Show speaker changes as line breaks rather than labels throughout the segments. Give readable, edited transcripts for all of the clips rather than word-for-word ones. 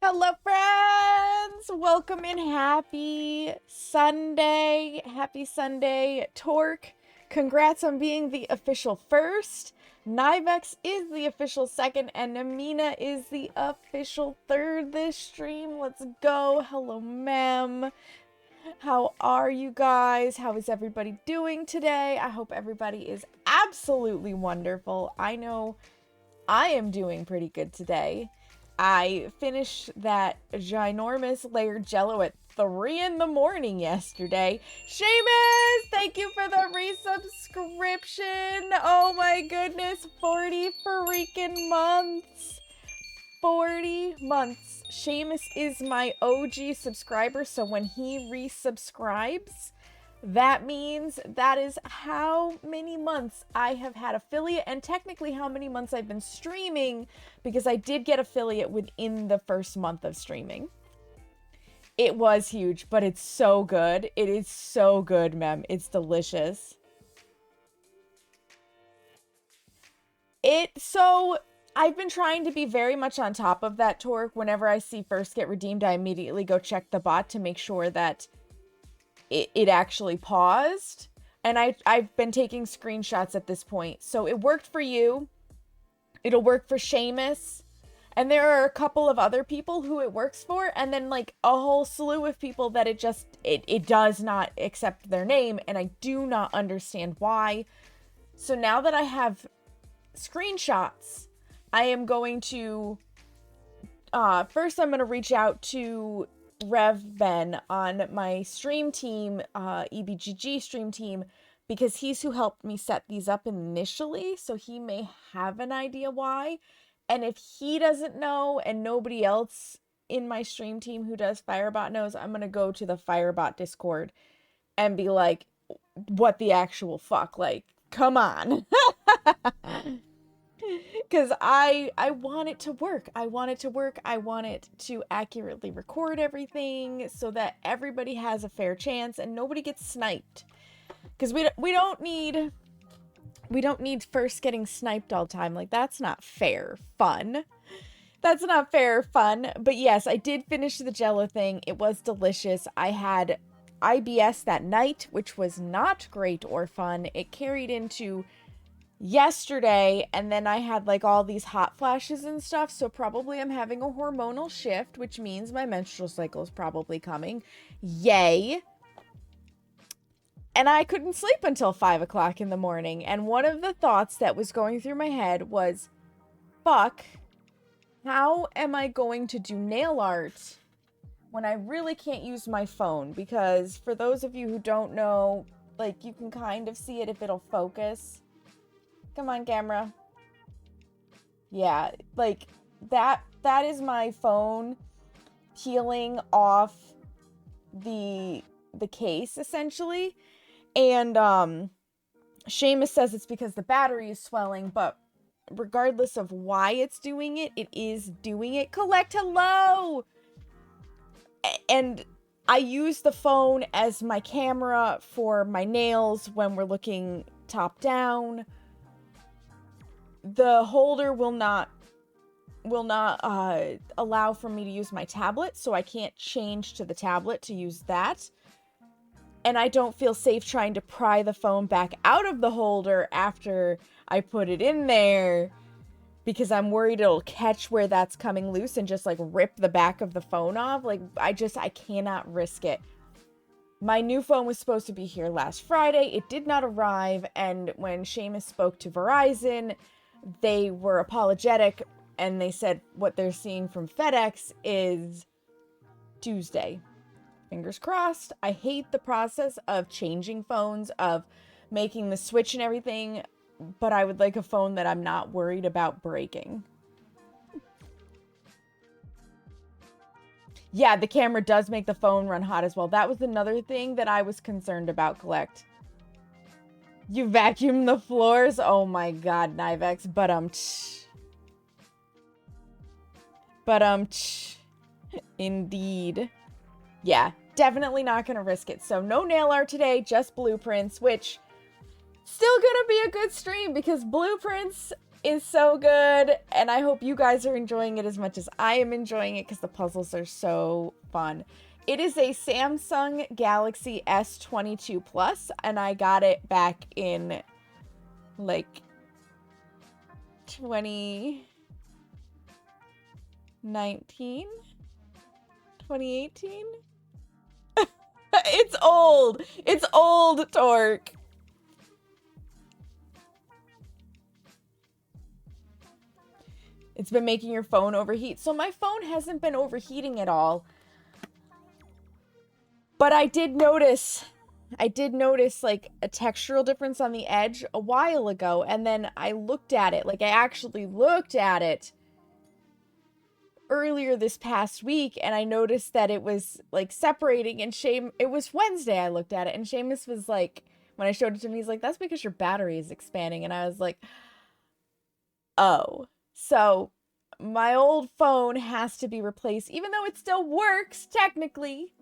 Hello, friends! Welcome in. Happy Sunday. Happy Sunday, Torque. Congrats on being the official first. Nivex is the official second, and Namina is the official third this stream. Let's go. Hello, ma'am. How are you guys? How is everybody doing today? I hope everybody is absolutely wonderful. I know I am doing pretty good today. I finished that ginormous layered jello at 3 in the morning yesterday. Seamus, thank you for the resubscription. Oh my goodness, 40 freaking months. 40 months. Seamus is my OG subscriber, so when he resubscribes, that means that is how many months I have had affiliate, and technically how many months I've been streaming, because I did get affiliate within the first month of streaming. It was huge, but it's so good. It is so good, mem. It's delicious. So I've been trying to be very much on top of that, Torque. Whenever I see first get redeemed, I immediately go check the bot to make sure that it actually paused, and I've been taking screenshots at this point. So it worked for you. It'll work for Seamus, and there are a couple of other people who it works for, and then like a whole slew of people that it does not accept their name, and I do not understand why. So now that I have screenshots, I am going to first I'm going to reach out to Rev Ben on my stream team, EBGG stream team, because he's who helped me set these up initially, so he may have an idea why. And if he doesn't know and nobody else in my stream team who does Firebot knows, I'm gonna go to the Firebot Discord and be like, what the actual fuck? Like, come on. Because I want it to work. I want it to work. I want it to accurately record everything so that everybody has a fair chance and nobody gets sniped. Because we don't need first getting sniped all the time. Like, that's not fair fun. That's not fair fun. But yes, I did finish the Jello thing. It was delicious. I had IBS that night, which was not great or fun. It carried into yesterday, and then I had like all these hot flashes and stuff, so probably I'm having a hormonal shift, which means my menstrual cycle is probably coming. Yay. And I couldn't sleep until 5 o'clock in the morning, and one of the thoughts that was going through my head was, fuck, how am I going to do nail art when I really can't use my phone? Because for those of you who don't know, like, you can kind of see it if it'll focus. Come on, camera. Yeah, like, that is my phone peeling off the case, essentially. And, Seamus says it's because the battery is swelling, but regardless of why it's doing it, it is doing it. Collect, hello! And I use the phone as my camera for my nails when we're looking top down. The holder will not allow for me to use my tablet, so I can't change to the tablet to use that. And I don't feel safe trying to pry the phone back out of the holder after I put it in there, because I'm worried it'll catch where that's coming loose and just like rip the back of the phone off. Like, I cannot risk it. My new phone was supposed to be here last Friday. It did not arrive, and when Seamus spoke to Verizon, they were apologetic, and they said what they're seeing from FedEx is Tuesday. Fingers crossed. I hate the process of changing phones, of making the switch and everything, but I would like a phone that I'm not worried about breaking. Yeah, the camera does make the phone run hot as well. That was another thing that I was concerned about, Collect. You vacuum the floors? Oh my god, Nivex. Indeed. Yeah, definitely not gonna risk it. So no nail art today, just blueprints, which still gonna be a good stream because blueprints is so good, and I hope you guys are enjoying it as much as I am enjoying it because the puzzles are so fun. It is a Samsung Galaxy S22 Plus, and I got it back in like 2019, 2018. It's old. It's old, Torque. It's been making your phone overheat. So my phone hasn't been overheating at all. But I did notice like a textural difference on the edge a while ago. And then I looked at it. Like I actually looked at it earlier this past week. And I noticed that it was like separating. And it was Wednesday I looked at it. And Seamus was like, when I showed it to him, he's like, that's because your battery is expanding. And I was like, oh. So my old phone has to be replaced, even though it still works technically.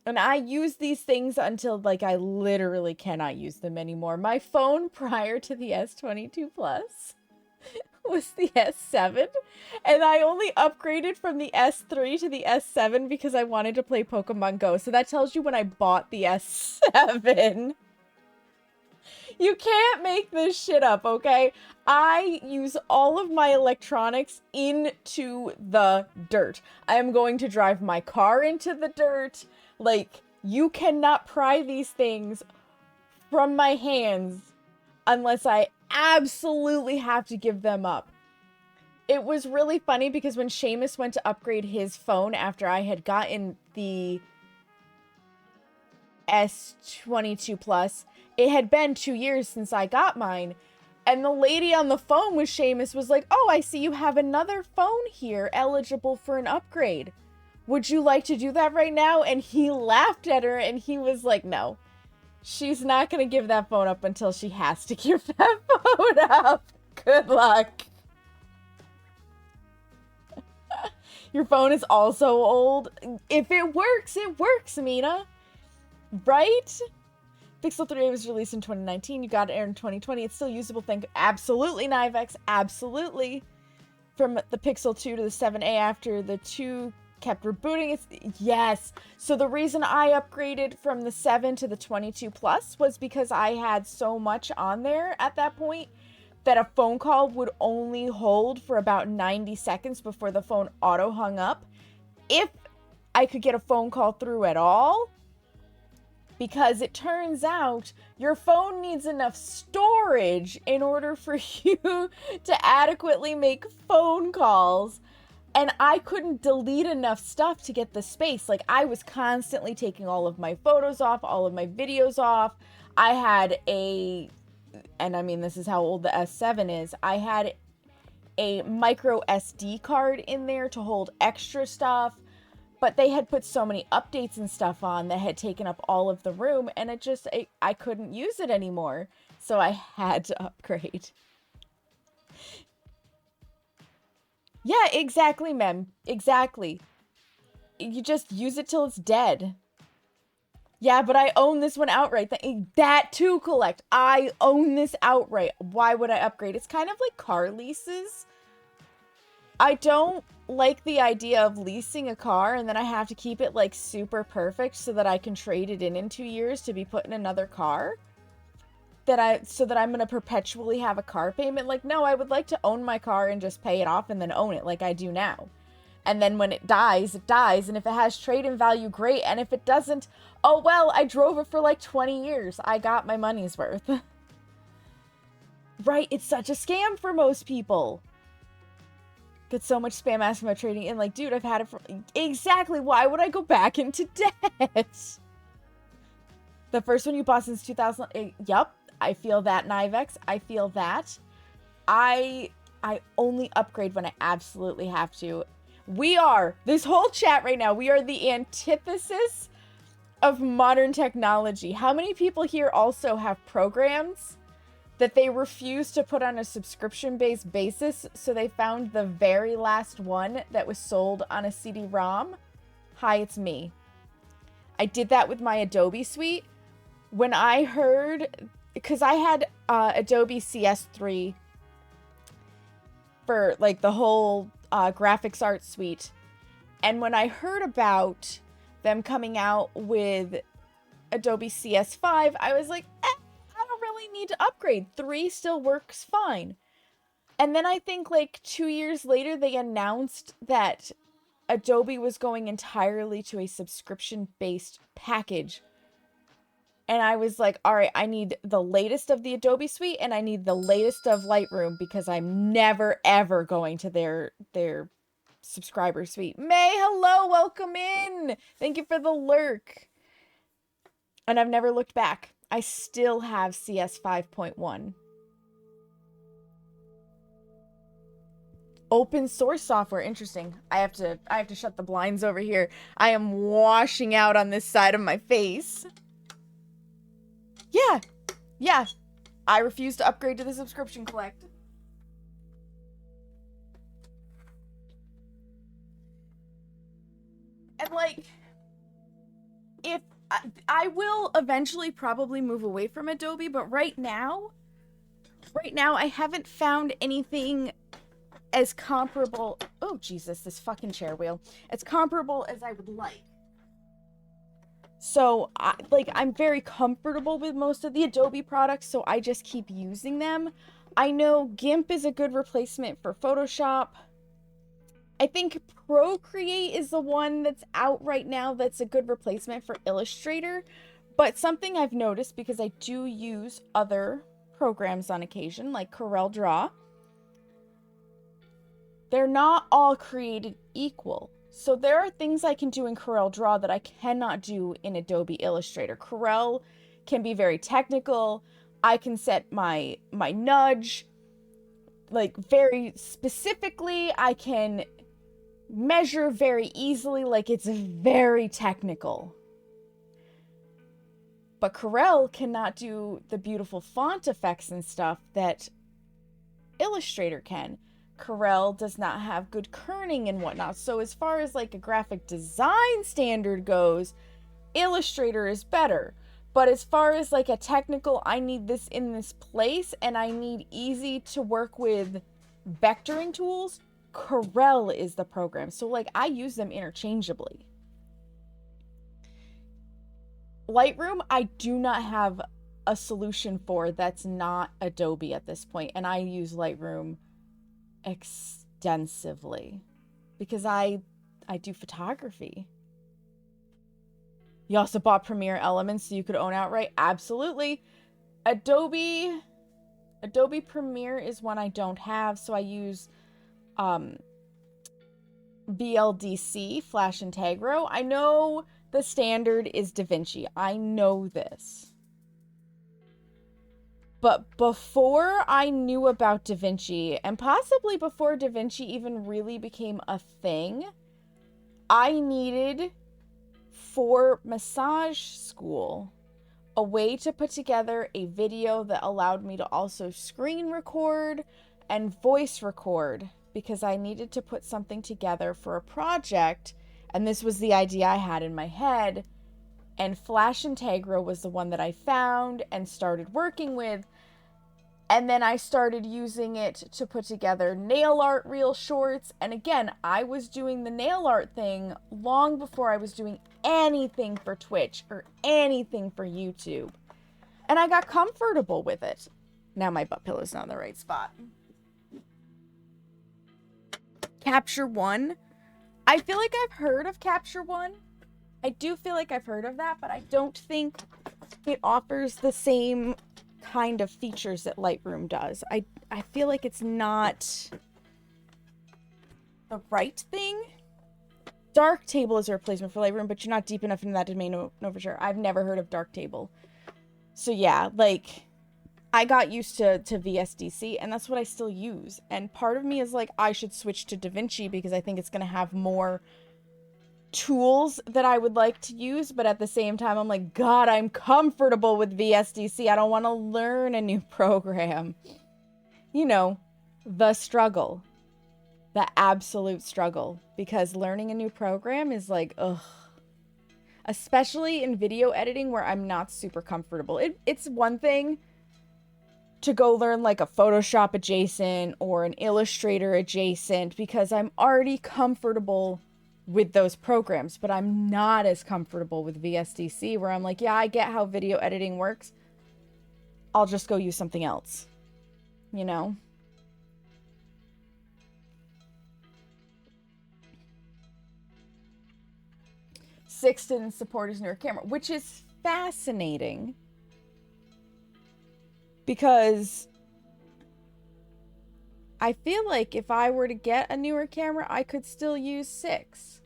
And I use these things until like I literally cannot use them anymore. My phone prior to the S22 Plus was the S7. And I only upgraded from the S3 to the S7 because I wanted to play Pokemon Go. So that tells you when I bought the S7. You can't make this shit up, okay? I use all of my electronics into the dirt. I am going to drive my car into the dirt. Like, you cannot pry these things from my hands unless I absolutely have to give them up. It was really funny because when Seamus went to upgrade his phone after I had gotten the S22 Plus, it had been 2 years since I got mine. And the lady on the phone with Seamus was like, oh, I see you have another phone here eligible for an upgrade. Would you like to do that right now? And he laughed at her and he was like, no. She's not going to give that phone up until she has to give that phone up. Good luck. Your phone is also old. If it works, Mina. Right? Pixel 3a was released in 2019. You got it in 2020. It's still usable. Absolutely, Nivex. Absolutely. From the Pixel 2 to the 7a after the 2 kept rebooting. Yes. So the reason I upgraded from the 7 to the 22 Plus was because I had so much on there at that point that a phone call would only hold for about 90 seconds before the phone auto hung up. If I could get a phone call through at all. Because it turns out your phone needs enough storage in order for you to adequately make phone calls. And I couldn't delete enough stuff to get the space. Like, I was constantly taking all of my photos off, all of my videos off. I had and I mean, this is how old the S7 is. I had a micro SD card in there to hold extra stuff. But they had put so many updates and stuff on that had taken up all of the room, and I couldn't use it anymore. So I had to upgrade. Yeah, exactly, Mem. Exactly. You just use it till it's dead. Yeah, but I own this one outright. That too, Collect. I own this outright. Why would I upgrade? It's kind of like car leases. I don't like the idea of leasing a car and then I have to keep it like super perfect so that I can trade it in 2 years to be put in another car. So that I'm going to perpetually have a car payment. Like, no, I would like to own my car and just pay it off and then own it like I do now. And then when it dies, it dies. And if it has trade-in value, great. And if it doesn't, oh well, I drove it for like 20 years. I got my money's worth. Right? It's such a scam for most people. Get so much spam asking about trading in. Like, dude, I've had it for... Exactly. Why would I go back into debt? The first one you bought since 2008. Yup. I feel that, Nivex. I feel that. I only upgrade when I absolutely have to. This whole chat right now, we are the antithesis of modern technology. How many people here also have programs that they refuse to put on a subscription-based basis, so they found the very last one that was sold on a CD-ROM? Hi, it's me. I did that with my Adobe suite. When I heard... Because I had Adobe CS3, for like the whole graphics art suite. And when I heard about them coming out with Adobe CS5, I was like, I don't really need to upgrade. 3 still works fine. And then I think like 2 years later, they announced that Adobe was going entirely to a subscription-based package. And I was like, all right, I need the latest of the Adobe suite and I need the latest of Lightroom because I'm never, ever going to their subscriber suite. May, hello, welcome in. Thank you for the lurk. And I've never looked back. I still have CS 5.1. Open source software, interesting. I have to shut the blinds over here. I am washing out on this side of my face. Yeah. I refuse to upgrade to the subscription collect. And like, if I will eventually probably move away from Adobe, but right now I haven't found anything as comparable. Oh Jesus, this fucking chair wheel. As comparable as I would like. So, I'm very comfortable with most of the Adobe products, so I just keep using them. I know GIMP is a good replacement for Photoshop. I think Procreate is the one that's out right now that's a good replacement for Illustrator. But something I've noticed, because I do use other programs on occasion, like CorelDRAW, they're not all created equal. So there are things I can do in CorelDRAW that I cannot do in Adobe Illustrator. Corel can be very technical. I can set my nudge, like, very specifically. I can measure very easily, like, it's very technical. But Corel cannot do the beautiful font effects and stuff that Illustrator can. Corel does not have good kerning and whatnot. So as far as like a graphic design standard goes, Illustrator is better. But as far as like a technical, I need this in this place and I need easy to work with vectoring tools, Corel is the program. So like I use them interchangeably. Lightroom, I do not have a solution for that's not Adobe at this point, and I use Lightroom extensively because I do photography. You also bought Premiere Elements so you could own outright? Absolutely. Adobe Premiere is one I don't have, so I use BLDC, Flash Integro. I know the standard is DaVinci. I know this. But before I knew about DaVinci, and possibly before DaVinci even really became a thing, I needed, for massage school, a way to put together a video that allowed me to also screen record and voice record, because I needed to put something together for a project, and this was the idea I had in my head. And Flash Integro was the one that I found and started working with. And then I started using it to put together nail art reel shorts. And again, I was doing the nail art thing long before I was doing anything for Twitch or anything for YouTube. And I got comfortable with it. Now my butt pillow's not in the right spot. Capture One. I feel like I've heard of Capture One. I do feel like I've heard of that, but I don't think it offers the same kind of features that Lightroom does. I feel like it's not the right thing. Darktable is a replacement for Lightroom, but you're not deep enough into that domain to know for sure. I've never heard of Darktable. So yeah, like, I got used to VSDC, and that's what I still use. And part of me is like, I should switch to DaVinci because I think it's going to have more tools that I would like to use, but at the same time I'm like, God, I'm comfortable with VSDC. I don't want to learn a new program. You know, the struggle. The absolute struggle. Because learning a new program is like, ugh. Especially in video editing where I'm not super comfortable. It's one thing to go learn like a Photoshop adjacent or an Illustrator adjacent because I'm already comfortable with those programs, but I'm not as comfortable with VSDC where I'm like, yeah, I get how video editing works. I'll just go use something else, you know? Six didn't support his newer camera, which is fascinating because I feel like if I were to get a newer camera, I could still use 6.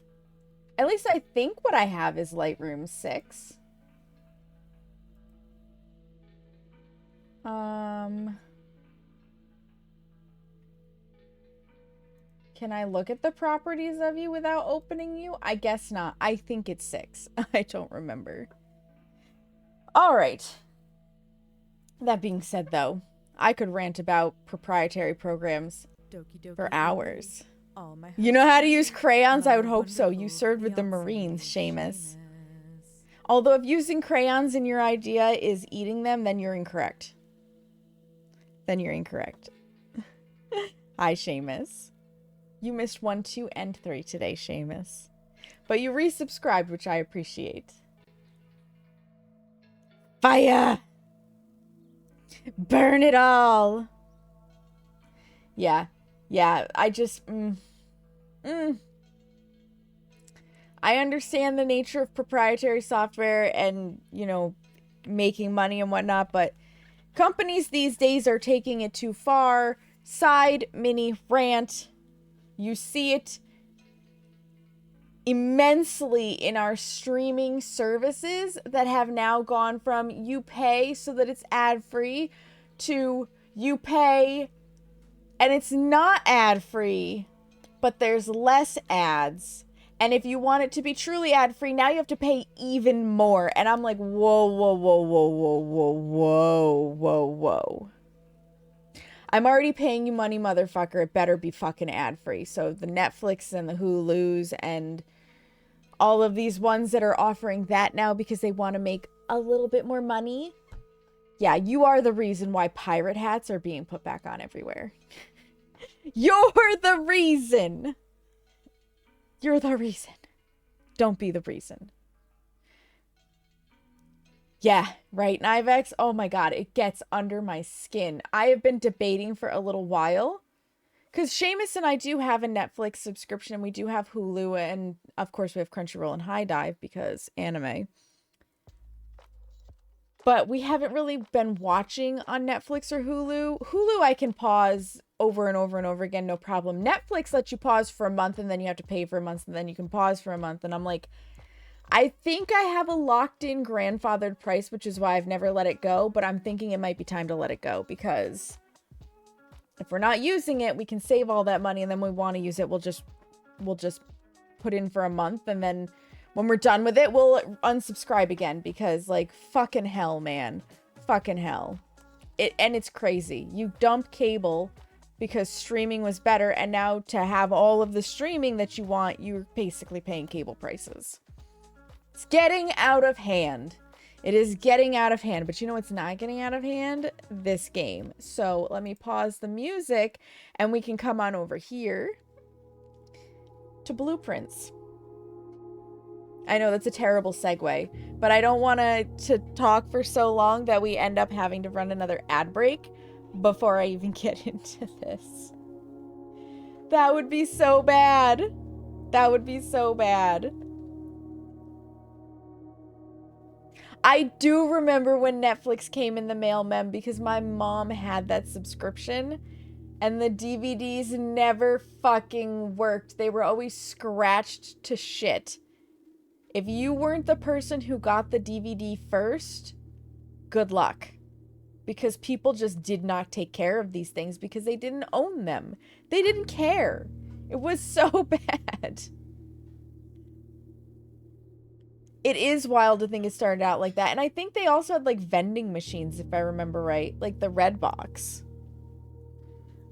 At least I think what I have is Lightroom 6. Can I look at the properties of you without opening you? I guess not. I think it's 6. I don't remember. All right. That being said, though, I could rant about proprietary programs for hours. You know how to use crayons? I would hope so. You served with the Marines, Seamus. Although if using crayons in your idea is eating them, then you're incorrect. Then you're incorrect. Hi, Seamus. You missed 1, 2, and 3 today, Seamus. But you resubscribed, which I appreciate. Fire! Burn it all! Yeah. Yeah, I just... I understand the nature of proprietary software and, you know, making money and whatnot, but companies these days are taking it too far. Side mini rant. You see it immensely in our streaming services that have now gone from you pay so that it's ad-free to you pay and it's not ad-free, but there's less ads. And if you want it to be truly ad-free, now you have to pay even more. And I'm like, whoa, whoa, whoa, whoa, whoa, whoa, whoa, whoa, whoa. I'm already paying you money, motherfucker. It better be fucking ad-free. So the Netflix and the Hulus and all of these ones that are offering that now because they want to make a little bit more money. Yeah, you are the reason why pirate hats are being put back on everywhere. You're the reason. You're the reason. Don't be the reason. Yeah, right, Nivex? Oh my god, it gets under my skin. I have been debating for a little while. Because Seamus and I do have a Netflix subscription. And we do have Hulu. And, of course, we have Crunchyroll and High Dive because anime. But we haven't really been watching on Netflix or Hulu. Hulu I can pause over and over and over again, no problem. Netflix lets you pause for a month and then you have to pay for a month and then you can pause for a month. And I'm like... I think I have a locked-in grandfathered price, which is why I've never let it go, but I'm thinking it might be time to let it go, because if we're not using it, we can save all that money, and then we want to use it, we'll just put in for a month, and then when we're done with it, we'll unsubscribe again, because, like, fucking hell, man. Fucking hell. And it's crazy. You dump cable because streaming was better, and now to have all of the streaming that you want, you're basically paying cable prices. It's getting out of hand. It is getting out of hand. But you know what's not getting out of hand? This game. So let me pause the music and we can come on over here to blueprints. I know that's a terrible segue, but I don't want to talk for so long that we end up having to run another ad break before I even get into this. That would be so bad. That would be so bad. I do remember when Netflix came in the mail, mem, because my mom had that subscription and the DVDs never fucking worked. They were always scratched to shit. If you weren't the person who got the DVD first, good luck. Because people just did not take care of these things because they didn't own them. They didn't care. It was so bad. It is wild to think it started out like that. And I think they also had, like, vending machines, if I remember right. Like, the Red Box.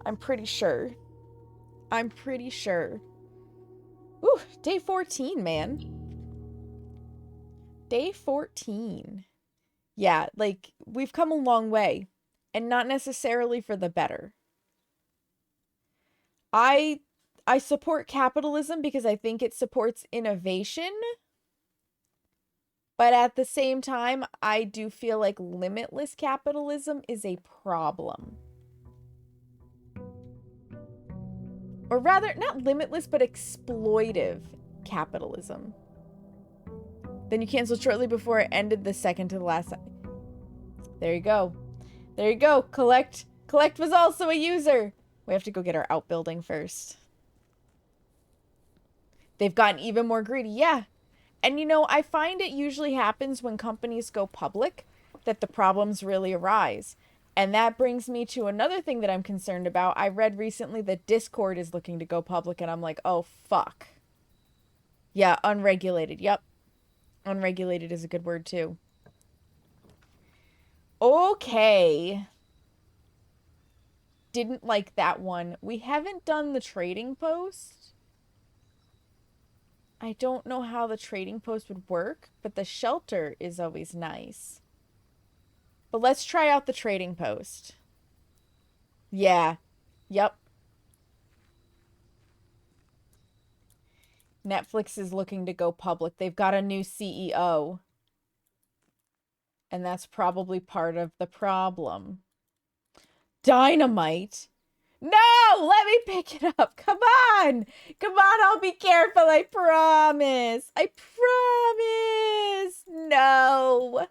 I'm pretty sure. I'm pretty sure. Ooh, day 14, man. Day 14. Yeah, like, we've come a long way. and not necessarily for the better. I support capitalism because I think it supports innovation, but at the same time, I do feel like limitless capitalism is a problem. Or rather, not limitless, but exploitive capitalism. Then you canceled shortly before it ended the second to the last. There you go. There you go. Collect was also a user. We have to go get our outbuilding first. They've gotten even more greedy. Yeah. And you know, I find it usually happens when companies go public that the problems really arise. And that brings me to another thing that I'm concerned about. I read recently that Discord is looking to go public, and I'm like, oh, fuck. Yeah, unregulated. Yep. Unregulated is a good word, too. Okay. Didn't like that one. We haven't done the trading post. I don't know how the trading post would work, but the shelter is always nice. But let's try out the trading post. Yeah. Yep. Netflix is looking to go public. They've got a new CEO. And that's probably part of the problem. Dynamite? No! Let me pick it up. Come on! Come on, I'll be careful. I promise. I promise. No.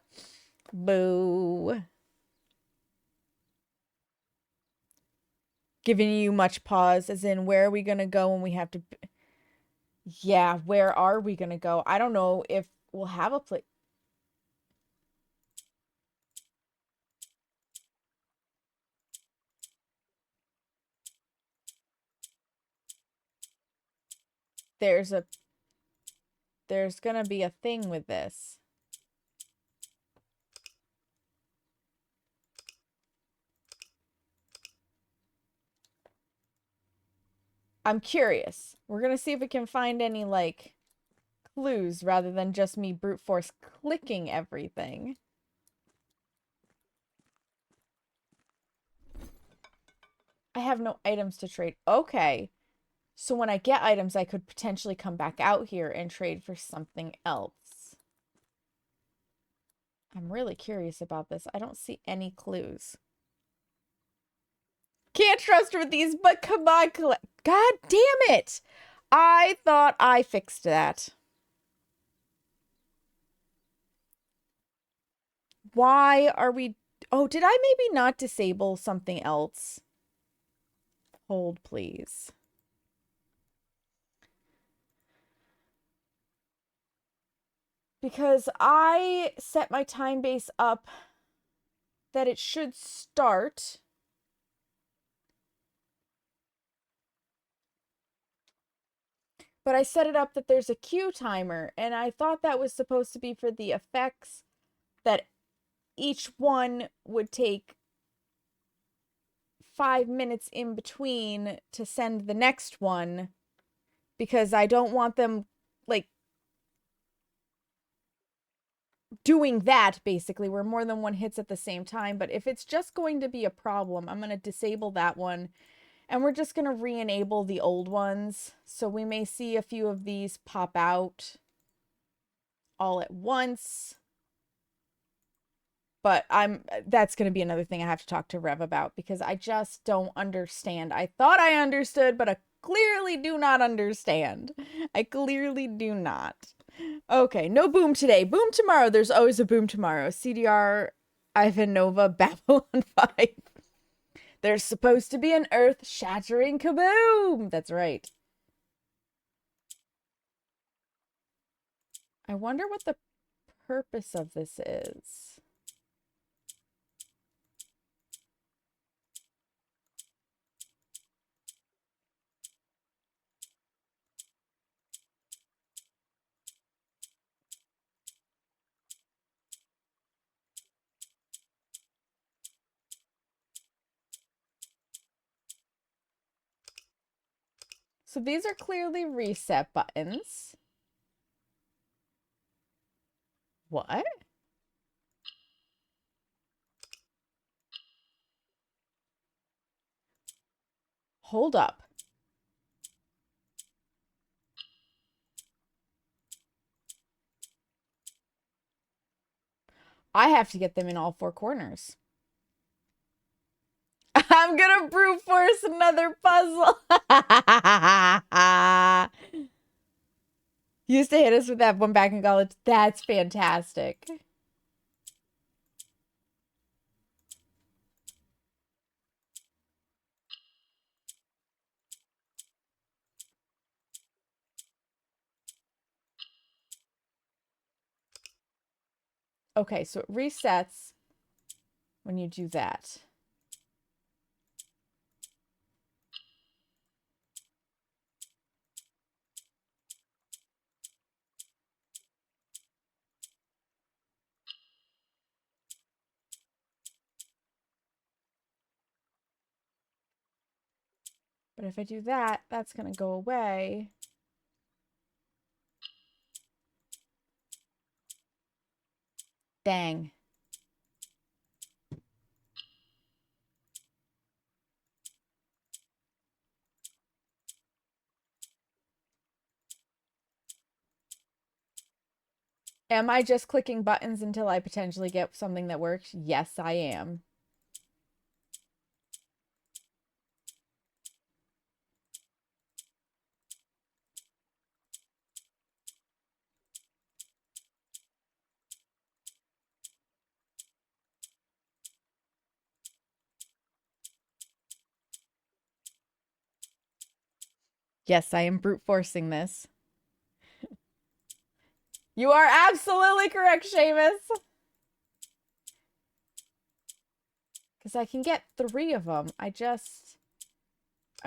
Boo. Giving you much pause, as in, where are we gonna go when we have to... Yeah, where are we gonna go? I don't know if we'll have a place. There's gonna be a thing with this. I'm curious. We're gonna see if we can find any, like, clues rather than just me brute force clicking everything. I have no items to trade. Okay. So when I get items, I could potentially come back out here and trade for something else. I'm really curious about this. I don't see any clues. Can't trust her with these, but come on, God damn it! I thought I fixed that. Why are we... Oh, did I maybe not disable something else? Hold, please. Because I set my time base up that it should start. But I set it up that there's a queue timer, and I thought that was supposed to be for the effects, that each one would take 5 minutes in between to send the next one, because I don't want them, like, doing that, basically, where more than one hits at the same time. But if it's just going to be a problem, I'm going to disable that one, and we're just going to re-enable the old ones. So we may see a few of these pop out all at once. But that's going to be another thing I have to talk to Rev about, because I just don't understand. I thought I understood, but I clearly do not understand. I clearly do not. Okay, no boom today. Boom tomorrow. There's always a boom tomorrow. CDR, Ivanova, Babylon 5. There's supposed to be an earth-shattering kaboom. That's right. I wonder what the purpose of this is. So these are clearly reset buttons. What? Hold up. I have to get them in all four corners. I'm gonna brute force another puzzle. You used to hit us with that one back in college. That's fantastic. Okay, so it resets when you do that. But if I do that, that's going to go away. Dang. Am I just clicking buttons until I potentially get something that works? Yes, I am. Yes, I am brute forcing this. You are absolutely correct, Seamus. Because I can get 3 of them. I'm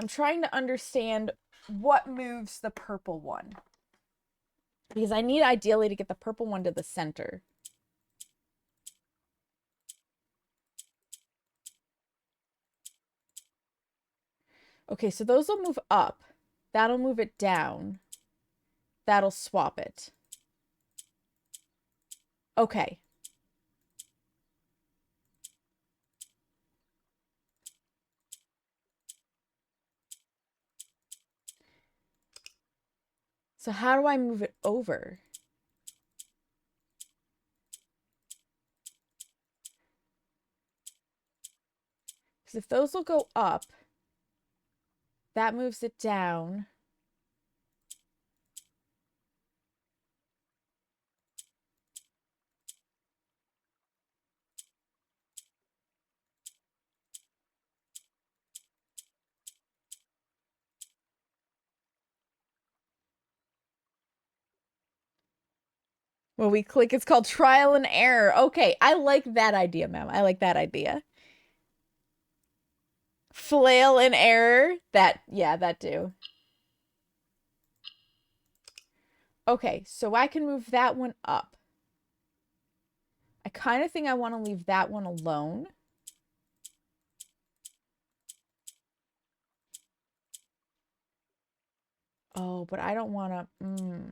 trying to understand what moves the purple one. Because I need ideally to get the purple one to the center. Okay, so those will move up. That'll move it down. That'll swap it. Okay. So how do I move it over? Because if those will go up, that moves it down. When we click, it's called trial and error. Okay, I like that idea, ma'am. I like that idea. Flail and error. Yeah, that too. Okay, so I can move that one up. I kind of think I want to leave that one alone. Oh, but I don't want to...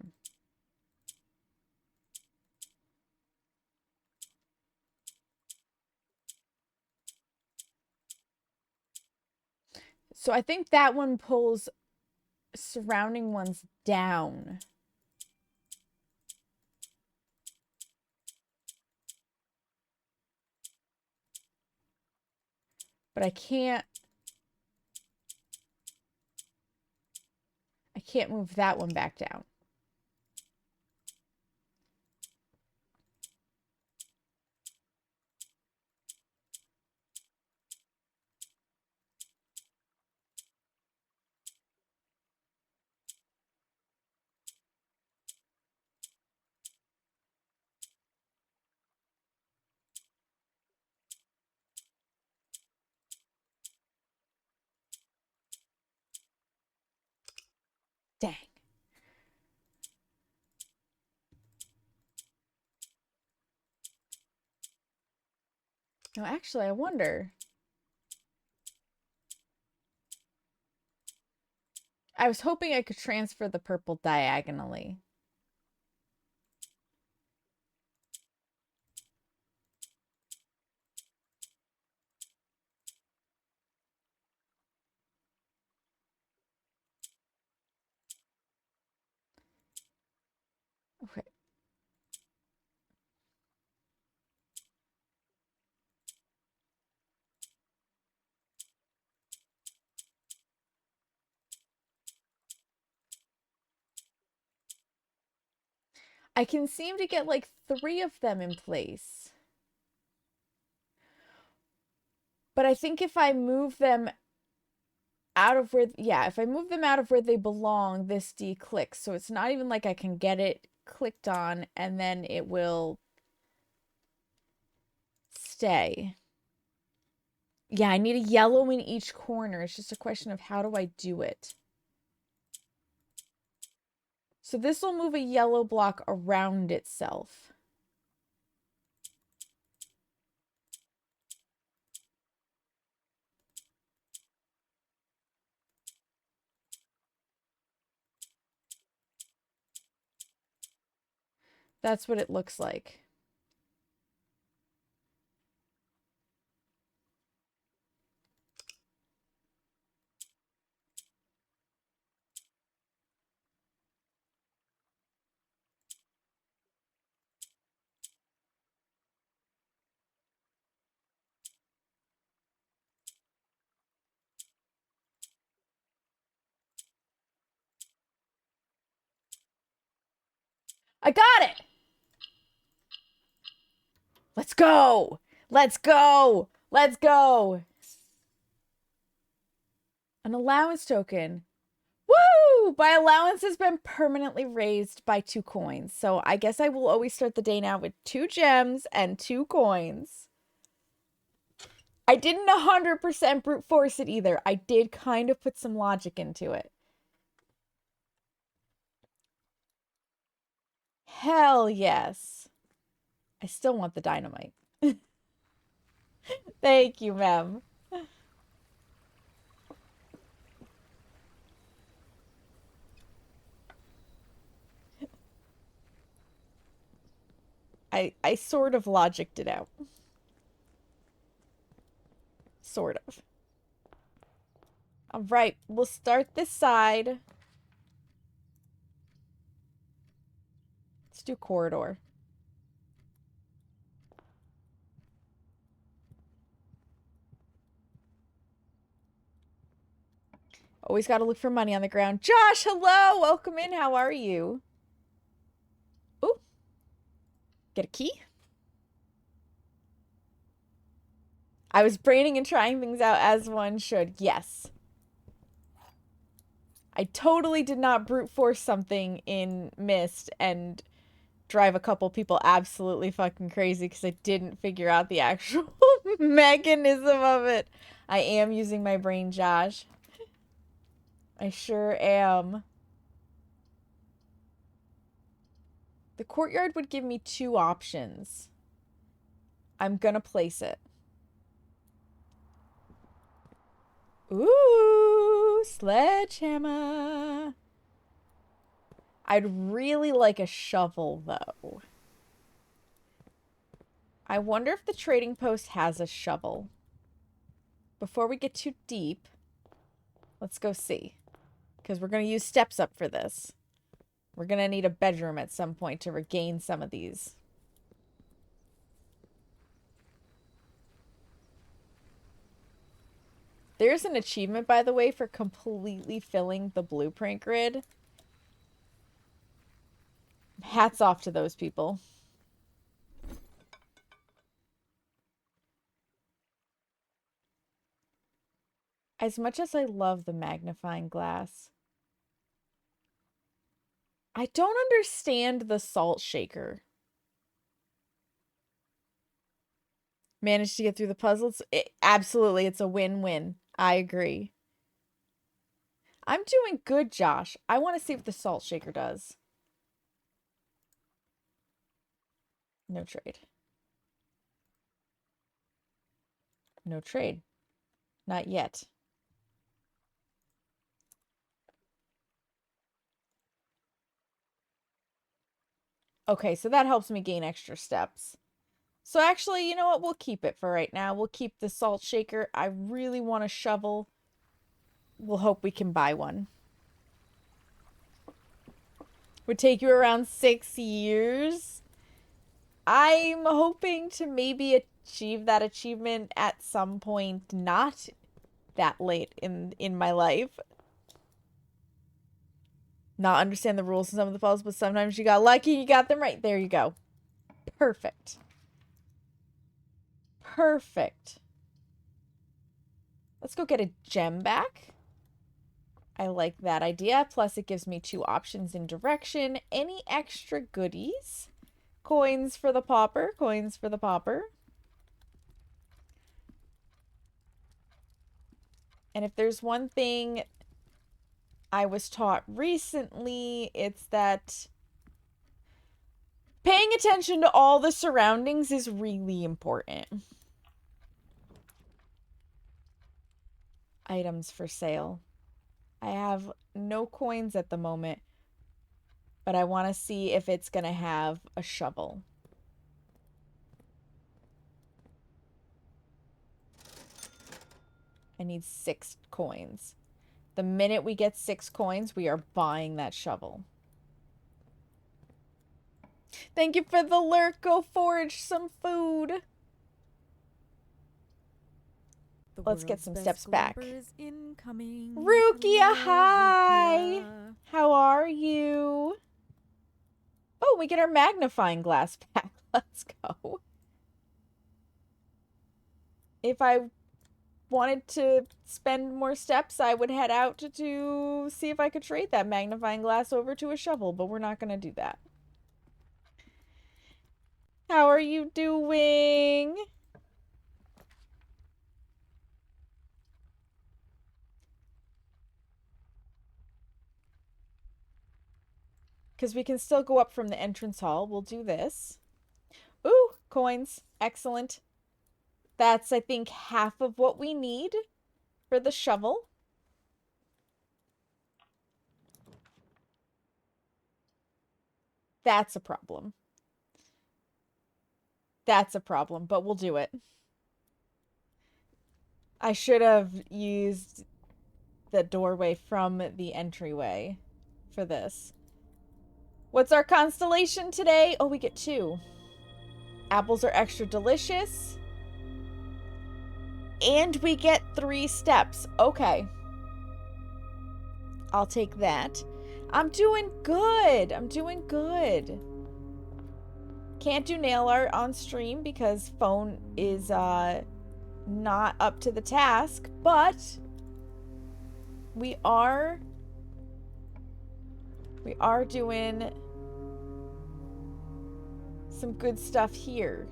So I think that one pulls surrounding ones down. But I can't move that one back down. Dang. No, actually, I wonder. I was hoping I could transfer the purple diagonally. Okay. I can seem to get like 3 of them in place. But I think if I move them out of where, yeah, if I move them out of where they belong, this declicks. So it's not even like I can get it clicked on and then it will stay. Yeah, I need a yellow in each corner. It's just a question of how do I do it. So this will move a yellow block around itself. That's what it looks like. I got it! Let's go! Let's go! Let's go! An allowance token. Woo! My allowance has been permanently raised by 2 coins. So I guess I will always start the day now with 2 gems and 2 coins. I didn't 100% brute force it either. I did kind of put some logic into it. Hell yes. I still want the dynamite. Thank you, ma'am. I sort of logicked it out. Sort of. All right, we'll start this side. Let's do corridor. Always got to look for money on the ground. Josh, hello! Welcome in. How are you? Ooh. Get a key? I was braining and trying things out as one should. Yes. I totally did not brute force something in Myst and drive a couple people absolutely fucking crazy because I didn't figure out the actual mechanism of it. I am using my brain, Josh. I sure am. The courtyard would give me 2 options. I'm gonna place it. Ooh, sledgehammer. I'd really like a shovel, though. I wonder if the trading post has a shovel. Before we get too deep, let's go see. Because we're going to use steps up for this. We're going to need a bedroom at some point to regain some of these. There's an achievement, by the way, for completely filling the blueprint grid. Hats off to those people. As much as I love the magnifying glass, I don't understand the salt shaker. Managed to get through the puzzles? Absolutely, it's a win-win. I agree. I'm doing good, Josh. I want to see if the salt shaker does. No trade. No trade. Not yet. Okay, so that helps me gain extra steps. So actually, you know what? We'll keep it for right now. We'll keep the salt shaker. I really want a shovel. We'll hope we can buy one. Would take you around 6 years. I'm hoping to maybe achieve that achievement at some point, not that late in my life. Not understand the rules in some of the puzzles, but sometimes you got lucky, you got them right. There you go. Perfect. Perfect. Let's go get a gem back. I like that idea. Plus, it gives me 2 options in direction. Any extra goodies? Coins for the popper. Coins for the popper. And if there's one thing I was taught recently, it's that paying attention to all the surroundings is really important. Items for sale. I have no coins at the moment, but I want to see if it's going to have a shovel. I need 6 coins. The minute we get 6 coins, we are buying that shovel. Thank you for the lurk. Go forage some food. Let's get some steps back. Rukia, hi! How are you? Oh, we get our magnifying glass back. Let's go. If I wanted to spend more steps, I would head out to see if I could trade that magnifying glass over to a shovel, but we're not going to do that. How are you doing? Because we can still go up from the entrance hall. We'll do this. Ooh, coins. Excellent. That's, I think, half of what we need for the shovel. That's a problem. That's a problem, but we'll do it. I should have used the doorway from the entryway for this. What's our constellation today? Oh, we get 2. Apples are extra delicious. And we get 3 steps. Okay. I'll take that. I'm doing good. I'm doing good. Can't do nail art on stream because phone is not up to the task, but we are doing some good stuff here.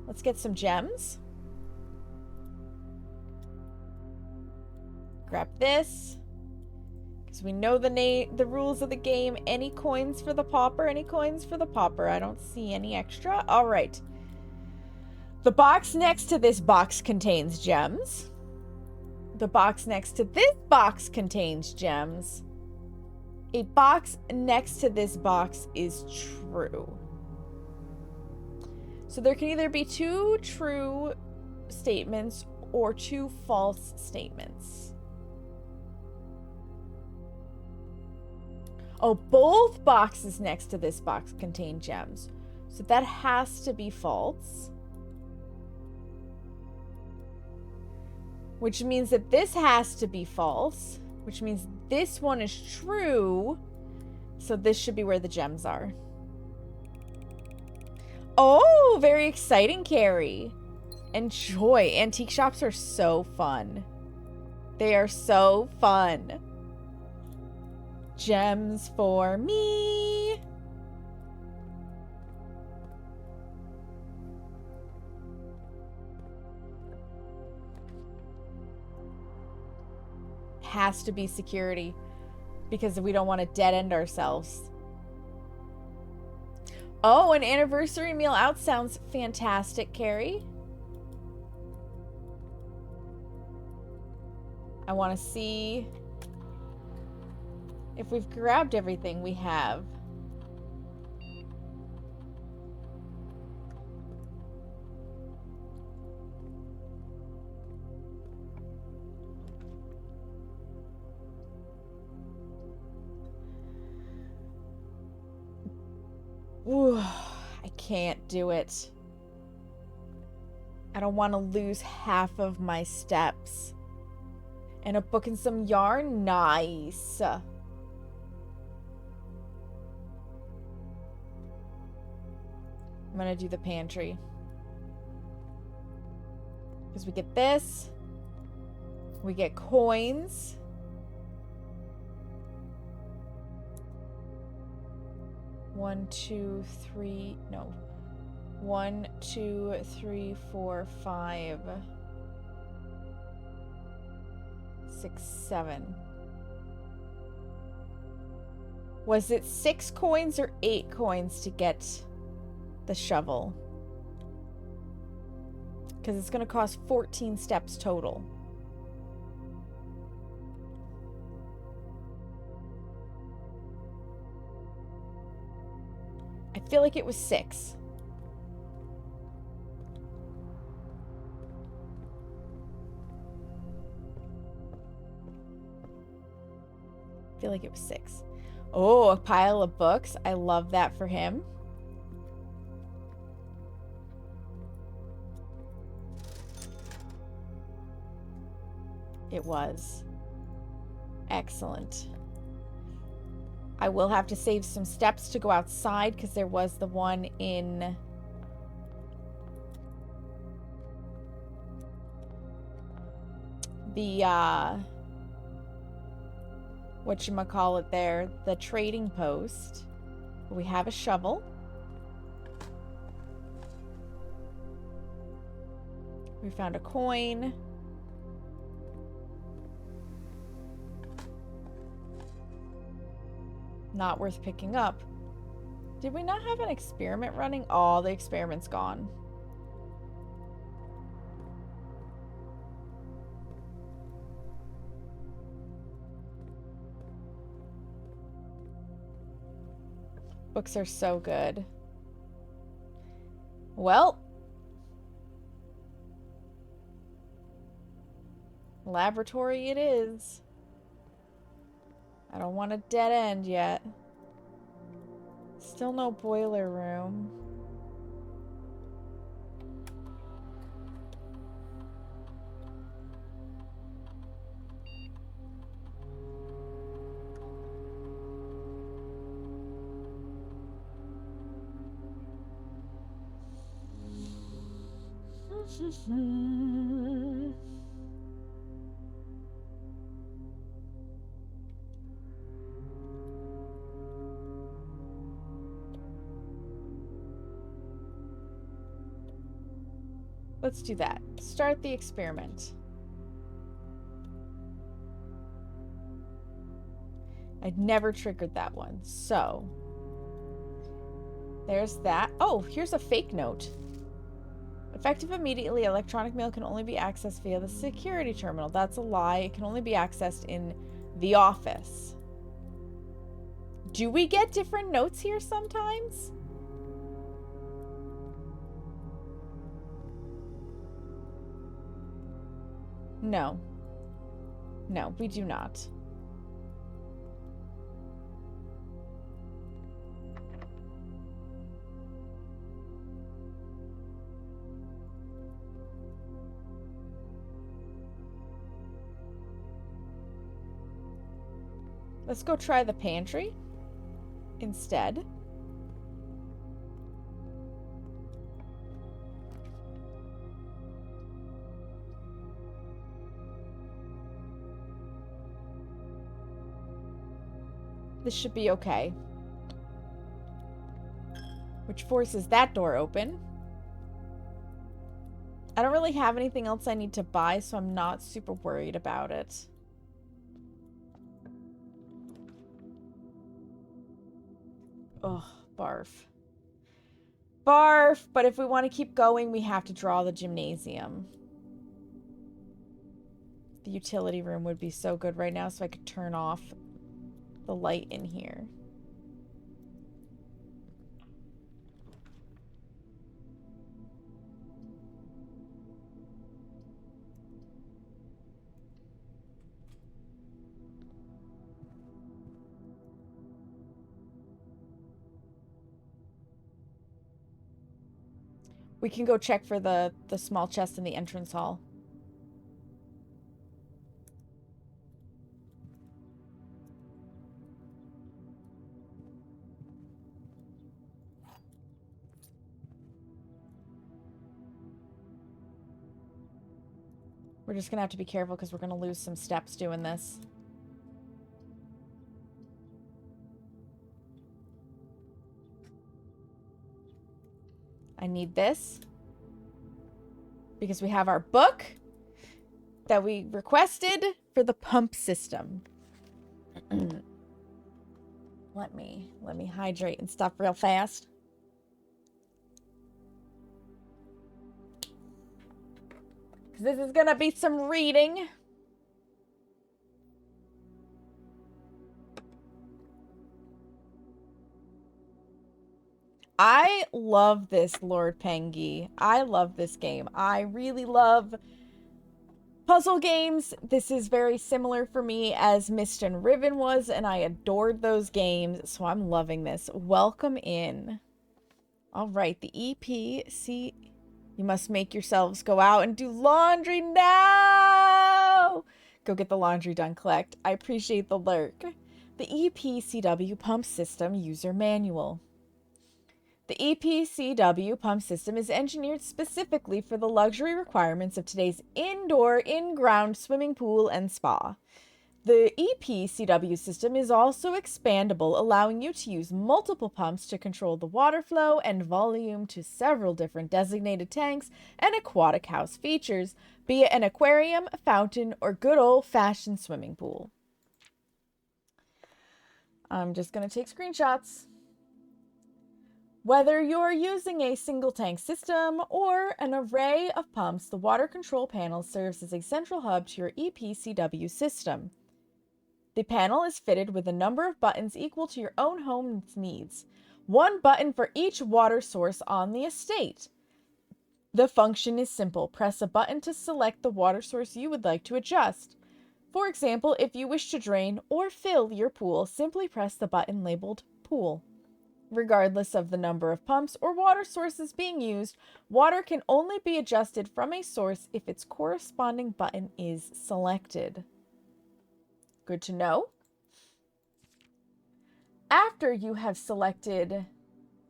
Let's get some gems. Grab this. Because we know the rules of the game. Any coins for the popper? Any coins for the popper? I don't see any extra. All right. The box next to this box contains gems. The box next to this box contains gems. A box next to this box is true. So there can either be 2 true statements or 2 false statements. Oh, both boxes next to this box contain gems. So that has to be false. Which means that this has to be false. Which means this one is true. So this should be where the gems are. Oh, very exciting, Carrie. Enjoy. Antique shops are so fun. They are so fun. Gems for me. Has to be security because we don't want to dead end ourselves. Oh, an anniversary meal out sounds fantastic, Carrie. I want to see if we've grabbed everything we have. Ooh, I can't do it. I don't want to lose half of my steps. And a book and some yarn? Nice. I'm gonna do the pantry. Because we get this. We get coins. One, two, three, no. 1, 2, 3, 4, 5, 6, 7. Was it 6 coins or 8 coins to get the shovel? Because it's going to cost 14 steps total. I feel like it was 6. I feel like it was 6. Oh, a pile of books. I love that for him. It was. Excellent. I will have to save some steps to go outside because there was the one in the whatchamacallit there, the trading post. We have a shovel. We found a coin. Not worth picking up. Did we not have an experiment running? Oh, the experiment's gone. Books are so good. Well. Laboratory it is. I don't want a dead end yet. Still no boiler room. Let's do that. Start the experiment. I'd never triggered that one, so there's that. Oh, here's a fake note. Effective immediately, electronic mail can only be accessed via the security terminal. That's a lie. It can only be accessed in the office. Do we get different notes here sometimes? No. No, we do not. Let's go try the pantry instead. This should be okay. Which forces that door open. I don't really have anything else I need to buy, so I'm not super worried about it. Ugh, barf. Barf! But if we want to keep going, we have to draw the gymnasium. The utility room would be so good right now, so I could turn off the light in here. We can go check for the small chest in the entrance hall. We're just gonna have to be careful because we're gonna lose some steps doing this. I need this because we have our book that we requested for the pump system. Let me hydrate and stuff real fast. Because this is gonna be some reading. I love this, Lord Pengi. I love this game. I really love puzzle games. This is very similar for me as Myst and Riven was, and I adored those games, so I'm loving this. Welcome in. All right, the EPC. You must make yourselves go out and do laundry now. Go get the laundry done, collect. I appreciate the lurk. The EPCW pump system user manual. The EPCW pump system is engineered specifically for the luxury requirements of today's indoor, in-ground swimming pool and spa. The EPCW system is also expandable, allowing you to use multiple pumps to control the water flow and volume to several different designated tanks and aquatic house features, be it an aquarium, a fountain, or good old-fashioned swimming pool. I'm just going to take screenshots. Whether you're using a single tank system or an array of pumps, the water control panel serves as a central hub to your EPCW system. The panel is fitted with a number of buttons equal to your own home's needs. One button for each water source on the estate. The function is simple. Press a button to select the water source you would like to adjust. For example, if you wish to drain or fill your pool, simply press the button labeled Pool. Regardless of the number of pumps or water sources being used, water can only be adjusted from a source if its corresponding button is selected. Good to know. After you have selected,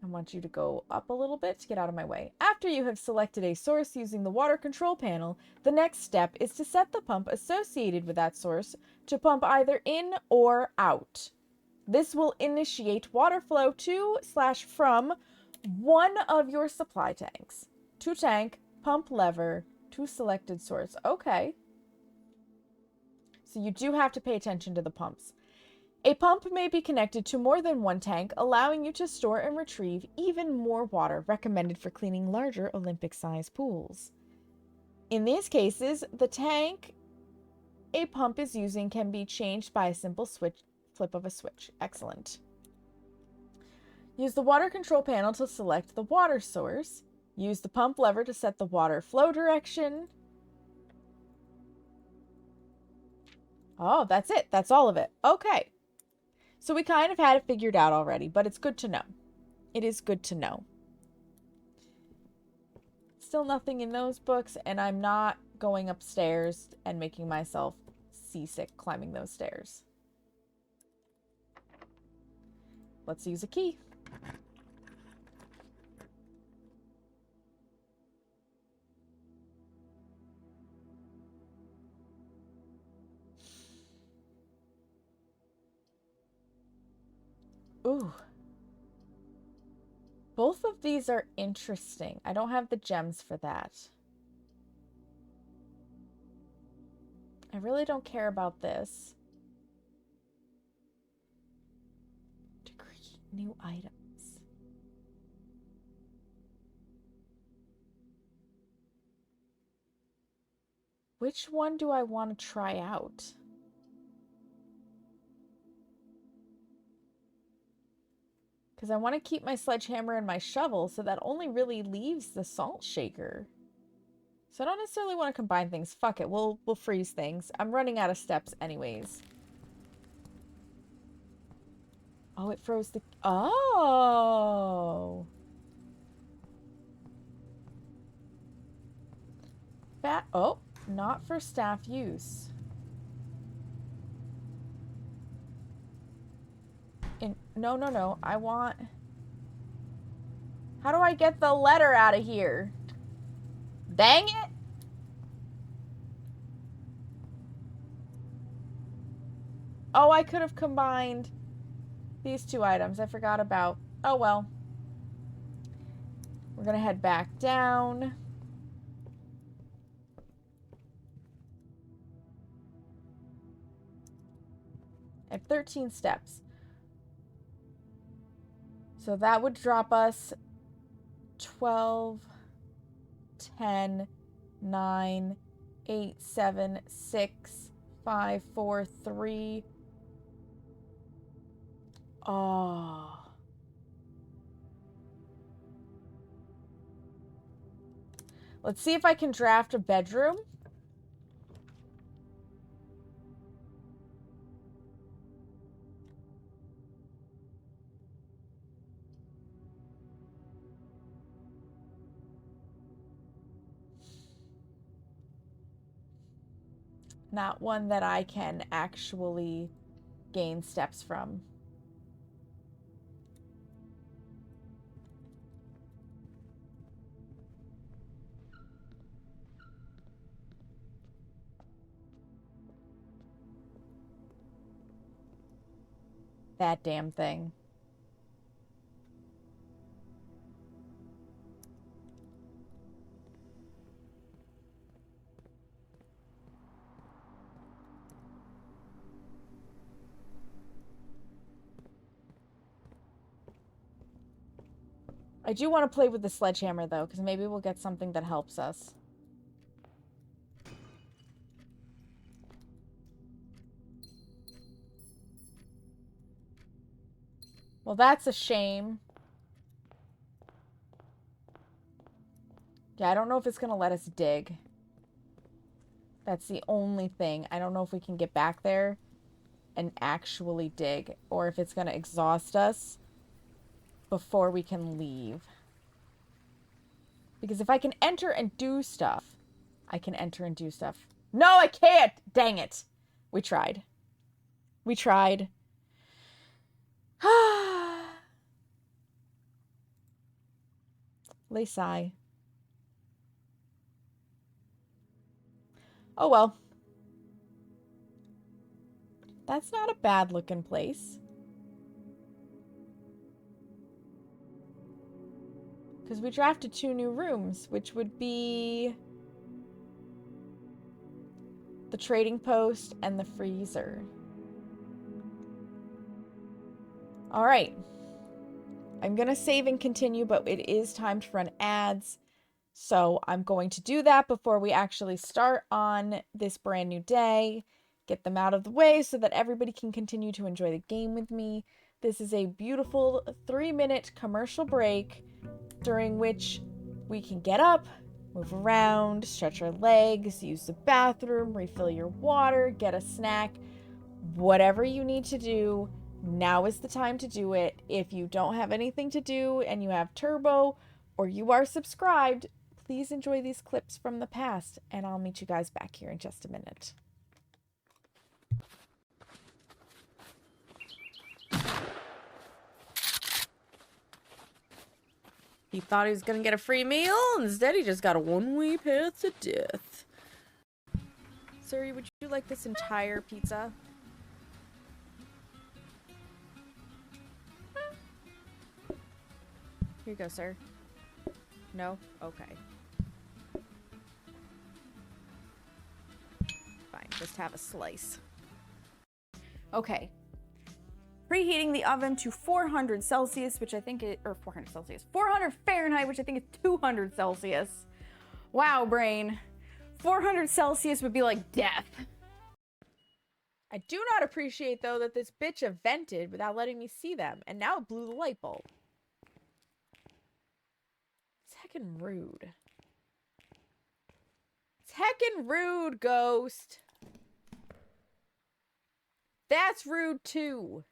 I want you to go up a little bit to get out of my way. After you have selected a source using the water control panel, the next step is to set the pump associated with that source to pump either in or out. This will initiate water flow to/from one of your supply tanks. To tank, pump lever, to selected source. Okay. So you do have to pay attention to the pumps. A pump may be connected to more than one tank, allowing you to store and retrieve even more water, recommended for cleaning larger Olympic-sized pools. In these cases, the tank a pump is using can be changed by a simple flip of a switch. Excellent. Use the water control panel to select the water source. Use the pump lever to set the water flow direction. Oh, that's it. That's all of it. Okay. So we kind of had it figured out already, but it's good to know. It is good to know. Still nothing in those books, and I'm not going upstairs and making myself seasick climbing those stairs. Let's use a key. Ooh. Both of these are interesting. I don't have the gems for that. I really don't care about this. To create new items. Which one do I want to try out? Because I want to keep my sledgehammer and my shovel, so that only really leaves the salt shaker. So I don't necessarily want to combine things. Fuck it, we'll freeze things. I'm running out of steps anyways. Oh, it froze the... Oh! bat. Oh, not for staff use. No. I want... How do I get the letter out of here? Dang it! Oh, I could have combined these two items. I forgot about... Oh, well. We're gonna head back down. I have 13 steps. So that would drop us 12, 10, 9, 8, 7, 6, 5, 4, 3. Oh. Let's see if I can draft a bedroom. Not one that I can actually gain steps from. That damn thing. I do want to play with the sledgehammer, though, because maybe we'll get something that helps us. Well, that's a shame. Yeah, I don't know if it's going to let us dig. That's the only thing. I don't know if we can get back there and actually dig, or if it's going to exhaust us before we can leave. Because if I can enter and do stuff, I can enter and do stuff. No, I can't! Dang it. We tried. We tried. Lay sigh. Oh well. That's not a bad looking place. Because we drafted 2 new rooms, which would be the trading post and the freezer. Alright. I'm going to save and continue, but it is time to run ads. So I'm going to do that before we actually start on this brand new day. Get them out of the way so that everybody can continue to enjoy the game with me. This is a beautiful 3-minute commercial break during which we can get up, move around, stretch our legs, use the bathroom, refill your water, get a snack. Whatever you need to do, now is the time to do it. If you don't have anything to do and you have Turbo or you are subscribed, please enjoy these clips from the past, and I'll meet you guys back here in just a minute. He thought he was going to get a free meal. Instead, he just got a one-way path to death. Sir, would you like this entire pizza? Here you go, sir. No? Okay. Fine, just have a slice. Okay. Preheating the oven to 400 Celsius, which I think is, or 400 Celsius, 400 Fahrenheit, which I think is 200 Celsius. Wow, brain. 400 Celsius would be like death. I do not appreciate, though, that this bitch vented without letting me see them, and now it blew the light bulb. It's heckin' rude. It's heckin' rude, Ghost. That's rude, too.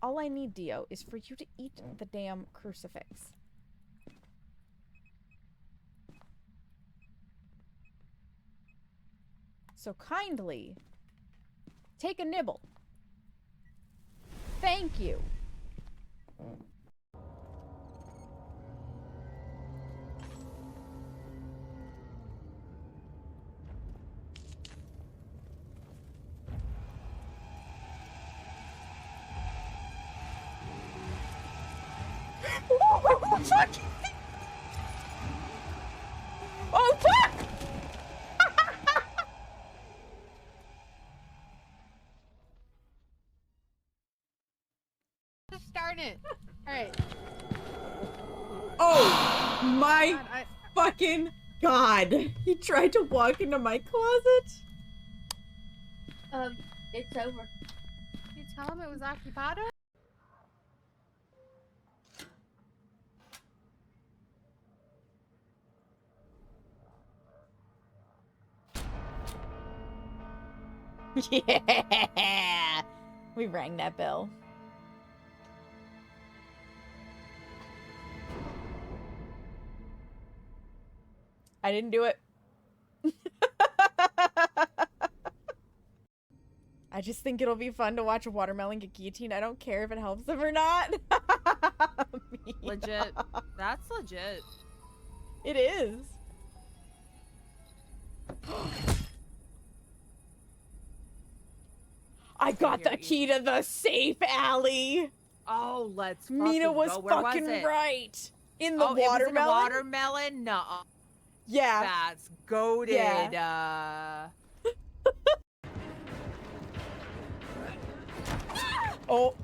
all I need, Dio, is for you to eat the damn crucifix. So kindly take a nibble. Thank you. Oh, fuck! Oh, fuck!
Just start it. All right.
Oh my fucking god! He tried to walk into my closet.
It's over.
You tell him it was occupado?
Yeah! We rang that bell. I didn't do it. I just think it'll be fun to watch a watermelon get guillotined. I don't care if it helps them or not.
Legit. That's legit.
It is. I got the key to the safe alley.
Oh, let's fucking
Mina was
go. Where
fucking
was it?
right. In the
Oh,
watermelon?
it was in the watermelon? Nuh
Yeah.
That's goated.
Yeah. Oh.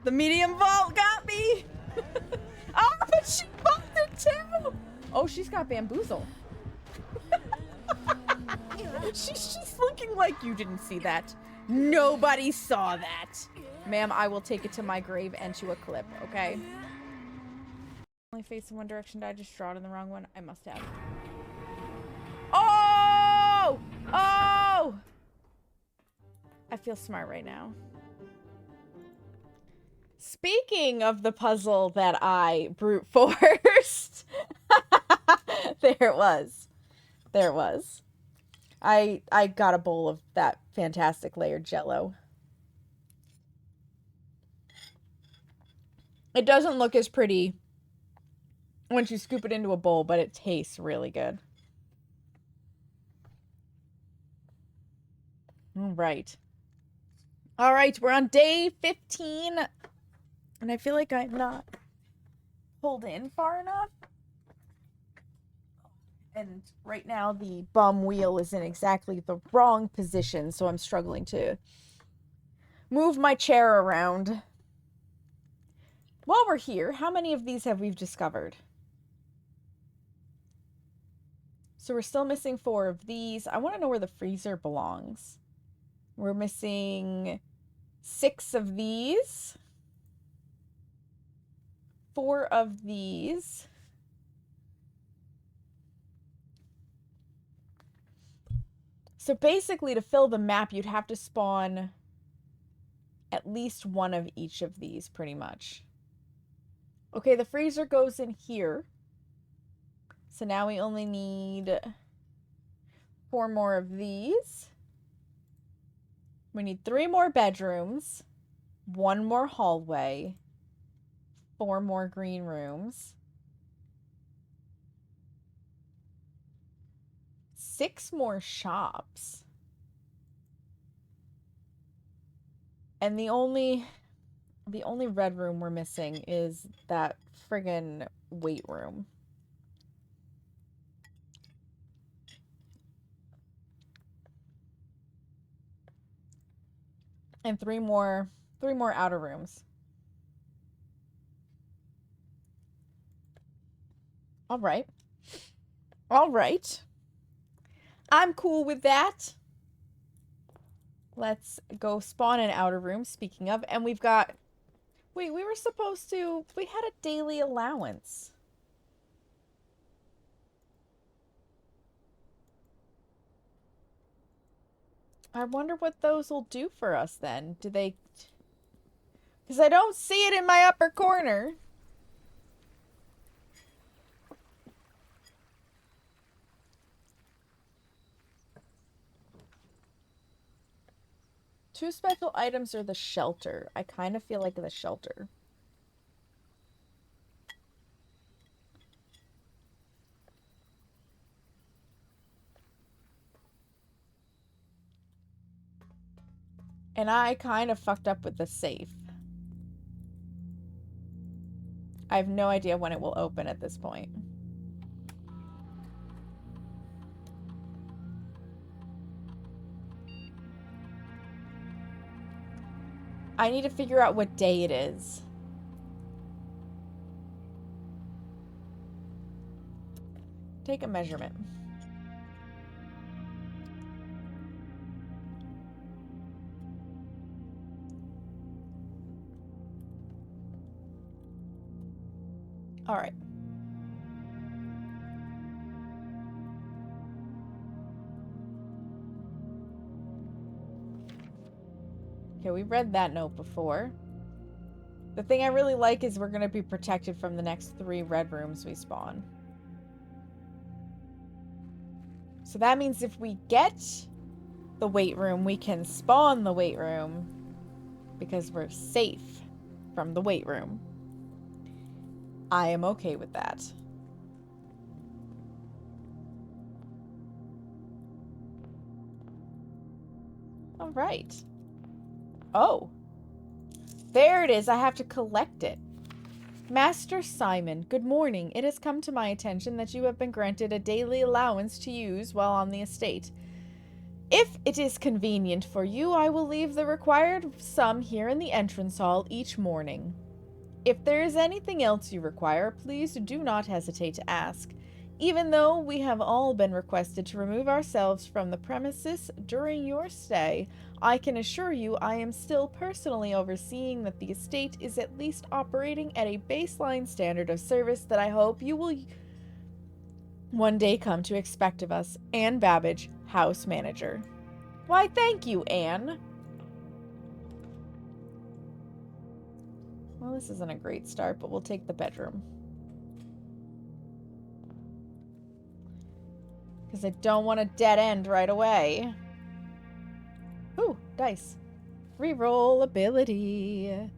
The medium vault got me. Oh, but she bumped it too. Oh, she's got bamboozle. She's just looking like you didn't see that. Nobody saw that. Ma'am, I will take it to my grave and to a clip, okay? Only face in one direction, did I just draw it in the wrong one? I must have. Oh! Oh! I feel smart right now. Speaking of the puzzle that I brute forced. There it was. There it was. I got a bowl of that fantastic layered jello. It doesn't look as pretty once you scoop it into a bowl, but it tastes really good. All right. All right, we're on day 15. And I feel like I'm not pulled in far enough. And right now the bum wheel is in exactly the wrong position, so I'm struggling to move my chair around. While we're here, how many of these have we discovered? So we're still missing 4 of these. I want to know where the freezer belongs. We're missing 6 of these. 4 of these. So basically, to fill the map, you'd have to spawn at least 1 of each of these, pretty much. Okay, the freezer goes in here. So now we only need 4 more of these. We need 3 more bedrooms, 1 more hallway, 4 more green rooms, 6 more shops. And the only red room we're missing is that friggin' weight room. And 3 more outer rooms. All right. All right. I'm cool with that. Let's go spawn an outer room, speaking of. And we've got... Wait, we were supposed to... We had a daily allowance. I wonder what those will do for us then. Do they... Because I don't see it in my upper corner. Two special items are the shelter. I kind of feel like the shelter. And I kind of fucked up with the safe. I have no idea when it will open at this point. I need to figure out what day it is. Take a measurement. All right. Okay, we read that note before. The thing I really like is we're going to be protected from the next 3 red rooms we spawn. So that means if we get the weight room, we can spawn the weight room because we're safe from the weight room. I am okay with that. All right. Oh. There it is. I have to collect it. Master Simon, good morning. It has come to my attention that you have been granted a daily allowance to use while on the estate. If it is convenient for you, I will leave the required sum here in the entrance hall each morning. If there is anything else you require, please do not hesitate to ask. Even though we have all been requested to remove ourselves from the premises during your stay, I can assure you I am still personally overseeing that the estate is at least operating at a baseline standard of service that I hope you will one day come to expect of us. Anne Babbage, house manager. Why, thank you, Anne. Well, this isn't a great start, but we'll take the bedroom. Because I don't want a dead end right away. Ooh, dice. Reroll ability.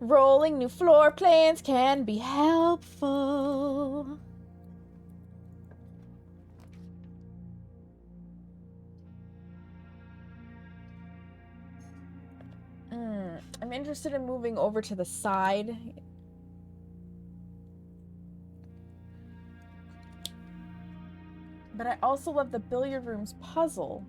Rolling new floor plans can be helpful. I'm interested in moving over to the side. But I also love the billiard room's puzzle.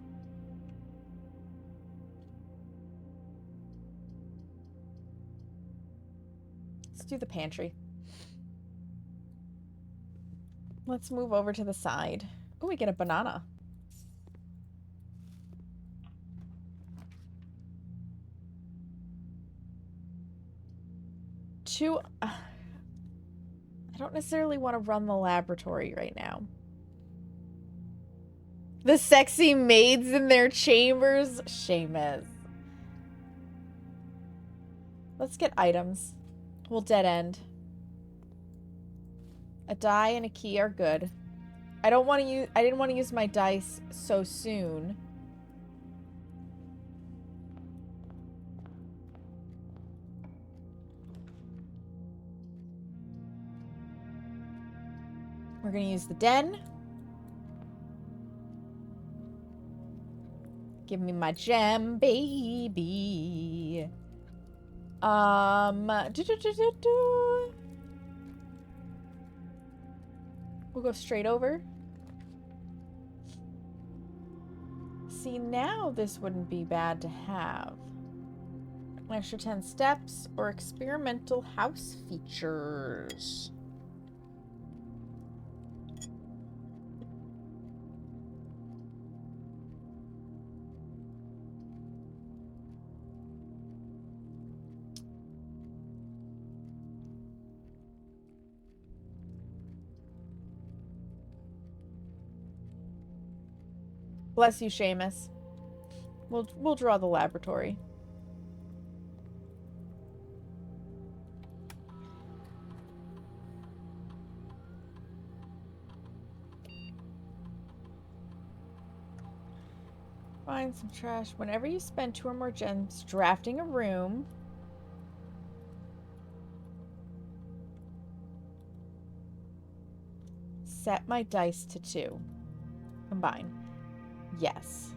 Let's do the pantry. Let's move over to the side. Oh, we get a banana. I don't necessarily want to run the laboratory right now. The sexy maids in their chambers. Seamus. Let's get items. We'll dead end. A die and a key are good. I didn't want to use my dice so soon. We're gonna use the den. Give me my gem, baby. We'll go straight over. See, now this wouldn't be bad to have. An extra 10 steps or experimental house features. Bless you, Seamus. We'll draw the laboratory. Find some trash. Whenever you spend 2 or more gems drafting a room. Set my dice to 2. Combine. Yes.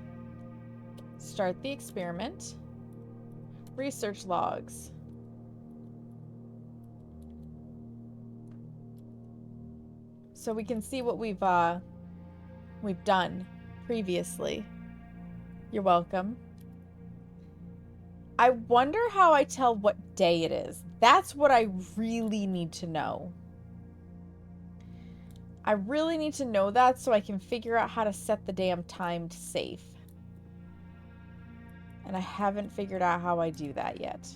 Start the experiment. Research logs. So we can see what we've done previously. You're welcome. I wonder how I tell what day it is. That's what I really need to know. I really need to know that so I can figure out how to set the damn timed safe. And I haven't figured out how I do that yet.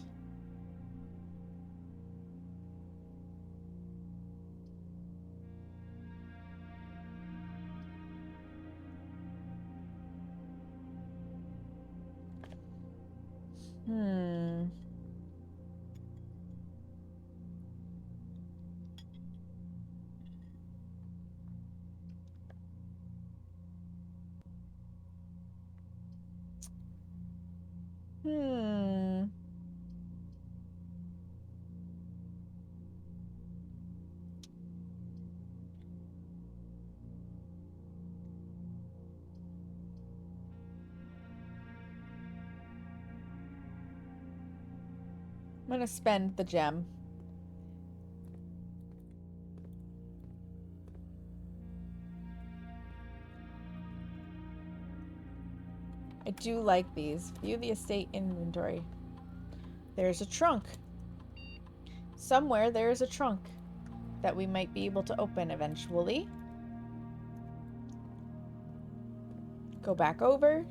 I'm gonna spend the gem. I do like these. View the estate inventory. There's a trunk. Somewhere there's a trunk that we might be able to open eventually. Go back over.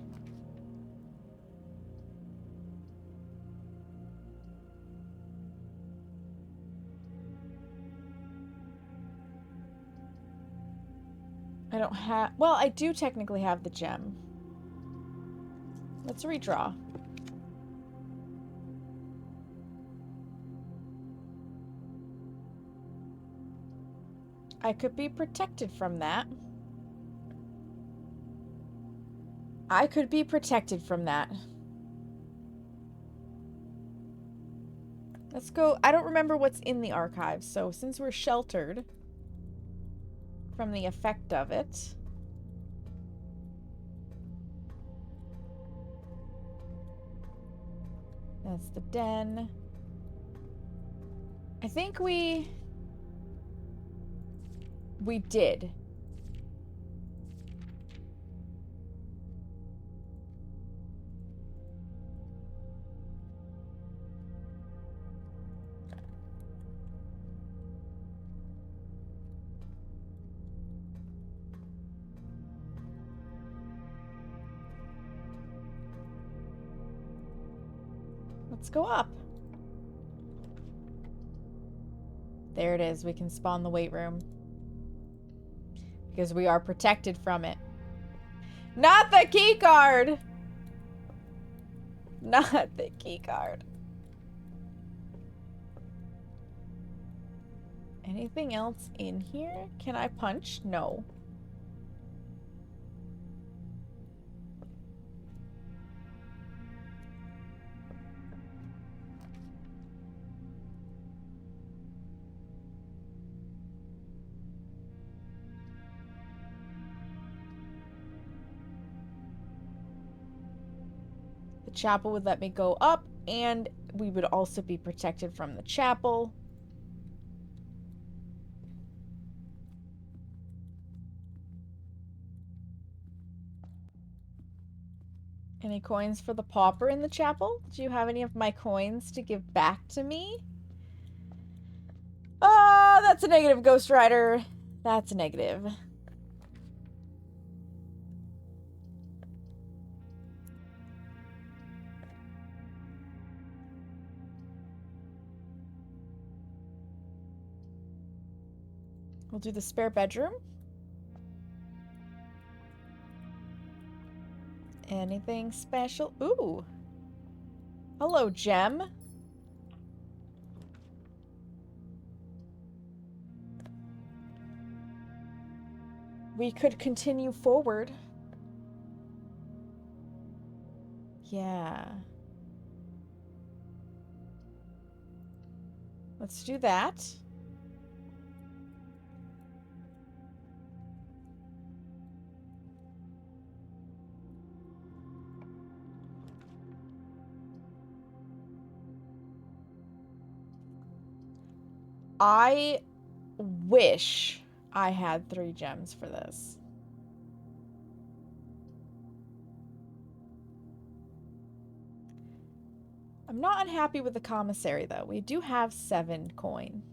I don't have... Well, I do technically have the gem. Let's redraw. I could be protected from that. I could be protected from that. Let's go. I don't remember what's in the archives, so since we're sheltered from the effect of it... That's the den. I think we did. Let's go up. There it is. We can spawn the weight room. Because we are protected from it. Not the key card! Not the key card. Anything else in here? Can I punch? No. Chapel would let me go up, and we would also be protected from the chapel. Any coins for the pauper in the chapel? Do you have any of my coins to give back to me? Oh, that's a negative, Ghost Rider. That's a negative. We'll do the spare bedroom. Anything special? Ooh. Hello, gem. We could continue forward. Yeah. Let's do that. I wish I had 3 gems for this. I'm not unhappy with the commissary, though. We do have 7 coin.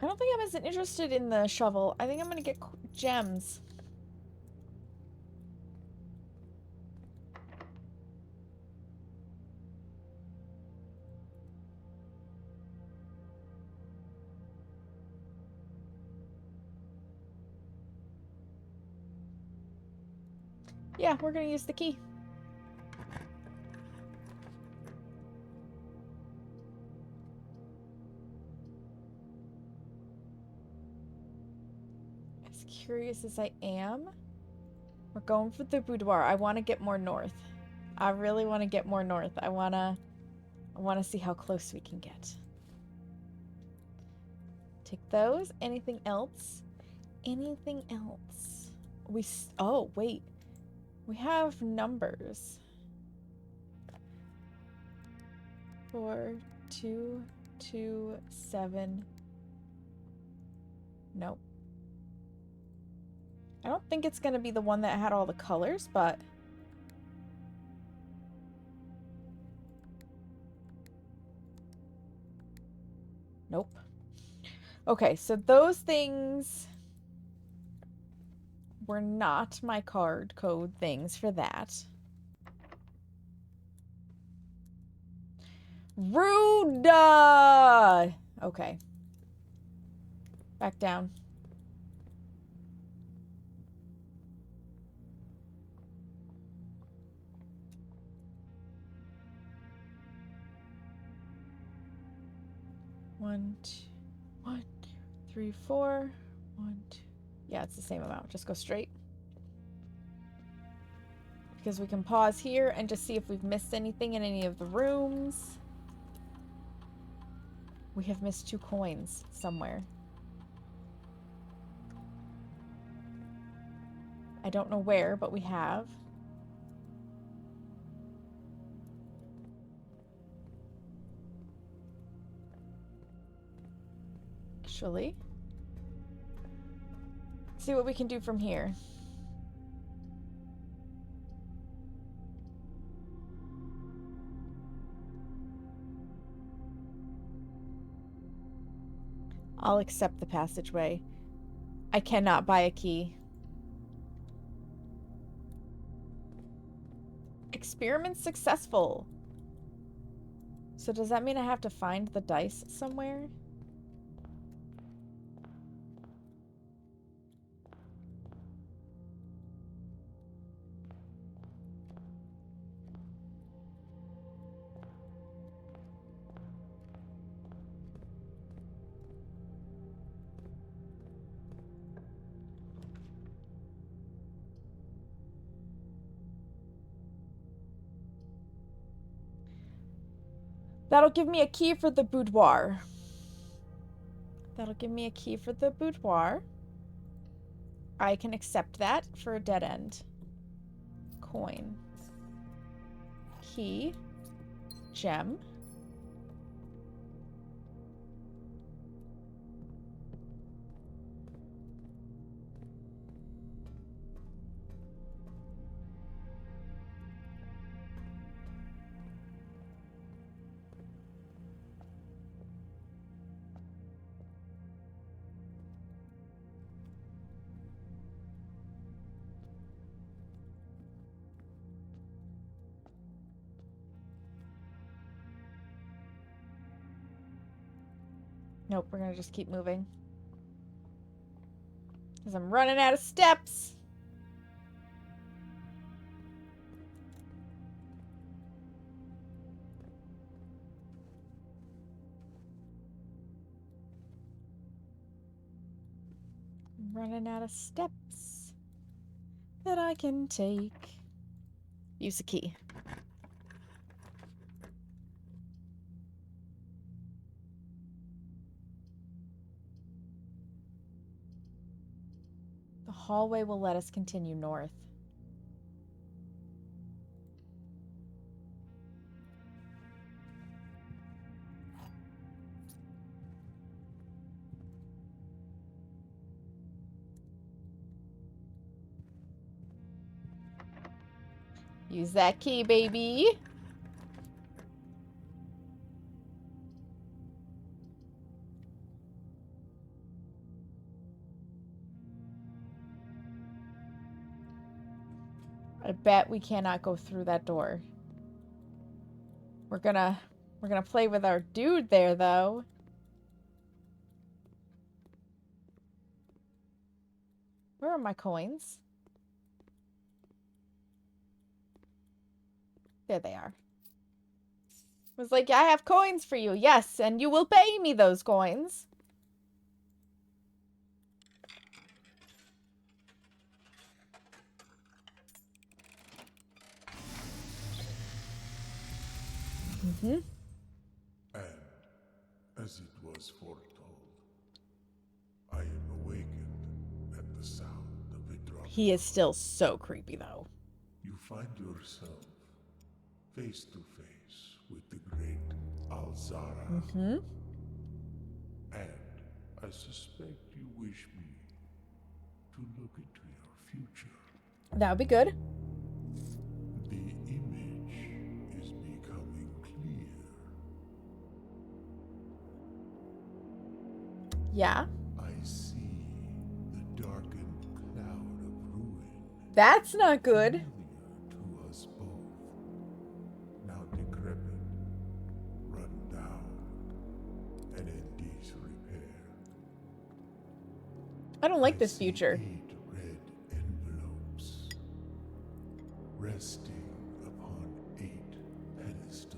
I don't think I'm as interested in the shovel. I think I'm gonna get gems. Yeah, we're gonna use the key. As curious as I am, we're going for the boudoir. I want to get more north. I really want to get more north. I wanna see how close we can get. Take those. Anything else? Anything else? Oh, wait. We have numbers. 4, 2, 2, 7. Nope. I don't think it's gonna be the one that had all the colors, but... Nope. Okay, so those things were not my card code things for that. Ruda! Okay. Back down. One, two, 3, 4. 1, 2. Yeah, it's the same amount. Just go straight. Because we can pause here and just see if we've missed anything in any of the rooms. We have missed 2 coins somewhere. I don't know where, but we have. Actually, let's see what we can do from here. I'll accept the passageway. I cannot buy a key. Experiment successful. So does that mean I have to find the dice somewhere? That'll give me a key for the boudoir. That'll give me a key for the boudoir. I can accept that for a dead end. Coin. Key. Gem. Nope, we're gonna just keep moving. Because I'm running out of steps. I'm running out of steps that I can take. Use a key. The hallway will let us continue north. Use that key, baby. I bet we cannot go through that door. We're gonna play with our dude there, though. Where are my coins? There they are. Was like, I have coins for you. Yes, and you will pay me those coins. Mm-hmm.
And, as it was foretold, I am awakened at the sound of a drum.
He is still so creepy, though.
You find yourself face to face with the great Alzara.
Mm-hmm.
And I suspect you wish me to look into your future.
That would be good.
The image is becoming clear.
Yeah.
I see the darkened cloud of ruin.
That's not good.
Familiar to us both. Now decrepit, run down, and in disrepair.
I don't like
I
this
see
future.
8 red envelopes resting upon 8 pedestals.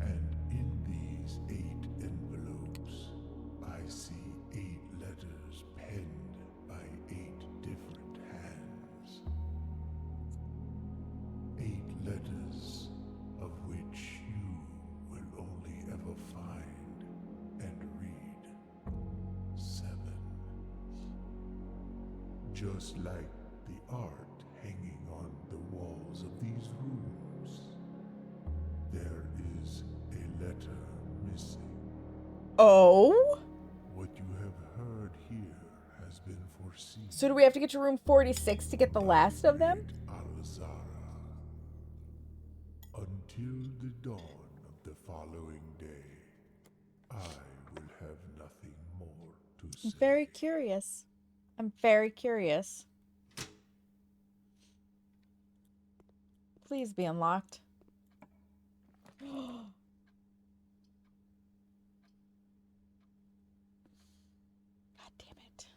And in these 8 envelopes, I see 8 letters penned by 8 different hands. 8 letters of which you will only ever find and read 7. Just like the art hanging on the walls of these rooms, there is a letter missing.
Oh?
What you have heard here has been foreseen.
So do we have to get to room 46 to get the last of them?
Alzara. Until the dawn of the following day, I will have nothing more to
I'm
say.
very curious. I'm very curious. Please be unlocked. God damn it.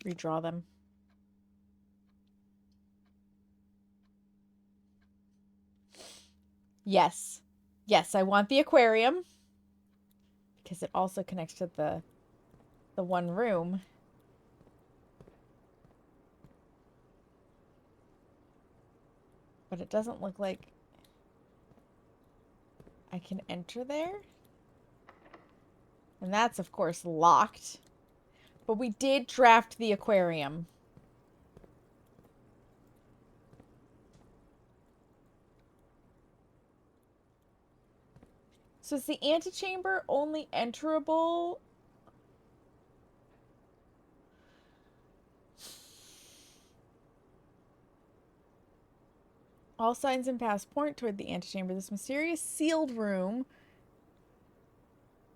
Redraw them. Yes. Yes, I want the aquarium. Because it also connects to the one room. But it doesn't look like I can enter there. And that's, of course, locked. But we did draft the aquarium. So is the antechamber only enterable? All signs and paths point toward the antechamber. This mysterious sealed room.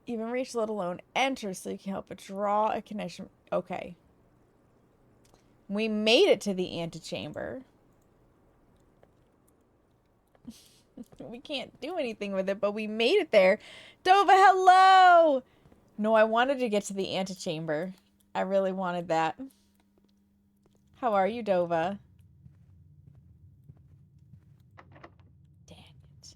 Even reach, let alone enter, so you can help but draw a connection. Okay. We made it to the antechamber. We can't do anything with it, but we made it there. Dova, hello! No, I wanted to get to the antechamber. I really wanted that. How are you, Dova? Dang it.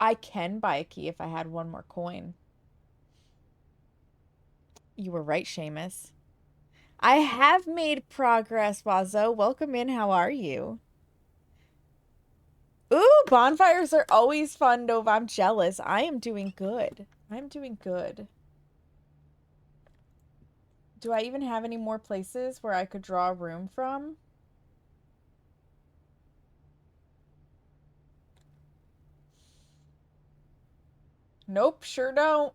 I can buy a key if I had one more coin. You were right, Seamus. I have made progress, Wazo. Welcome in. How are you? Ooh, bonfires are always fun, Nova. I'm jealous. I am doing good. I'm doing good. Do I even have any more places where I could draw a room from? Nope, sure don't.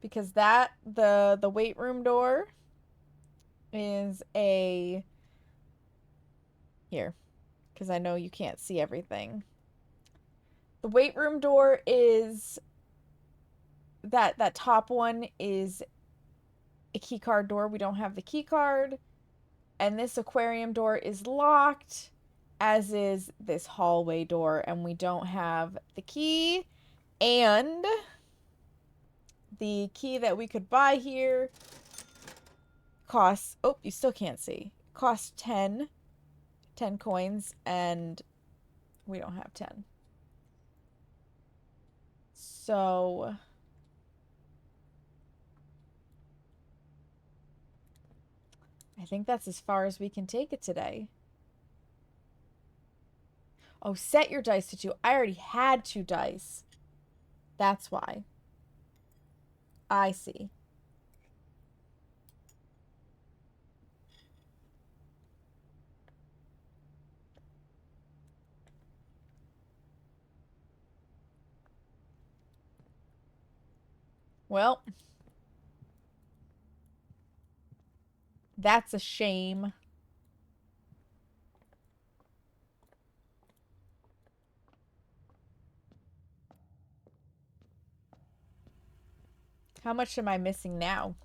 Because the weight room door is a... Here, because I know you can't see everything. The weight room door is... That top one is a key card door. We don't have the key card. And this aquarium door is locked, as is this hallway door, and we don't have the key. And the key that we could buy here costs, oh, you still can't see, costs 10 coins, and we don't have 10. So I think that's as far as we can take it today. Oh, set your dice to 2. I already had 2 dice. That's why. I see. Well, that's a shame. How much am I missing now?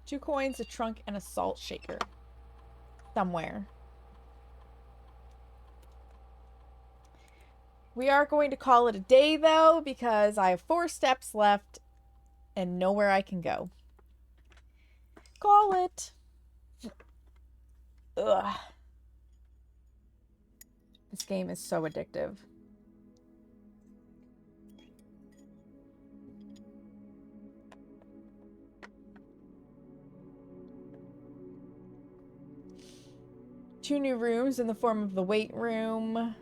Two coins, a trunk, and a salt shaker. Somewhere. We are going to call it a day, though, because I have 4 steps left and nowhere I can go. Call it. Ugh. This game is so addictive. Two new rooms in the form of the weight room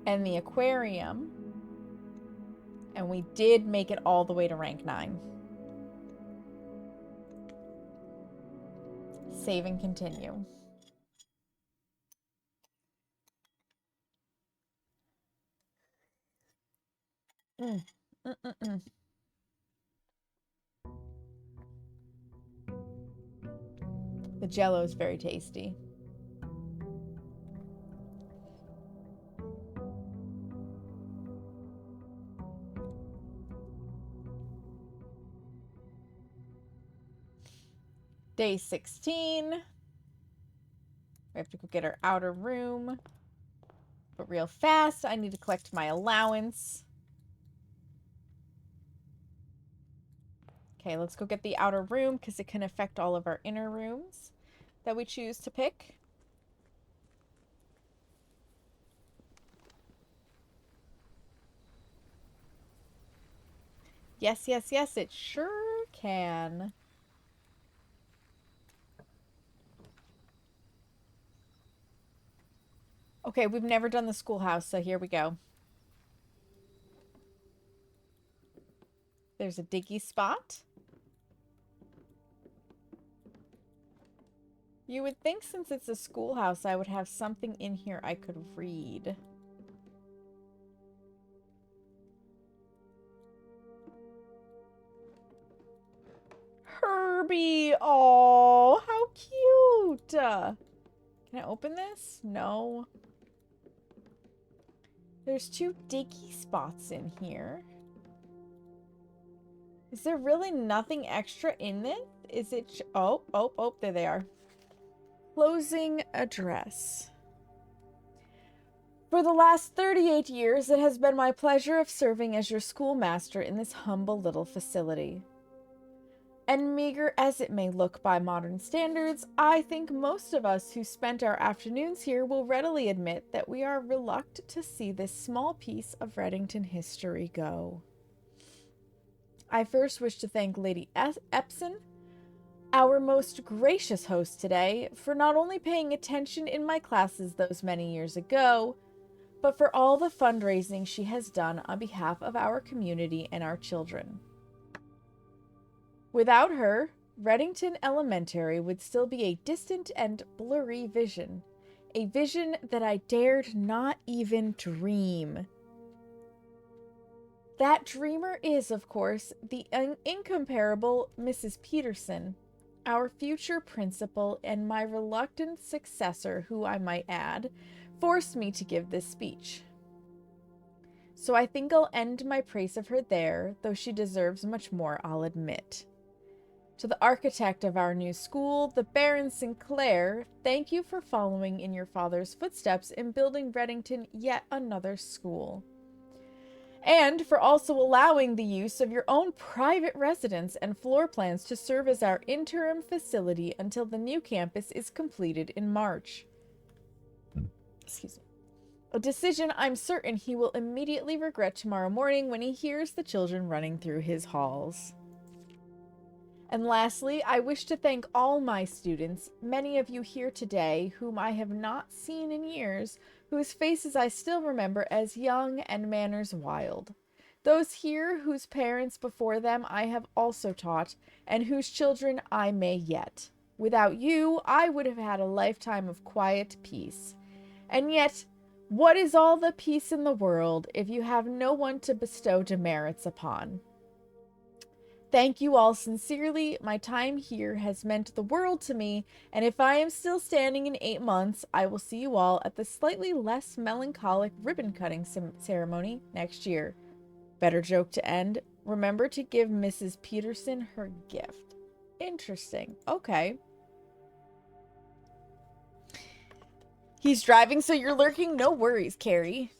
and the aquarium. And we did make it all the way to rank 9. Save and continue. The jello is very tasty. Day 16. We have to go get our outer room. But real fast, I need to collect my allowance. Okay, let's go get the outer room because it can affect all of our inner rooms that we choose to pick. Yes, yes, yes, it sure can. Okay, we've never done the schoolhouse, so here we go. There's a diggy spot. You would think since it's a schoolhouse, I would have something in here I could read. Herbie! Oh, how cute! Can I open this? No. There's 2 diggy spots in here. Is there really nothing extra in this? Is it... Oh, there they are. Closing address. For the last 38 years, it has been my pleasure of serving as your schoolmaster in this humble little facility. And meager as it may look by modern standards, I think most of us who spent our afternoons here will readily admit that we are reluctant to see this small piece of Reddington history go. I first wish to thank Lady Epson, our most gracious host today, for not only paying attention in my classes those many years ago, but for all the fundraising she has done on behalf of our community and our children. Without her, Reddington Elementary would still be a distant and blurry vision, a vision that I dared not even dream. That dreamer is, of course, the incomparable Mrs. Peterson, our future principal and my reluctant successor, who I might add, forced me to give this speech. So I think I'll end my praise of her there, though she deserves much more, I'll admit. To the architect of our new school, the Baron Sinclair, thank you for following in your father's footsteps in building Reddington yet another school. And for also allowing the use of your own private residence and floor plans to serve as our interim facility until the new campus is completed in March. Excuse me. A decision I'm certain he will immediately regret tomorrow morning when he hears the children running through his halls. And lastly, I wish to thank all my students, many of you here today whom I have not seen in years, whose faces I still remember as young and manners wild. Those here whose parents before them I have also taught, and whose children I may yet. Without you, I would have had a lifetime of quiet peace. And yet, what is all the peace in the world if you have no one to bestow demerits upon? Thank you all sincerely. My time here has meant the world to me, and if I am still standing in 8 months, I will see you all at the slightly less melancholic ribbon-cutting ceremony next year. Better joke to end. Remember to give Mrs. Peterson her gift. Interesting. Okay. He's driving, so you're lurking? No worries, Carrie.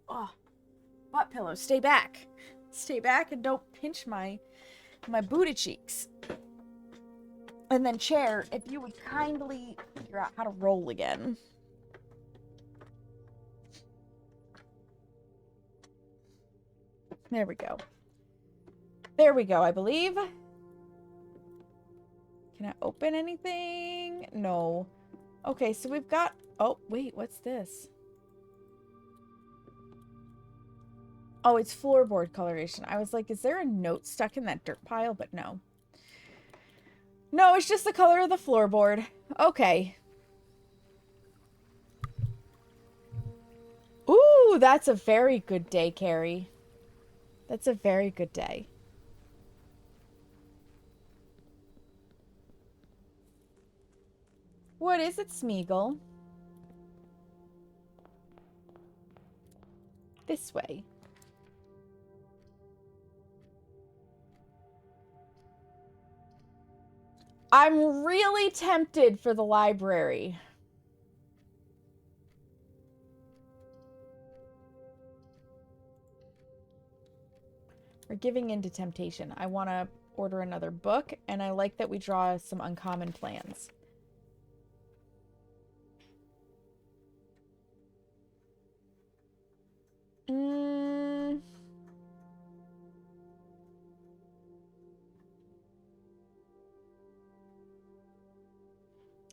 Oh, butt pillow. Stay back. Stay back and don't pinch my booty cheeks. And then chair, if you would kindly figure out how to roll again. There we go. There we go, I believe. Can I open anything? No. Okay, so we've got... Oh, wait, what's this? Oh, it's floorboard coloration. I was like, is there a note stuck in that dirt pile? But no. No, it's just the color of the floorboard. Okay. Ooh, that's a very good day, Carrie. That's a very good day. What is it, Smeagol? This way. I'm really tempted for the library. We're giving in to temptation. I want to order another book, and I like that we draw some uncommon plans.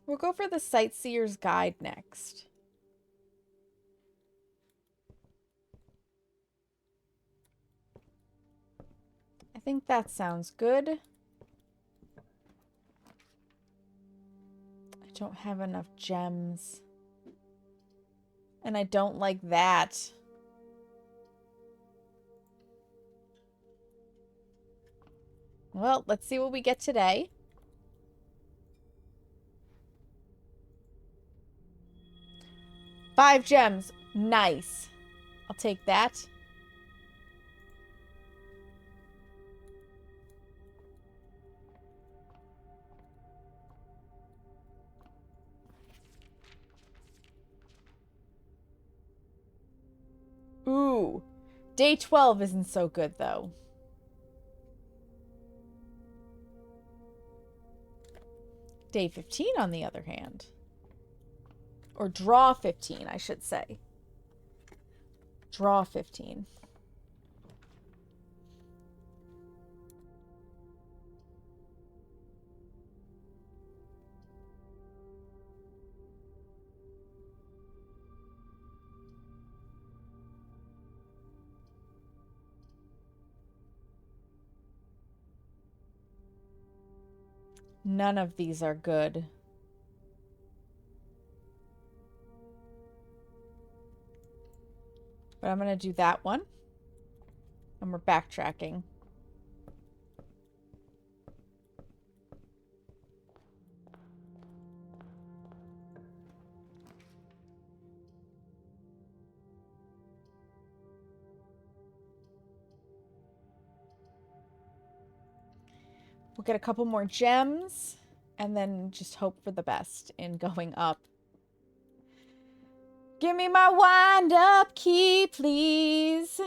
We'll go for the Sightseer's Guide next. I think that sounds good. I don't have enough gems. And I don't like that. Well, let's see what we get today. Five gems. Nice. I'll take that. Ooh. Day 12 isn't so good, though. Day 15, on the other hand. Or draw 15, I should say. Draw 15. None of these are good. But I'm going to do that one. And we're backtracking. We'll get a couple more gems. And then just hope for the best in going up. Give me my wind-up key, please.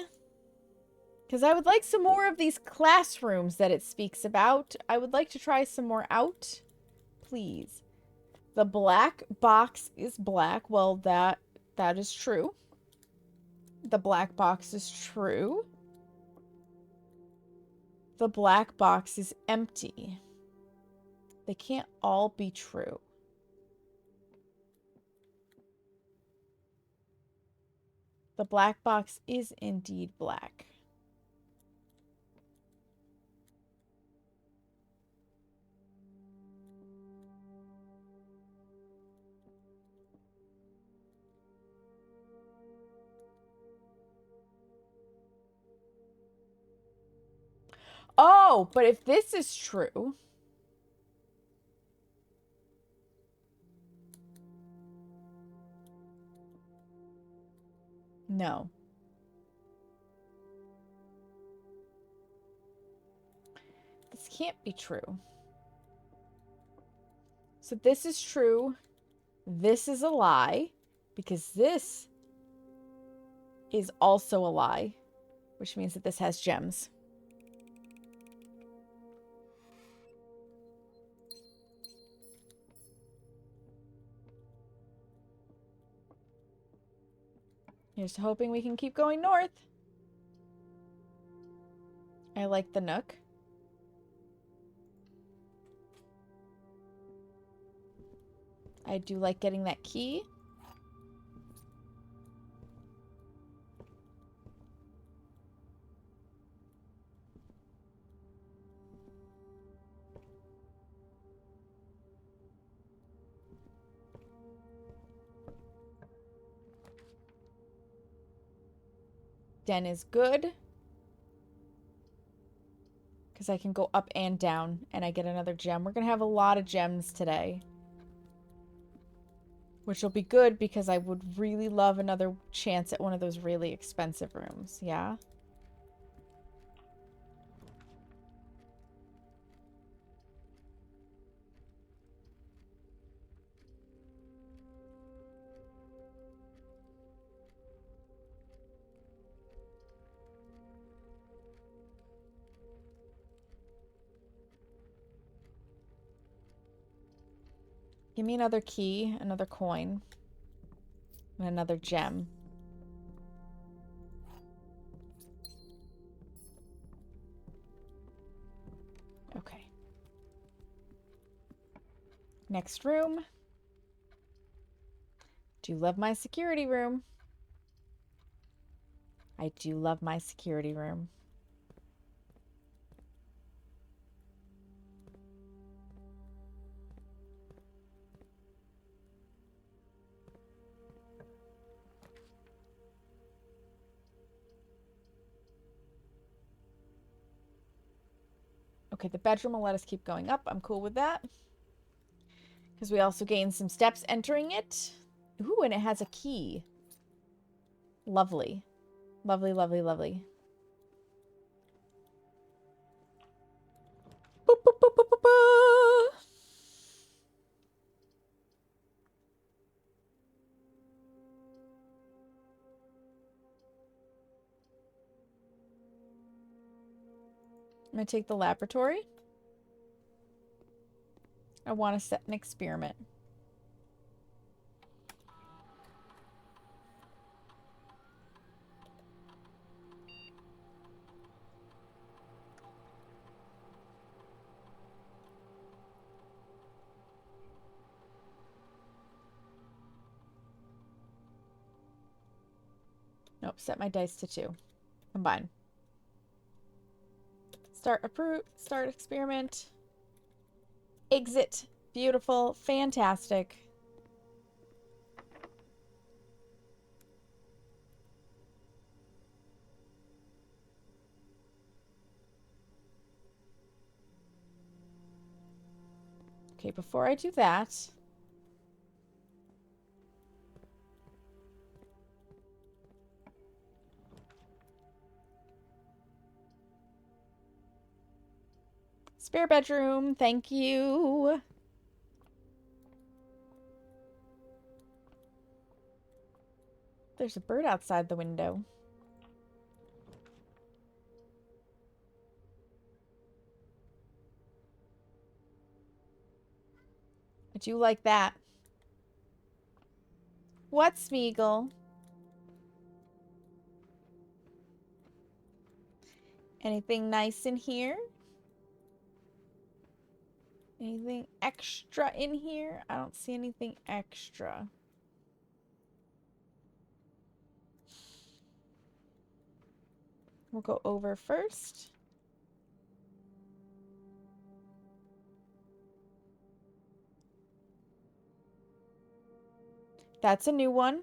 Because I would like some more of these classrooms that it speaks about. I would like to try some more out. Please. The black box is black. Well, that is true. The black box is true. The black box is empty. They can't all be true. The black box is indeed black. Oh, but if this is true... No. This can't be true. So this is true. This is a lie. Because this is also a lie. Which means that this has gems. Here's hoping we can keep going north. I like the nook. I do like getting that key. Den is good. Because I can go up and down and I get another gem. We're going to have a lot of gems today. Which will be good because I would really love another chance at one of those really expensive rooms. Yeah? Give me another key, another coin, and another gem. Okay. Next room. Do love my security room. I do love my security room. Okay, the bedroom will let us keep going up. I'm cool with that. Because we also gained some steps entering it. Ooh, and it has a key. Lovely. Lovely, lovely, lovely. Boop, boop, boop, boop, boop, boop. I'm going to take the laboratory. I want to set an experiment. Nope, set my dice to 2. Combine. Start experiment. Exit. Beautiful. Fantastic. Okay, before I do that, spare bedroom, thank you. There's a bird outside the window. I do like that. What, Smeagol? Anything nice in here? Anything extra in here? I don't see anything extra. We'll go over first. That's a new one.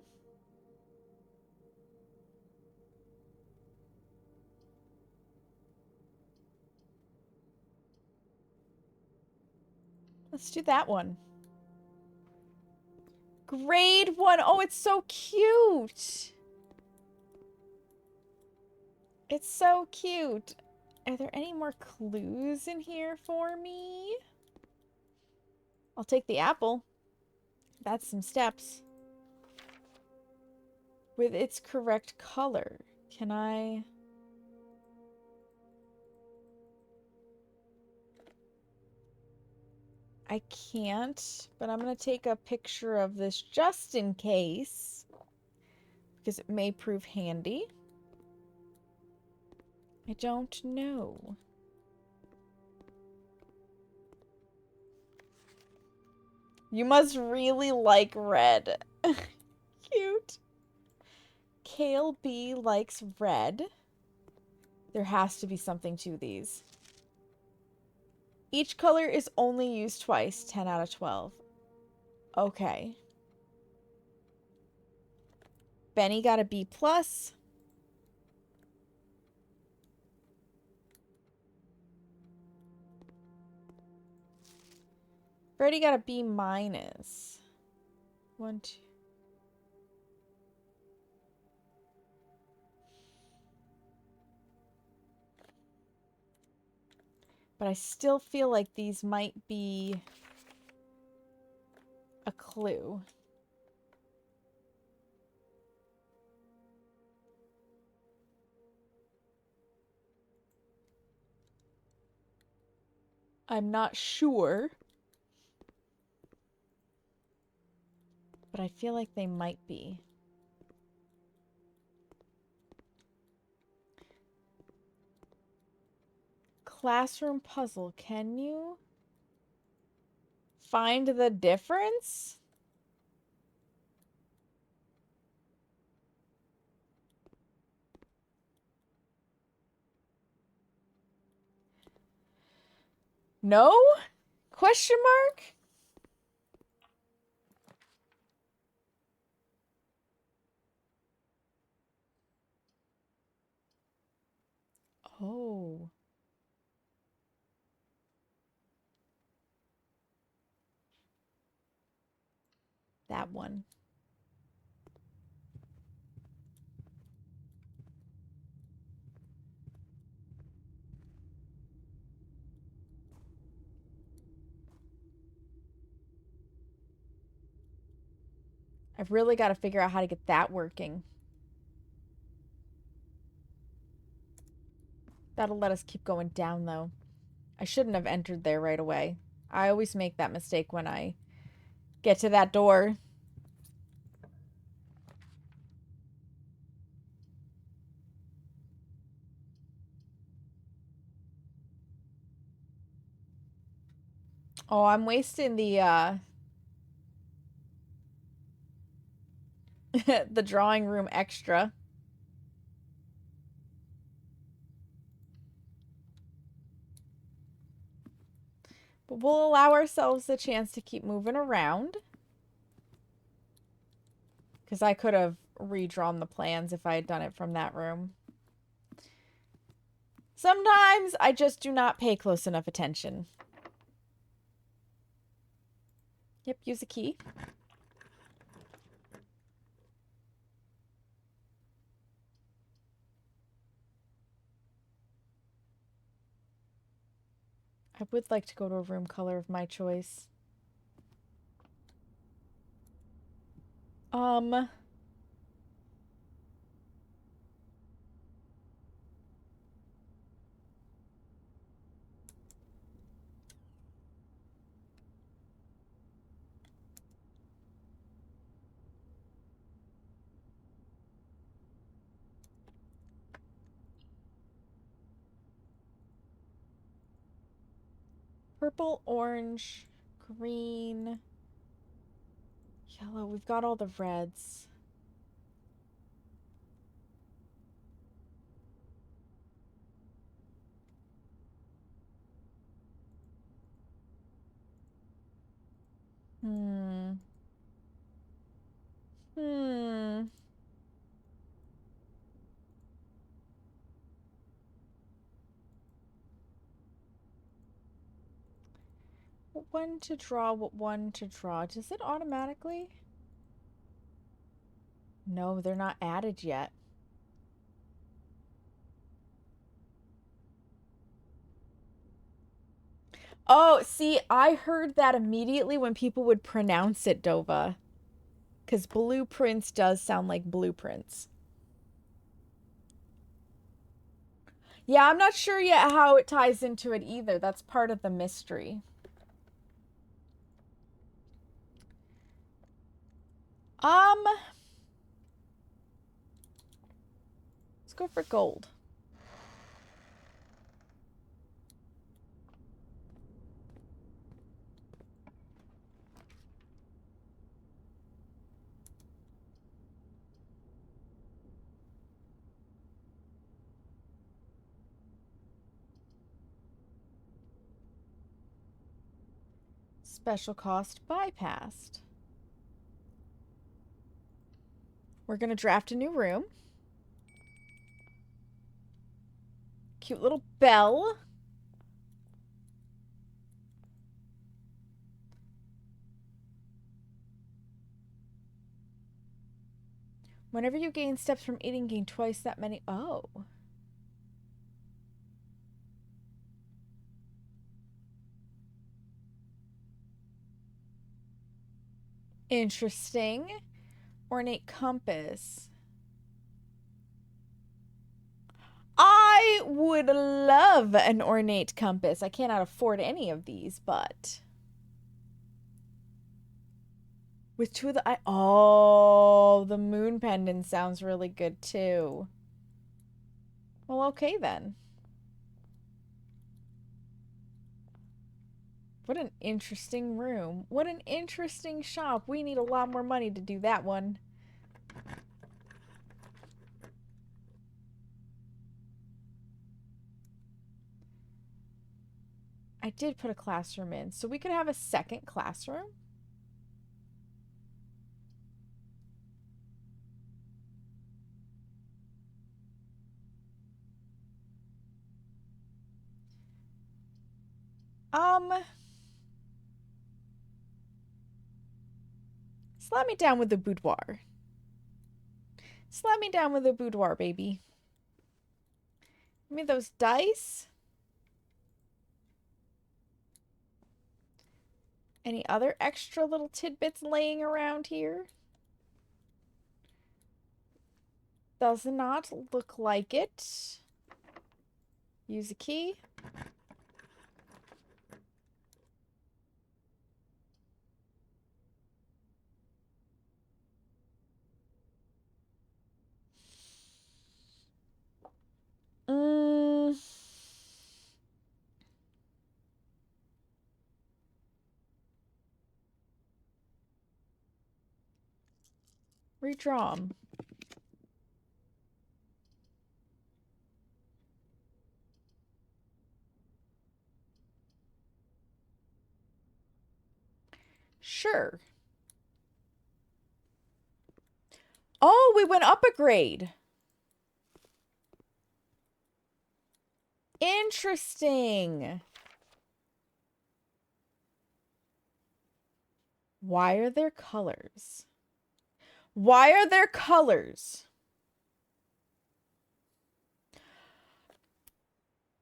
Let's do that one. Grade 1. Oh, it's so cute. It's so cute. Are there any more clues in here for me? I'll take the apple. That's some steps. With its correct color. Can I... I can't, but I'm going to take a picture of this just in case. Because it may prove handy. I don't know. You must really like red. Cute. Kale B likes red. There has to be something to these. Each color is only used twice. 10 out of 12. Okay. Benny got a B+. Freddie got a B-. 1, 2. But I still feel like these might be a clue. I'm not sure. But I feel like they might be. Classroom puzzle. Can you find the difference? No? Question mark? Oh. That one. I've really got to figure out how to get that working. That'll let us keep going down, though. I shouldn't have entered there right away. I always make that mistake when I get to that door. Oh, I'm wasting the the drawing room extra. But we'll allow ourselves the chance to keep moving around. Because I could have redrawn the plans if I had done it from that room. Sometimes I just do not pay close enough attention. Yep, use a key. I would like to go to a room color of my choice. Purple, orange, green, yellow. We've got all the reds. Hmm. What one to draw? What one to draw? Does it automatically? No, they're not added yet. Oh, see, I heard that immediately when people would pronounce it, Dova. Because blueprints does sound like blueprints. Yeah, I'm not sure yet how it ties into it either. That's part of the mystery. Let's go for gold. Special cost bypassed. We're gonna draft a new room. Cute little bell. Whenever you gain steps from eating, gain twice that many. Oh. Interesting. Ornate compass. I would love an ornate compass. I cannot afford any of these, but with two of the oh, the moon pendant sounds really good too. Well, okay then. What an interesting room. What an interesting shop. We need a lot more money to do that one. I did put a classroom in, so we could have a second classroom. Slap me down with the boudoir. Slap me down with the boudoir, baby. Give me those dice. Any other extra little tidbits laying around here? Does not look like it. Use a key. Redraw them. Sure. Oh, we went up a grade. Interesting. Why are there colors? Why are there colors?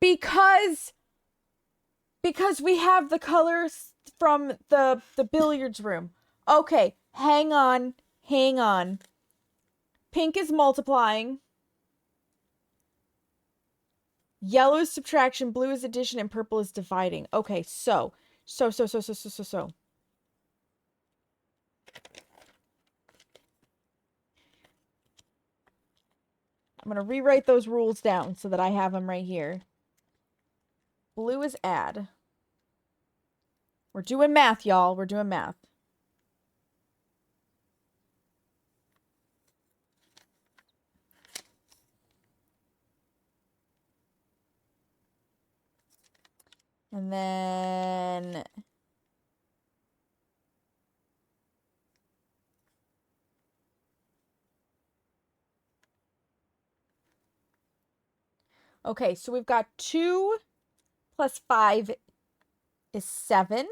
Because we have the colors from the billiards room. Okay, hang on. Hang on. Pink is multiplying. Yellow is subtraction, blue is addition, and purple is dividing. Okay, so. I'm going to rewrite those rules down so that I have them right here. Blue is add. We're doing math, y'all. We're doing math. And then... Okay, so we've got 2 plus 5 is 7.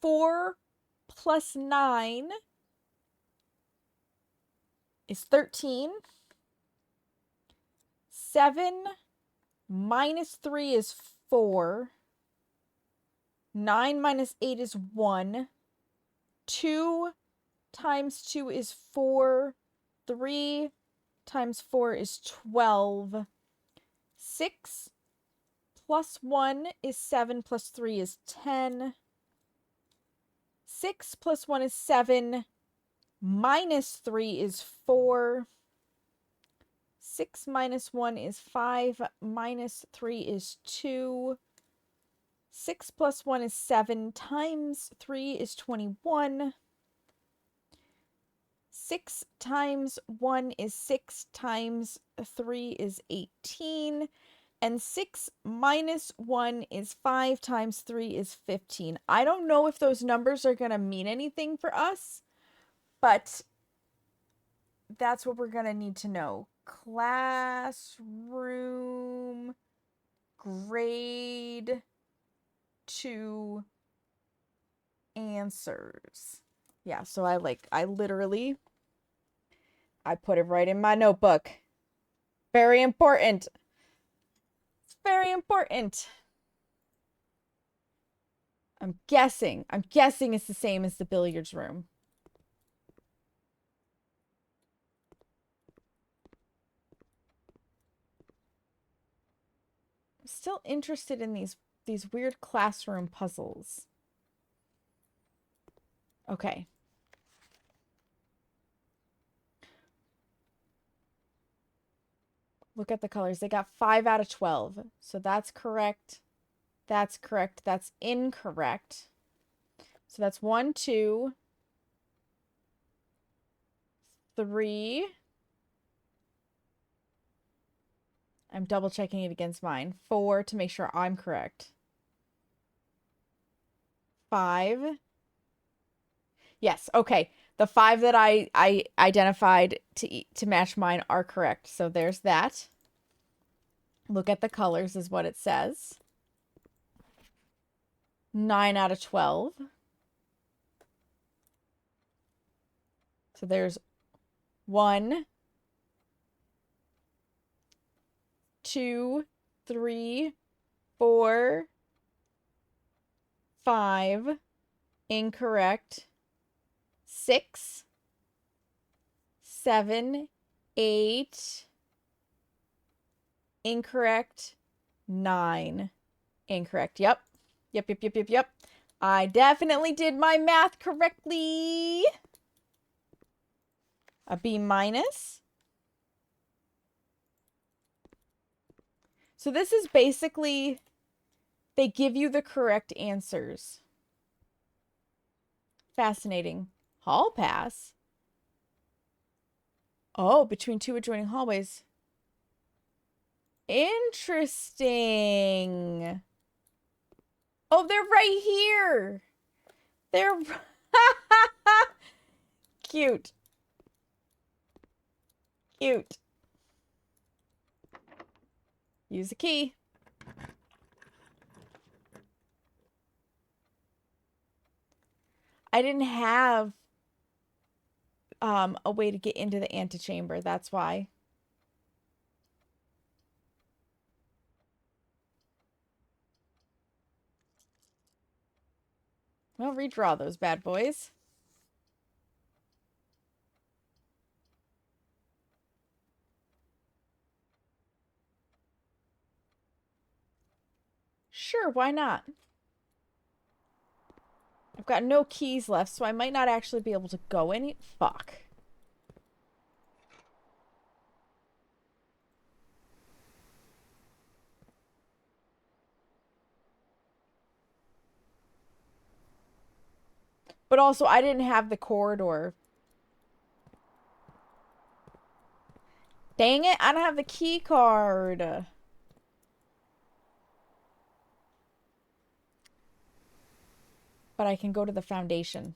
4 plus 9 is 13. 7 minus 3 is 4. 9 minus 8 is 1. 2 times 2 is 4. 3 times 4 is 12. 6 plus 1 is 7 plus 3 is 10. 6 plus 1 is 7. Minus 3 is 4. 6 minus 1 is 5. Minus 3 is 2. 6 plus 1 is 7. Times 3 is 21. 6 times 1 is 6. Times 3 is 18. And 6 minus 1 is 5 times 3 is 15. I don't know if those numbers are going to mean anything for us, but that's what we're going to need to know. Classroom grade 2 answers. Yeah, so I put it right in my notebook. Very important. Very important. I'm guessing it's the same as the billiards room. I'm still interested in these weird classroom puzzles. Okay. Look at the colors. They got 5 out of 12. So that's correct. That's correct. That's incorrect. So that's 1, 2, 3. I'm double checking it against mine. 4 to make sure I'm correct. 5. Yes, okay. The 5 that I identified to match mine are correct. So there's that. Look at the colors is what it says. 9 out of 12. So there's 1, 2, 3, 4, 5. Incorrect. 6, 7, 8. Incorrect. 9. Incorrect. Yep. Yep. I definitely did my math correctly. A B minus. So this is basically, they give you the correct answers. Fascinating. Hall pass. Oh, between two adjoining hallways. Interesting. Oh, they're right here. They're cute. Cute. Use the key. I didn't have a way to get into the antechamber. That's why. Well, redraw those bad boys. Sure, why not? I've got no keys left, so I might not actually be able to go any... Fuck. But also, I didn't have the corridor. Dang it, I don't have the key card. But I can go to the foundation.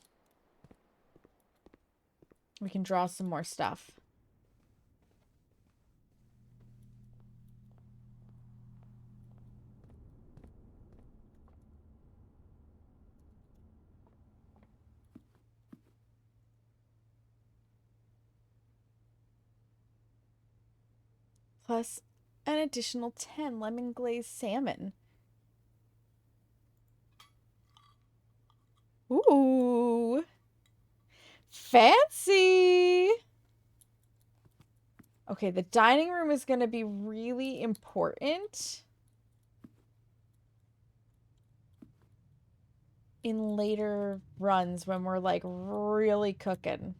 We can draw some more stuff. Plus an additional 10 lemon glazed salmon. Ooh. Fancy. Okay, the dining room is going to be really important in later runs when we're like really cooking.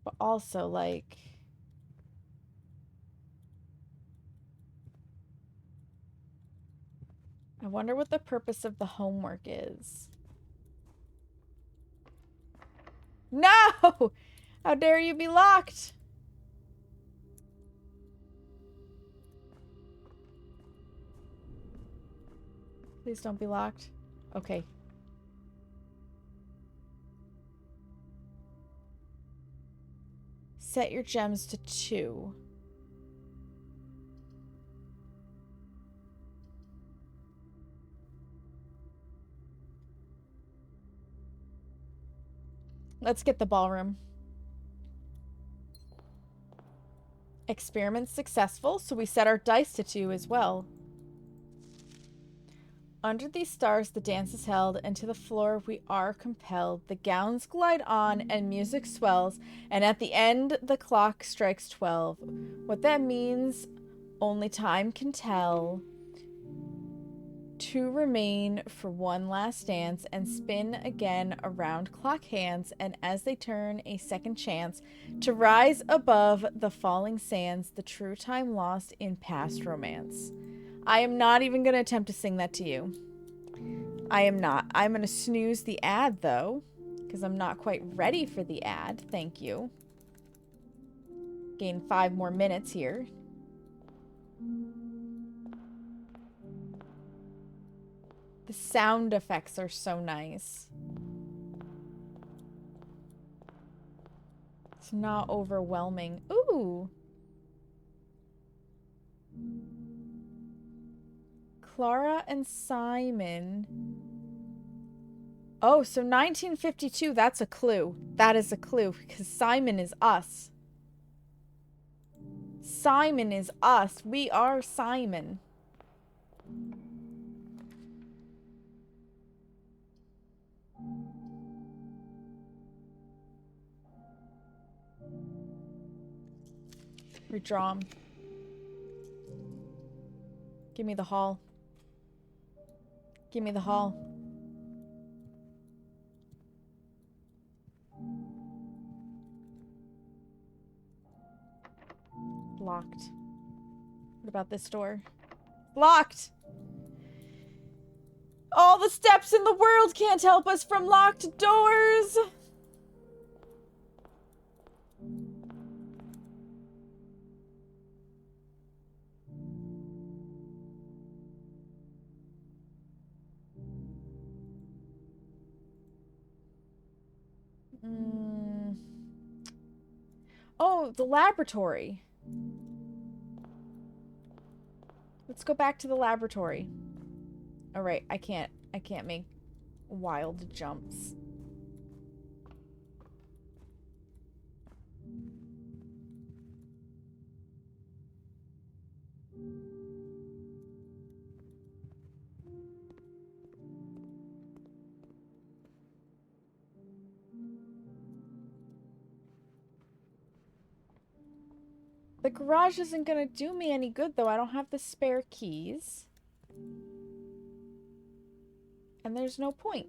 But also like... I wonder what the purpose of the homework is. No! How dare you be locked? Please don't be locked. Okay. Set your gems to 2. Let's get the ballroom. Experiment successful, so we set our dice to 2 as well. Under these stars, the dance is held, and to the floor we are compelled. The gowns glide on, and music swells, and at the end, the clock strikes 12. What that means, only time can tell. 2 remain for one last dance, and spin again around clock hands, and as they turn, a second chance to rise above the falling sands, the true time lost in past romance. I am not even going to attempt to sing that to you. I am not. I'm going to snooze the ad, though, because I'm not quite ready for the ad. Thank you. Gain 5 more minutes here. The sound effects are so nice. It's not overwhelming. Ooh. Clara and Simon. Oh, so 1952, that's a clue. That is a clue, because Simon is us. Simon is us. We are Simon. Redraw 'em. Give me the hall. Give me the hall. Locked. What about this door? Locked! All the steps in the world can't help us from locked doors! Oh, the laboratory. Let's go back to the laboratory. All right, I can't make wild jumps. The garage isn't gonna do me any good, though. I don't have the spare keys. And there's no point.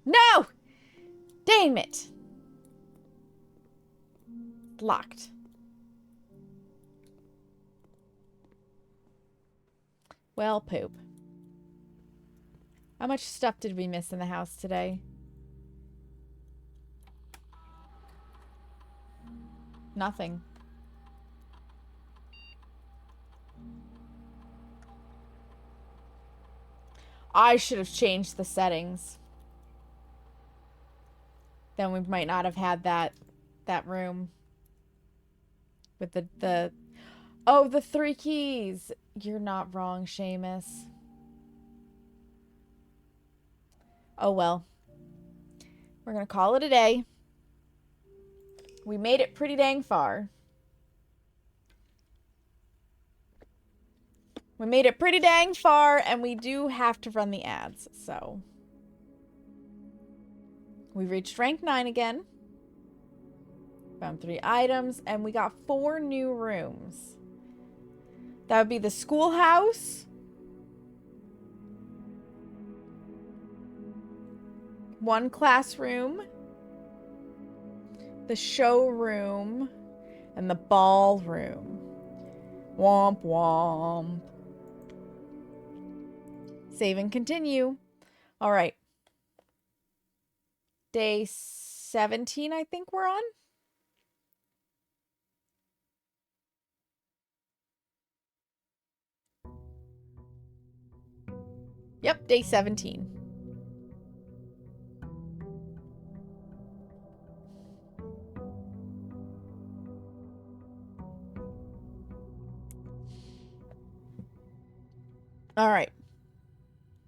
No! Damn it! Locked. Well, poop. How much stuff did we miss in the house today? Nothing. I should have changed the settings. Then we might not have had that room with the oh, the 3 keys. You're not wrong, Seamus. Oh well. We're gonna call it a day. We made it pretty dang far. We made it pretty dang far, and we do have to run the ads, so. We reached rank 9 again. Found 3 items, and we got 4 new rooms. That would be the schoolhouse. One classroom. The showroom. And the ballroom. Womp womp. Save and continue. All right. Day 17, I think we're on. Yep, day 17. All right.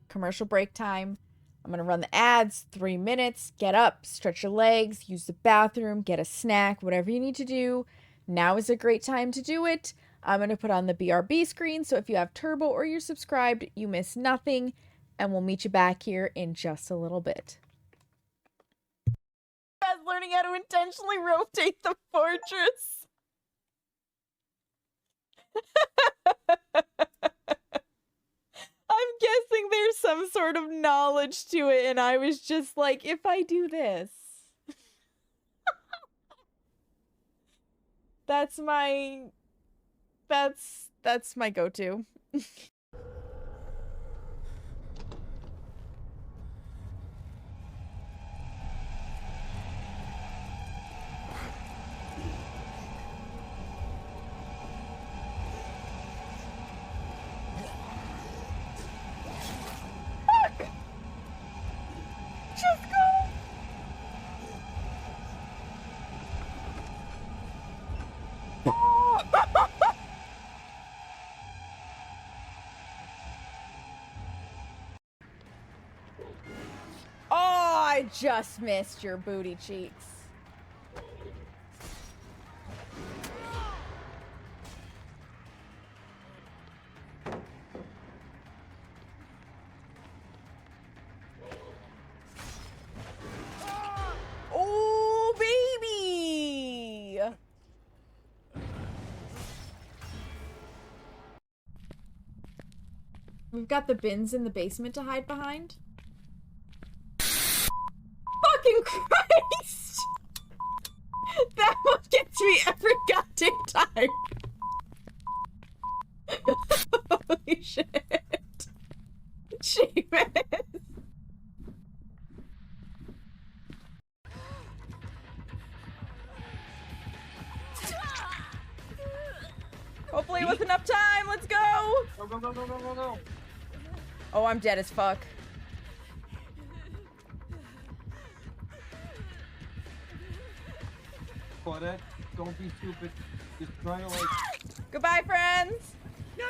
Commercial break time. I'm going to run the ads, 3 minutes. Get up, stretch your legs, use the bathroom, get a snack, whatever you need to do. Now is a great time to do it. I'm going to put on the BRB screen, so if you have Turbo or you're subscribed, you miss nothing, and we'll meet you back here in just a little bit. Learning how to intentionally rotate the fortress. I'm guessing there's some sort of knowledge to it, and I was just like, if I do this. That's my go-to. Just go. Oh, I just missed your booty cheeks. Oh, baby! We've got the bins in the basement to hide behind. Fucking Christ! That one gets me every goddamn time. Holy shit. Seamus. Hopefully it was enough time. Let's go.
Go, go, go, go, go, go, go.
Oh, I'm dead as fuck.
Claudette, don't be stupid. Just try to like.
Goodbye, friends.
No.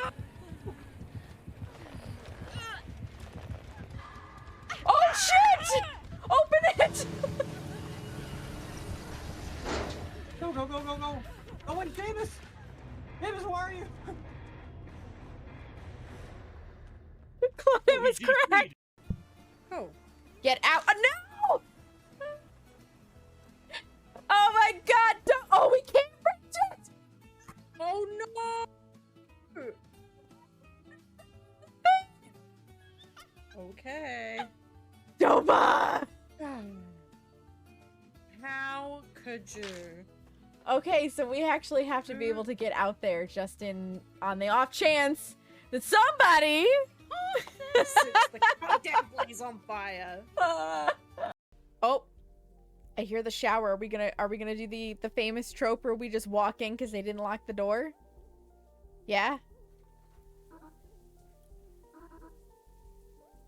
Oh shit! Open it!
Go, go, go, go, go! Oh wait, Davis! Davis, where are you?
Claudia was correct.
Oh.
Get out! No! Oh my god! Don't, oh, we can't reach it!
Oh no! Okay.
Dova!
How could you?
Okay, so we actually have to be able to get out there just on the off chance that somebody
Sets the goddamn place on fire.
Oh, I hear the shower. Are we gonna do the famous trope where we just walk in because they didn't lock the door? Yeah.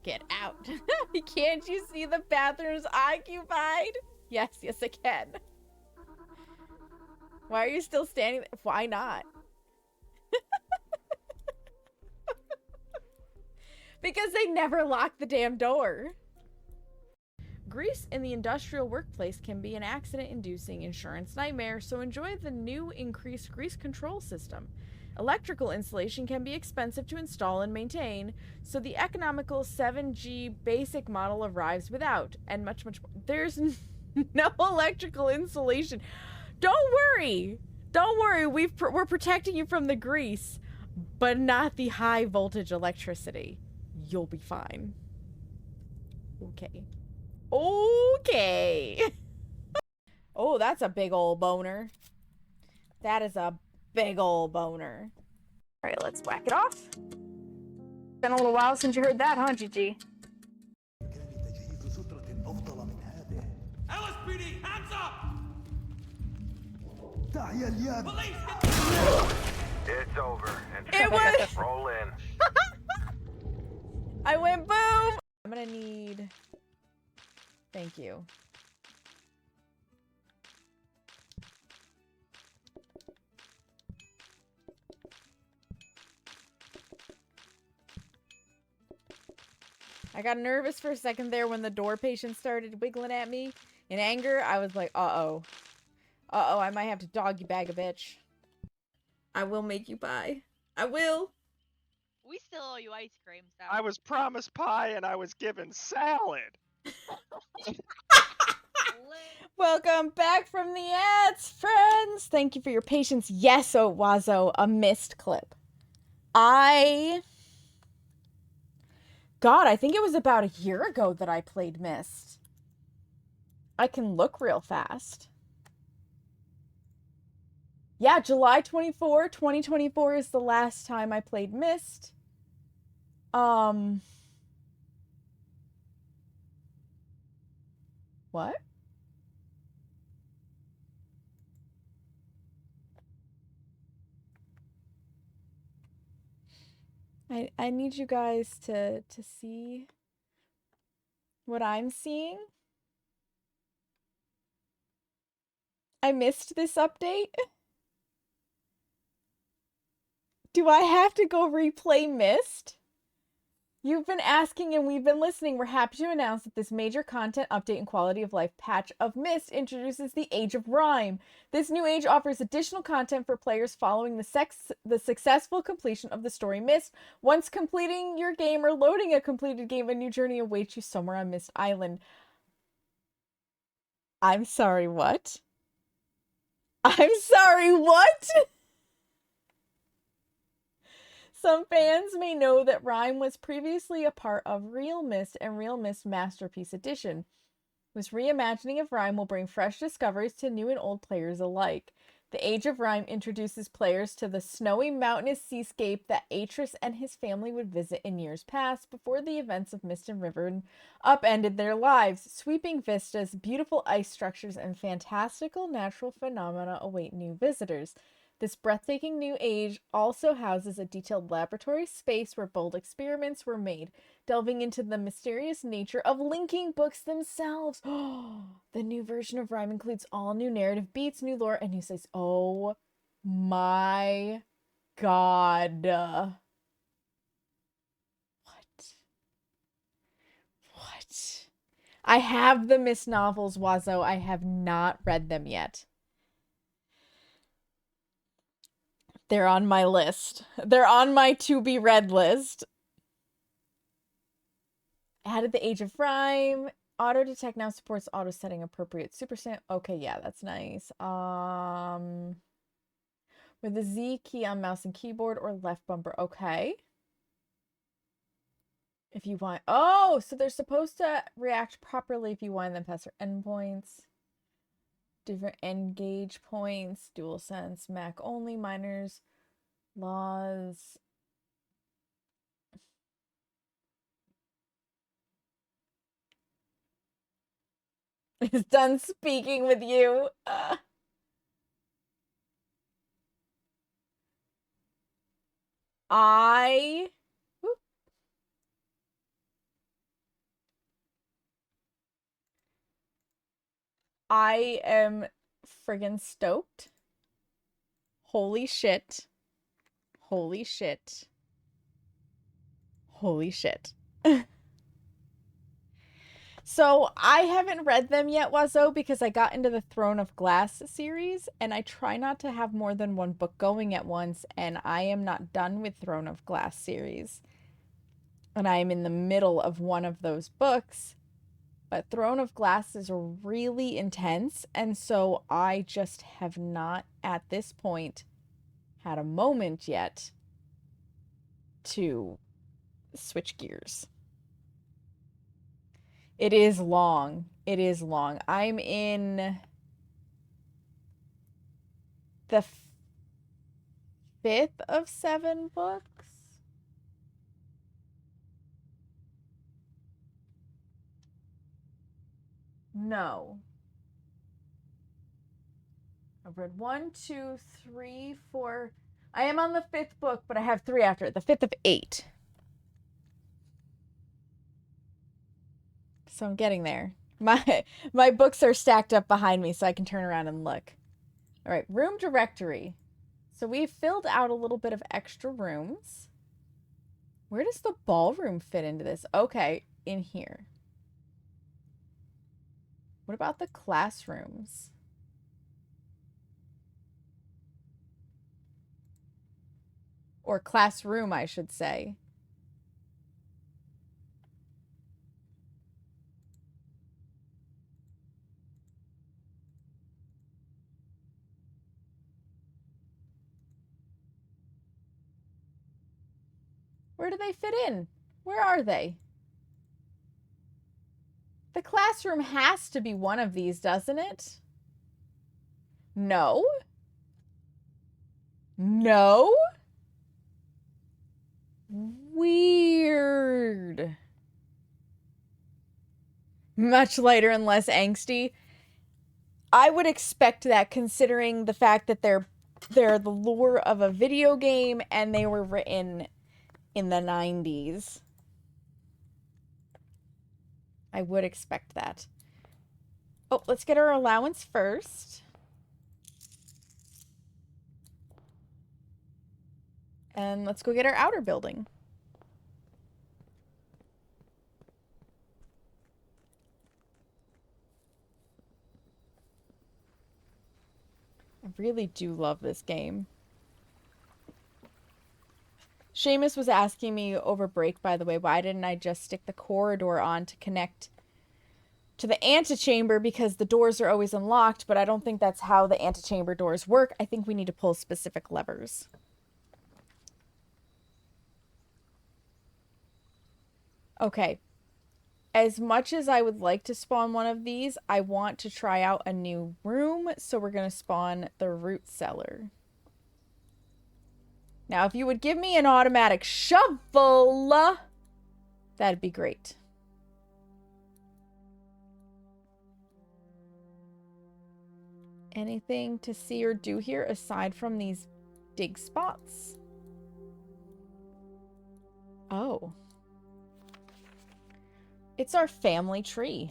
Get out. Can't you see the bathroom's occupied? Yes, yes I can. Why are you still standing there? Why not? Because they never lock the damn door. Grease in the industrial workplace can be an accident-inducing insurance nightmare, so enjoy the new increased grease control system. Electrical installation can be expensive to install and maintain, so the economical 7G basic model arrives without, and much more. There's no electrical installation. Don't worry. Don't worry. We're protecting you from the grease, but not the high voltage electricity. You'll be fine. Okay. Okay. Oh, that's a big old boner. That is a big old boner. All right, let's whack it off. Been a little while since you heard that, huh, Gigi?
LSPD, hands up! Police,
It's over. And
It was.
roll in.
I went boom. I'm gonna need. Thank you. I got nervous for a second there when the door patient started wiggling at me. In anger, I was like, uh-oh. Uh-oh, I might have to doggy bag a bitch. I will make you pie. I will.
We still owe you ice cream, so.
I was promised pie and I was given salad.
Welcome back from the ads, friends. Thank you for your patience. Yes, oh, Wazo, a Myst clip. God, I think it was about a year ago that I played Myst. I can look real fast. Yeah, July 24, 2024 is the last time I played Myst. What? I need you guys to see what I'm seeing. I missed this update. Do I have to go replay Myst? You've been asking and we've been listening. We're happy to announce that this major content update and quality of life patch of Myst introduces the Age of Rhyme. This new age offers additional content for players following the successful completion of the story Myst. Once completing your game or loading a completed game, a new journey awaits you somewhere on Myst Island. I'm sorry, what? I'm sorry, what? Some fans may know that Rhyme was previously a part of Real Myst and Real Myst Masterpiece Edition. This reimagining of Rhyme will bring fresh discoveries to new and old players alike. The Age of Rhyme introduces players to the snowy mountainous seascape that Atreus and his family would visit in years past before the events of Mist and River upended their lives. Sweeping vistas, beautiful ice structures, and fantastical natural phenomena await new visitors. This breathtaking new age also houses a detailed laboratory space where bold experiments were made, delving into the mysterious nature of linking books themselves. The new version of Rhyme includes all new narrative beats, new lore, and new sites. Oh my god. What? I have the Myst novels, Wazo. I have not read them yet. They're on my list. They're on my to-be-read list. Added the Age of Rhyme. Auto detect now supports auto setting appropriate super stamp. Okay, yeah, that's nice. With the Z key on mouse and keyboard or left bumper. Okay. If you want. Oh, so they're supposed to react properly if you wind them past their endpoints. Different engage points. Dual sense. Mac only. Minors. Laws. Is done speaking with you. I am friggin' stoked. Holy shit. Holy shit. Holy shit. So I haven't read them yet, Wazo, because I got into the Throne of Glass series, and I try not to have more than one book going at once, and I am not done with Throne of Glass series. And I am in the middle of one of those books, but Throne of Glass is really intense, and so I just have not, at this point, had a moment yet to switch gears. It is long. It is long. I'm in the 5th of 7 books. No. I've read 1, 2, 3, 4. I am on the 5th book, but I have 3 after it. The 5th of 8. So I'm getting there. My books are stacked up behind me so I can turn around and look. All right, room directory. So we've filled out a little bit of extra rooms. Where does the ballroom fit into this? Okay, in here. What about the classrooms? Or classroom, I should say. Where do they fit in? Where are they? The classroom has to be one of these, doesn't it? No? No? Weird. Much lighter and less angsty. I would expect that, considering the fact that they're the lore of a video game and they were written in the 90s. I would expect that. Oh, let's get our allowance first. And let's go get our outer building. I really do love this game. Seamus was asking me over break, by the way, why didn't I just stick the corridor on to connect to the antechamber, because the doors are always unlocked, but I don't think that's how the antechamber doors work. I think we need to pull specific levers. Okay. As much as I would like to spawn one of these, I want to try out a new room, so we're going to spawn the root cellar. Now, if you would give me an automatic shovel, that'd be great. Anything to see or do here aside from these dig spots? Oh. It's our family tree.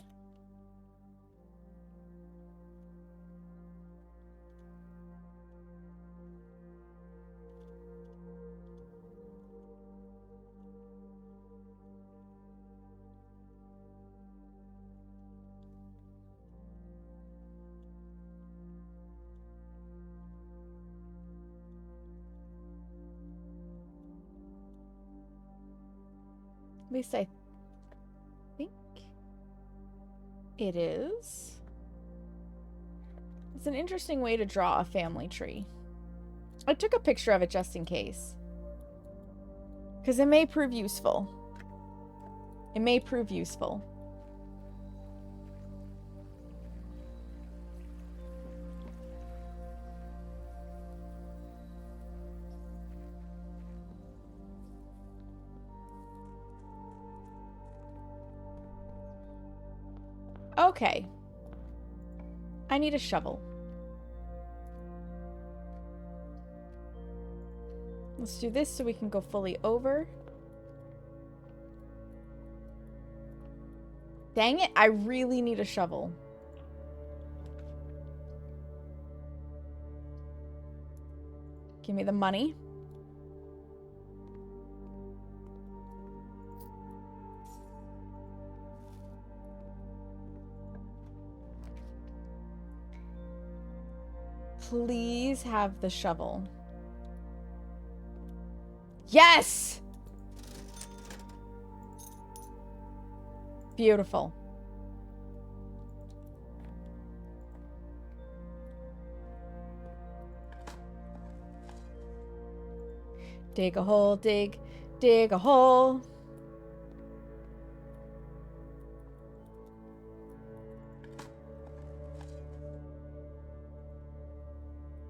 At least I think it is. It's an interesting way to draw a family tree. I took a picture of it just in case. Because it may prove useful. It may prove useful. Okay. I need a shovel. Let's do this so we can go fully over. Dang it, I really need a shovel. Give me the money. Please have the shovel. Yes! Beautiful. Dig a hole, dig a hole.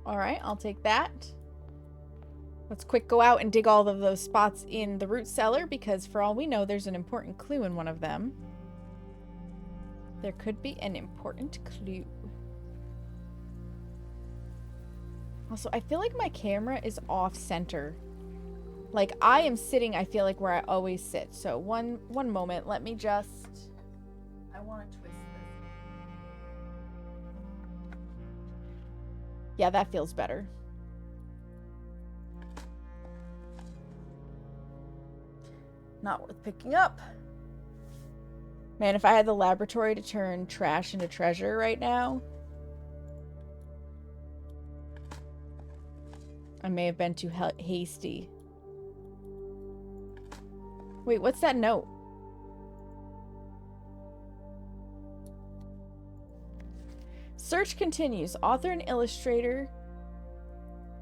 All right, I'll take that. Let's quick go out and dig all of those spots in the root cellar because for all we know, there's an important clue in one of them. There could be an important clue. Also, I feel like my camera is off center. Like I am sitting, I feel like where I always sit. So one moment, let me just, I want to twist this. Yeah, that feels better. Not worth picking up. Man, if I had the laboratory to turn trash into treasure right now, I may have been too hasty. Wait, what's that note? Search continues. Author and illustrator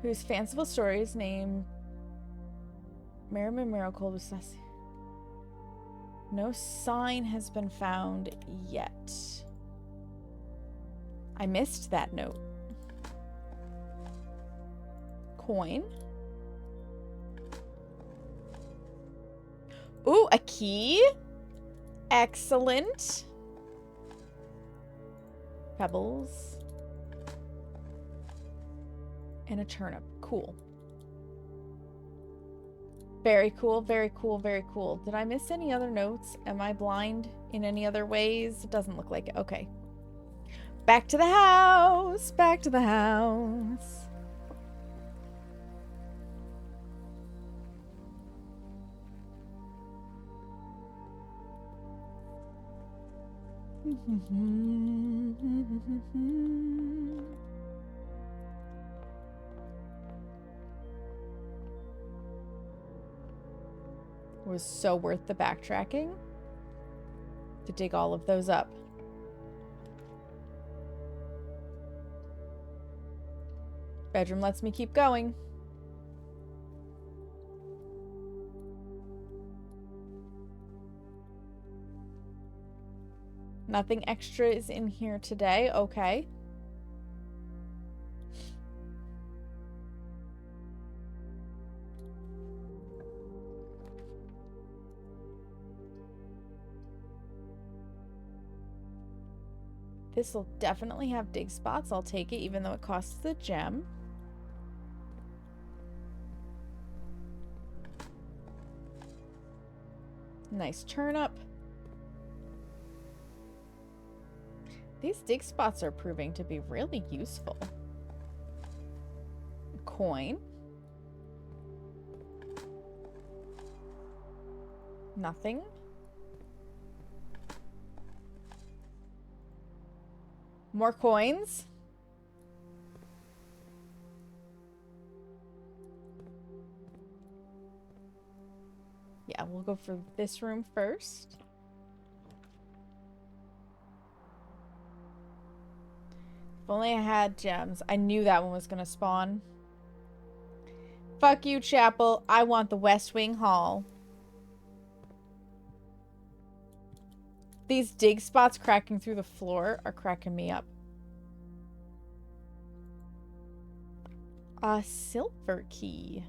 whose fanciful stories named Merriman Miracle was no sign has been found yet. I missed that note. Coin. Ooh, a key. Excellent. Pebbles. And a turnip. Cool. Very cool, very cool, very cool. Did I miss any other notes? Am I blind in any other ways? It doesn't look like it. Okay. Back to the house. Back to the house. Was so worth the backtracking to dig all of those up. Bedroom lets me keep going. Nothing extra is in here today. Okay. This will definitely have dig spots. I'll take it, even though it costs the gem. Nice turnip. These dig spots are proving to be really useful. Coin. Nothing. More coins. Yeah, we'll go for this room first. If only I had gems. I knew that one was gonna spawn. Fuck you, Chapel. I want the West Wing Hall. These dig spots cracking through the floor are cracking me up. A silver key.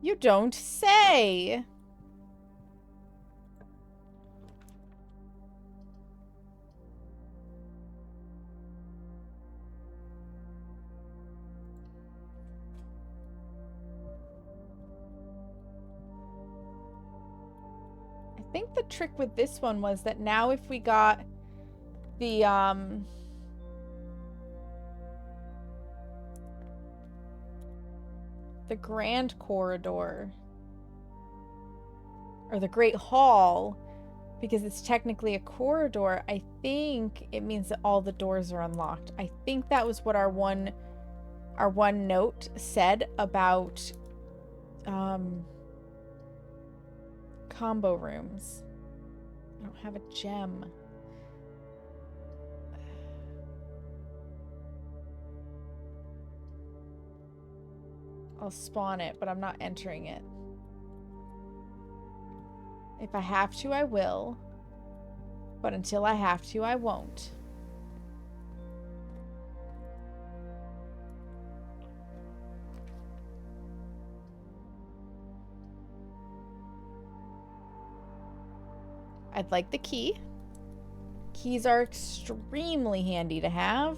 You don't say! I think the trick with this one was that now if we got the grand corridor or the great hall, because it's technically a corridor, I think it means that all the doors are unlocked. I think that was what our one note said about combo rooms. I don't have a gem. I'll spawn it, but I'm not entering it. If I have to, I will. But until I have to, I won't. I'd like the key. Keys are extremely handy to have.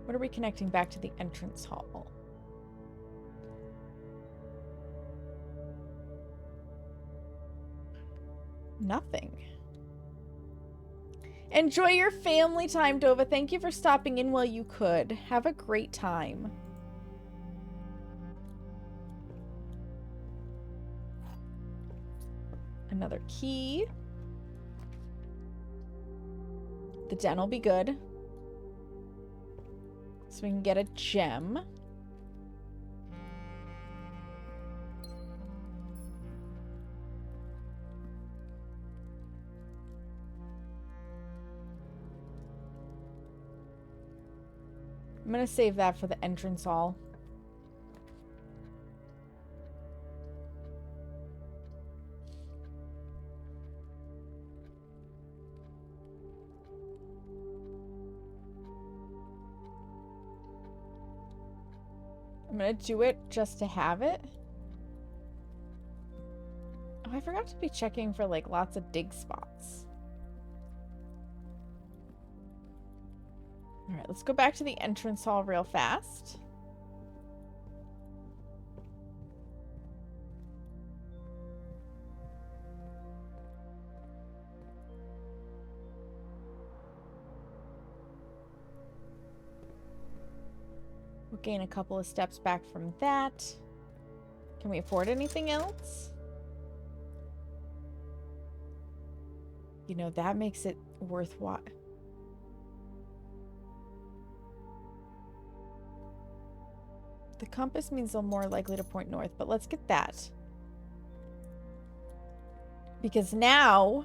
What are we connecting back to the entrance hall? Nothing. Enjoy your family time, Dova. Thank you for stopping in while you could. Have a great time. Another key. The den will be good. So we can get a gem. I'm gonna save that for the entrance hall. I'm gonna do it just to have it. Oh, I forgot to be checking for like lots of dig spots. Alright, let's go back to the entrance hall real fast. We'll gain a couple of steps back from that. Can we afford anything else? You know, that makes it worthwhile. The compass means they're more likely to point north, but let's get that. Because now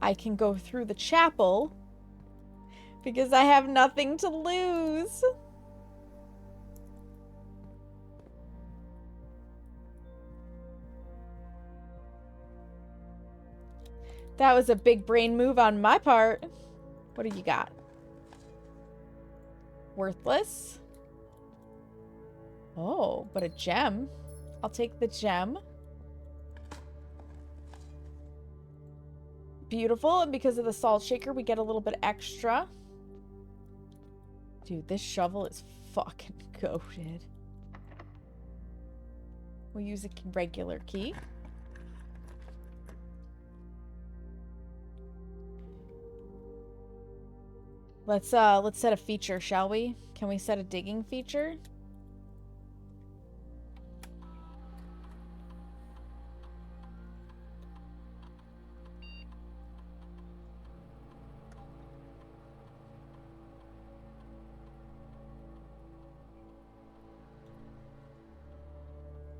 I can go through the chapel because I have nothing to lose. That was a big brain move on my part. What do you got? Worthless. Oh, but a gem. I'll take the gem. Beautiful, and because of the salt shaker, we get a little bit extra. Dude, this shovel is fucking goated. We'll use a regular key. Let's set a feature, shall we? Can we set a digging feature?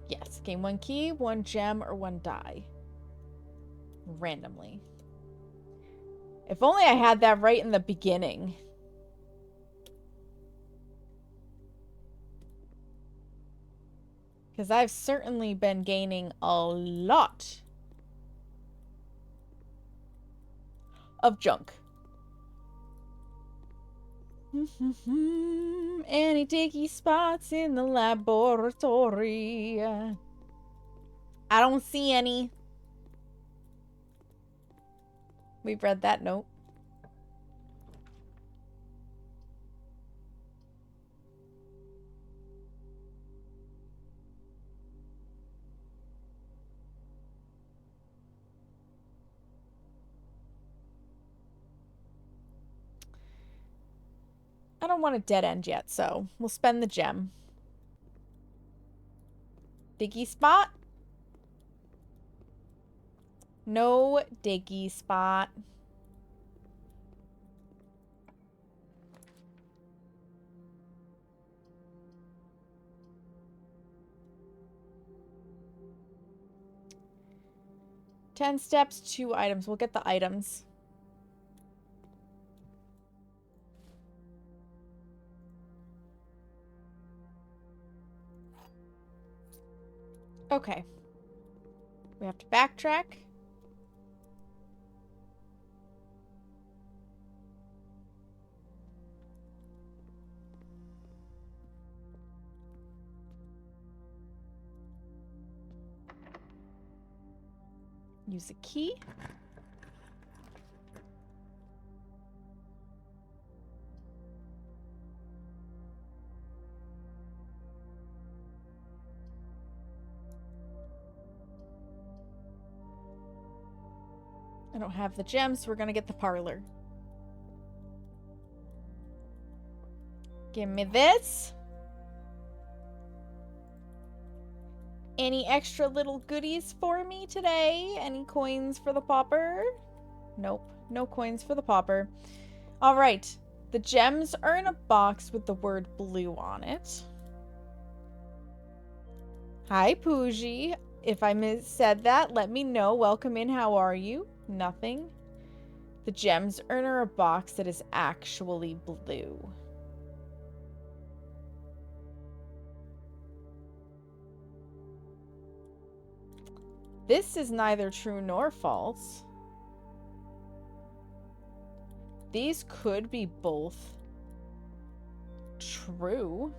Yes, gain 1 key, 1 gem, or 1 die. Randomly. If only I had that right in the beginning. Because I've certainly been gaining a lot of junk. Any diggy spots in the laboratory? I don't see any. We've read that note. I don't want a dead end yet, so we'll spend the gem. Diggy spot? No diggy spot. Ten steps, 2 items. We'll get the items. Okay. We have to backtrack. Use a key. I don't have the gems, so we're gonna get the parlor. Give me this. Any extra little goodies for me today? Any coins for the pauper? Nope, no coins for the pauper. All right, the gems are in a box with the word blue on it. Hi, Pooji. If I said that, let me know. Welcome in. How are you? Nothing. The gems are in a box that is actually blue. This is neither true nor false. These could be both true.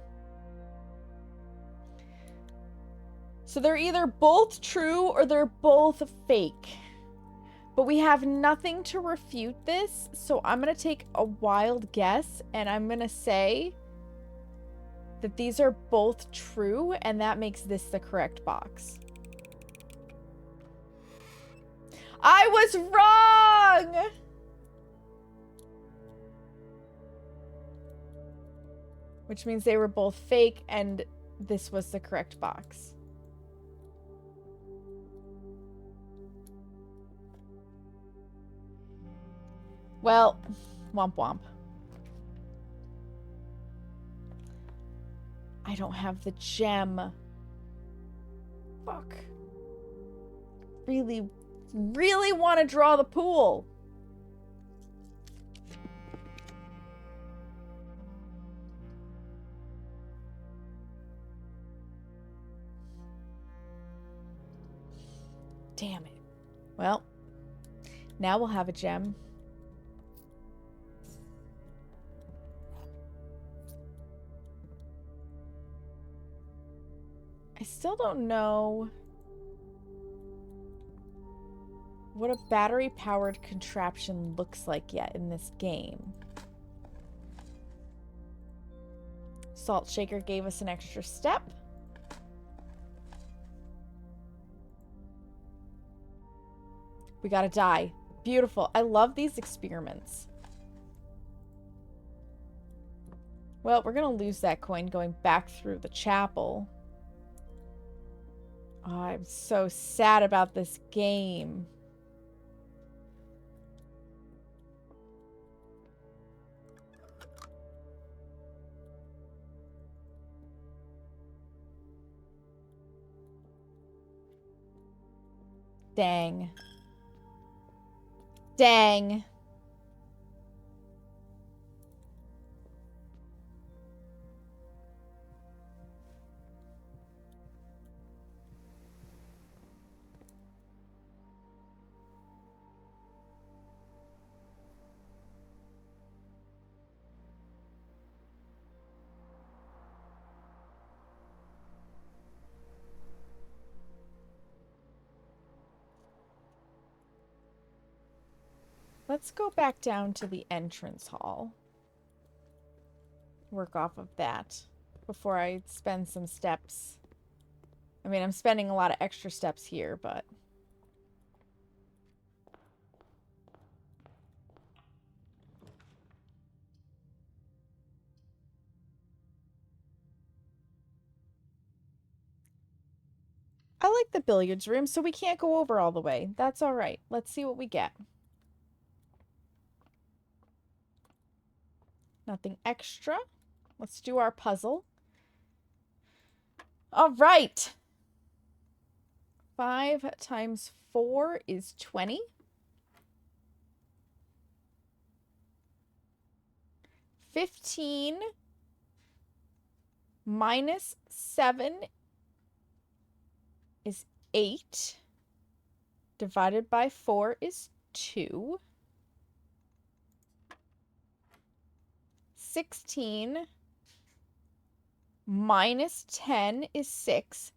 So they're either both true or they're both fake. But we have nothing to refute this, so I'm going to take a wild guess, and I'm going to say that these are both true, and that makes this the correct box. I was wrong! Which means they were both fake, and this was the correct box. Well, womp womp. I don't have the gem. Fuck. Really, really want to draw the pool. Damn it. Well, now we'll have a gem. still don't know what a battery-powered contraption looks like yet in this game. Salt Shaker gave us an extra step. We gotta die. Beautiful. I love these experiments. Well, we're gonna lose that coin going back through the chapel. Oh, I'm so sad about this game. Dang. Dang. Let's go back down to the entrance hall. Work off of that before I spend some steps. I mean, I'm spending a lot of extra steps here, but... I like the billiards room, so we can't go over all the way. That's all right. Let's see what we get. Nothing extra. Let's do our puzzle. All right. 5 times 4 is 20. 15 minus 7 is 8. Divided by 4 is 2. 16 minus 10 is 6.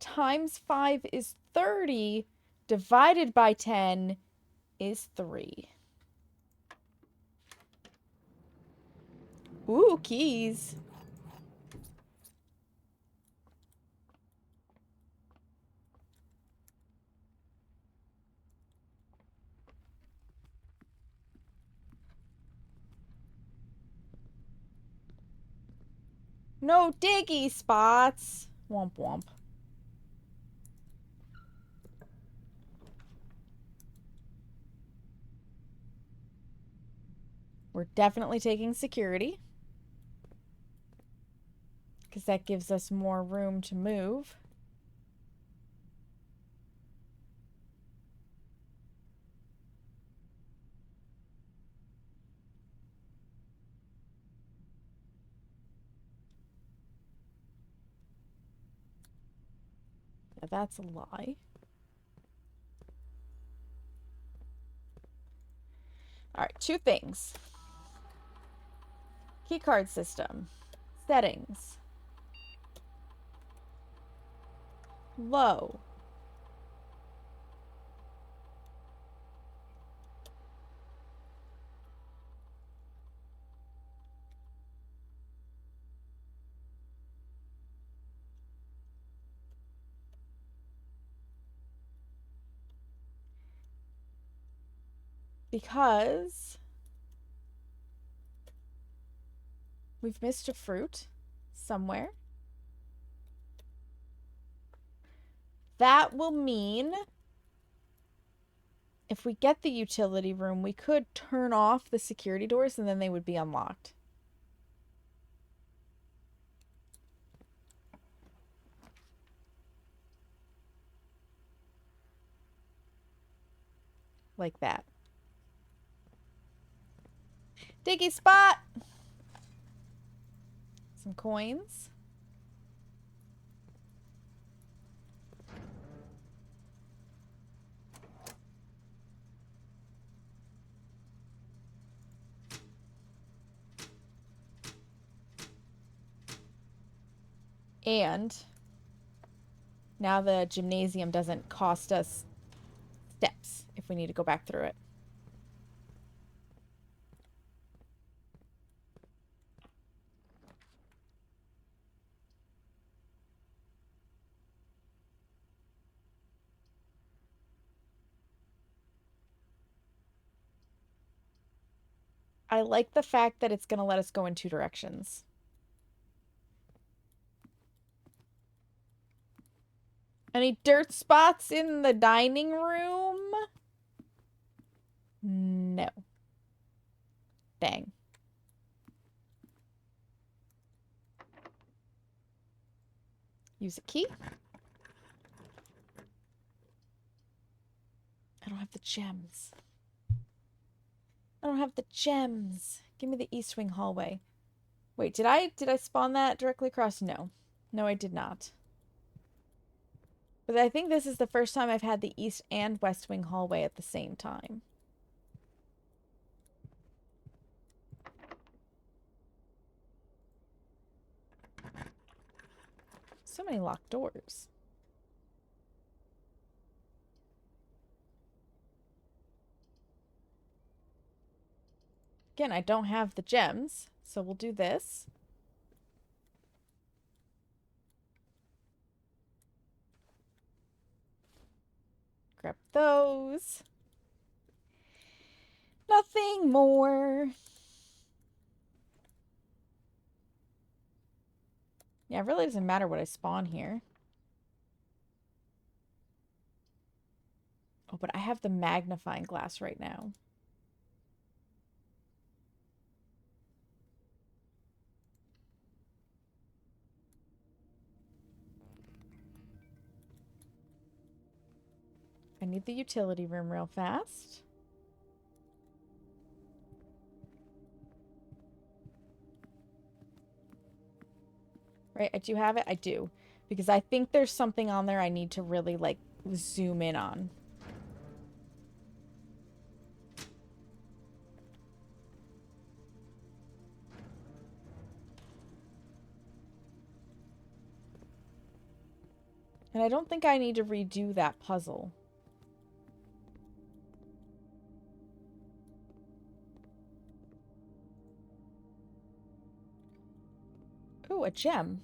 Times 5 is 30. Divided by 10 is 3. Ooh, keys. No diggy spots. Womp womp. We're definitely taking security, because that gives us more room to move. Yeah, that's a lie. Alright, 2 things. Keycard system. Settings. Low. Because we've missed a fruit somewhere. That will mean if we get the utility room, we could turn off the security doors and then they would be unlocked. Like that. Diggy spot! Some coins. And Now the gymnasium doesn't cost us steps if we need to go back through it. I like the fact that it's going to let us go in 2 directions. Any dirt spots in the dining room? No. Dang. Use a key. I don't have the gems. I don't have the gems. Give me the east wing hallway. Wait, did I spawn that directly across? No. No, I did not. But I think this is the first time I've had the east and west wing hallway at the same time. So many locked doors. Again, I don't have the gems, so we'll do this. Grab those. Nothing more. Yeah, it really doesn't matter what I spawn here. Oh, but I have the magnifying glass right now. I need the utility room real fast. Right, I do have it? I do. Because I think there's something on there I need to really, like, zoom in on. And I don't think I need to redo that puzzle. Ooh, a gem.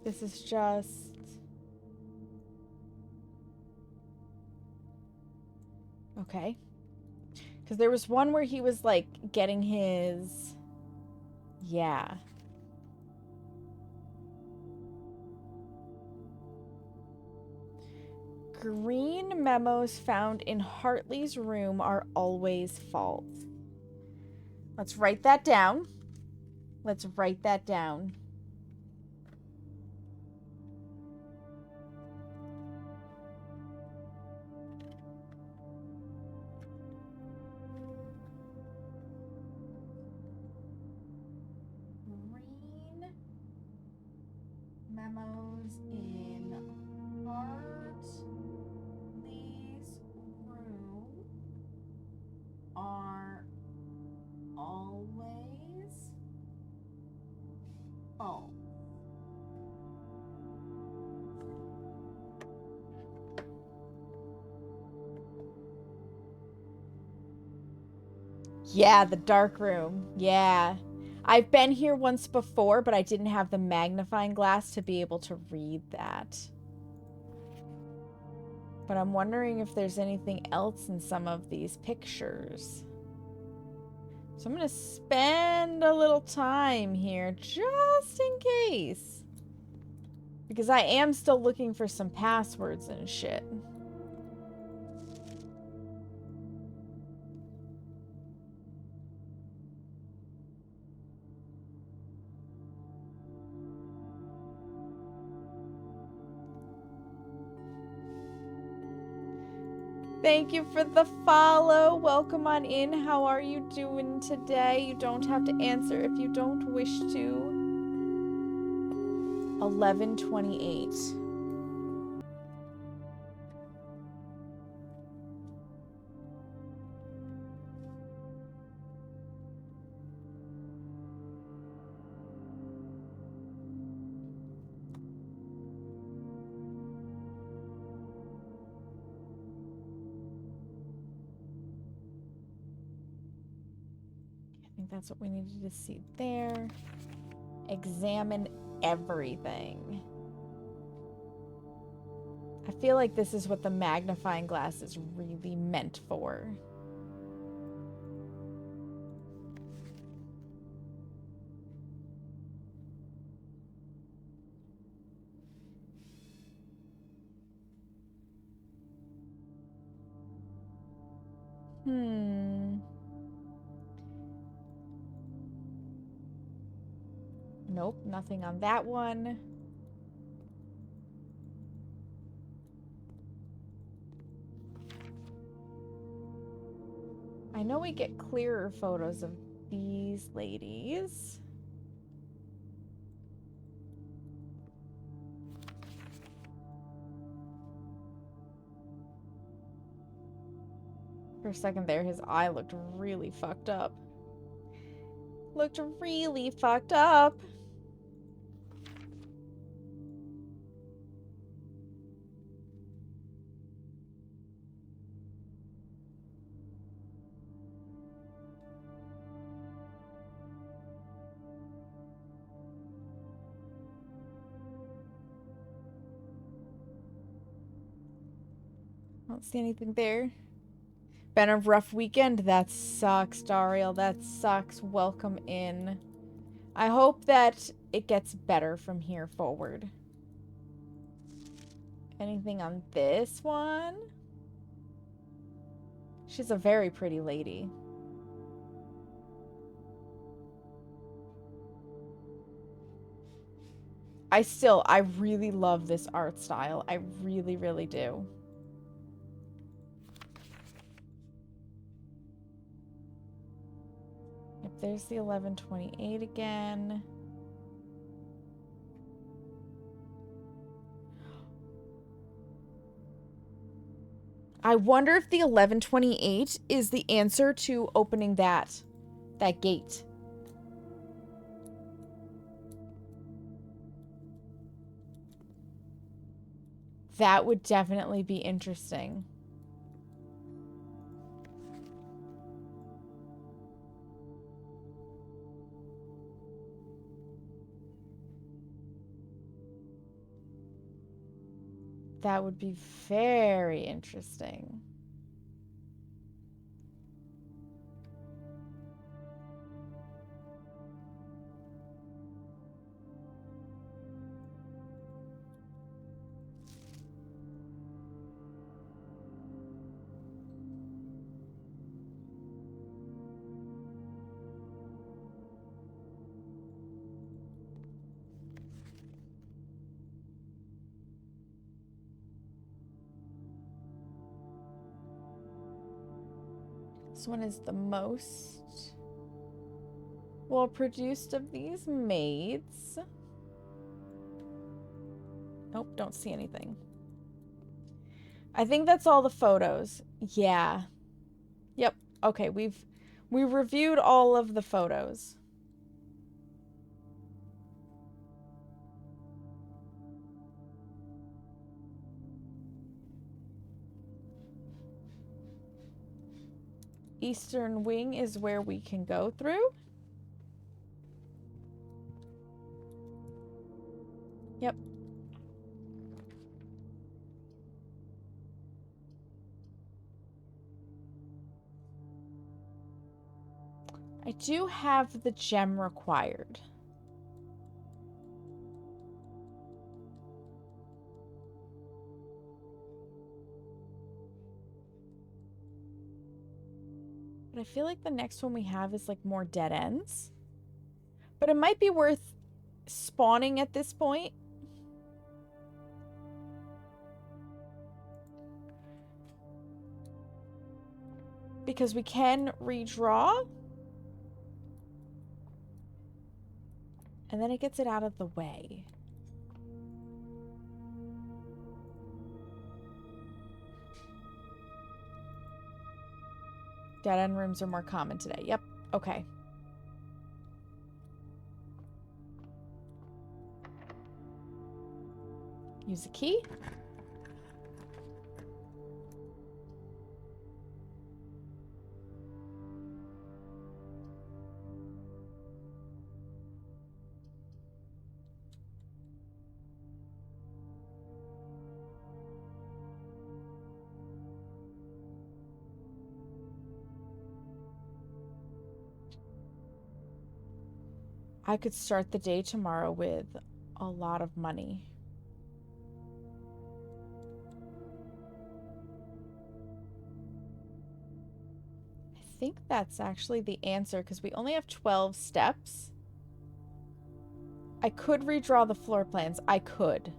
This is just... Okay. Because there was one where he was, like, getting his... Yeah. Green memos found in Hartley's room are always false. Let's write that down. Let's write that down. Green memos in Hartley's room are always false. Yeah, the dark room. Yeah. I've been here once before, but I didn't have the magnifying glass to be able to read that. But I'm wondering if there's anything else in some of these pictures. So I'm going to spend a little time here just in case. Because I am still looking for some passwords and shit. Thank you for the follow. Welcome on in. How are you doing today? You don't have to answer if you don't wish to. 11:28. think that's what we needed to see there. Examine everything. I feel like this is what the magnifying glass is really meant for. Nope, nothing on that one. I know we get clearer photos of these ladies. For a second there, his eye looked really fucked up. Looked really fucked up. I don't see anything there. Been a rough weekend? That sucks, Daryl. That sucks. Welcome in. I hope that it gets better from here forward. Anything on this one? She's a very pretty lady. I really love this art style. I really, really do. Yep, there's the 1128 again. I wonder if the 1128 is the answer to opening that gate. That would definitely be interesting. That would be very interesting. This one is the most well produced of these maids. Nope, don't see anything. I think that's all the photos. Yeah. Yep. Okay, we reviewed all of the photos. Eastern wing is where we can go through. Yep. I do have the gem required. But I feel like the next one we have is like more dead ends. But it might be worth spawning at this point. Because we can redraw. And then it gets it out of the way. Dead end rooms are more common today. Yep. Okay. Use a key. I could start the day tomorrow with a lot of money. I think that's actually the answer because we only have 12 steps. I could redraw the floor plans. I could.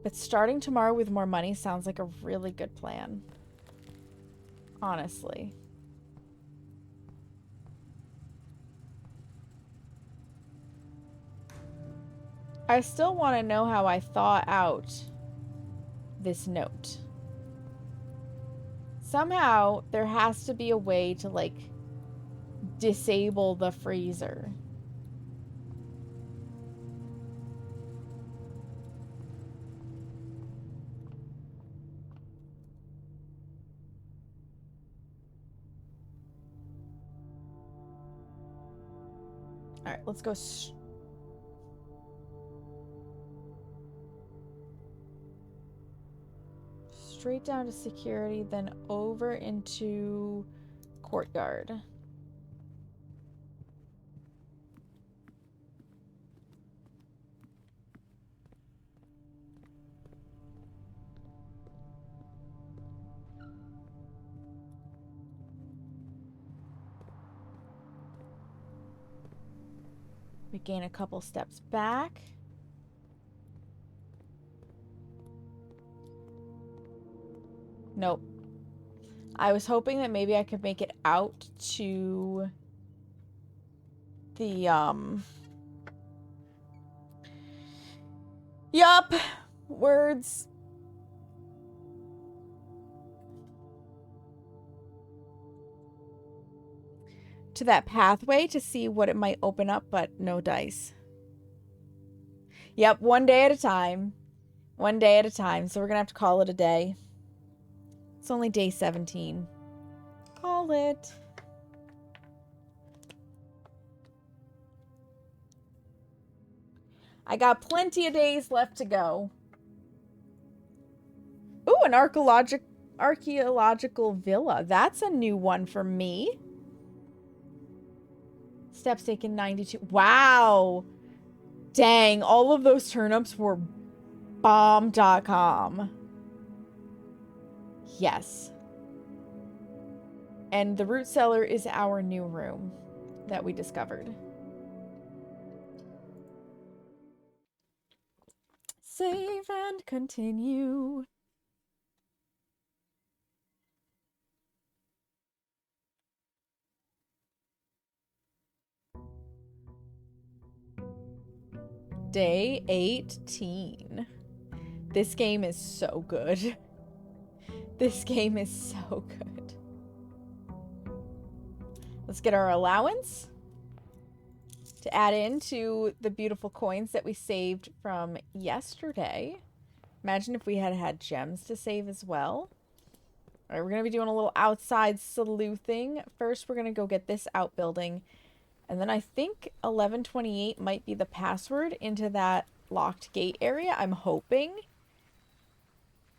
But starting tomorrow with more money sounds like a really good plan. Honestly. I still want to know how I thought out this note. Somehow, there has to be a way to, like, disable the freezer. Alright, let's go straight down to security, then over into courtyard. We gain a couple steps back. Nope. I was hoping that maybe I could make it out to the, Yup! Words. To that pathway to see what it might open up, but no dice. Yep, one day at a time. One day at a time, so we're gonna have to call it a day. It's only day 17. Call it. I got plenty of days left to go. Ooh, an archaeological villa. That's a new one for me. Steps taken 92. Wow. Dang, all of those turnips were bomb.com. Yes. And the root cellar is our new room that we discovered. Save and continue. Day 18. This game is so good. This game is so good. Let's get our allowance to add into the beautiful coins that we saved from yesterday. Imagine if we had had gems to save as well. All right, we're going to be doing a little outside sleuthing. First, we're going to go get this outbuilding. And then I think 1128 might be the password into that locked gate area. I'm hoping.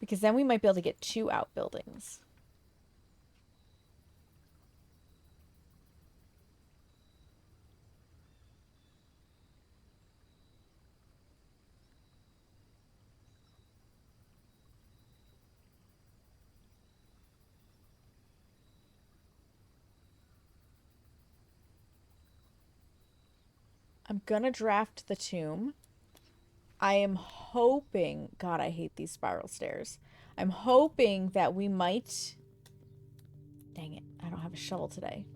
Because then we might be able to get 2 outbuildings. I'm gonna draft the tomb. I am hoping... God, I hate these spiral stairs. I'm hoping that we might... Dang it, I don't have a shovel today.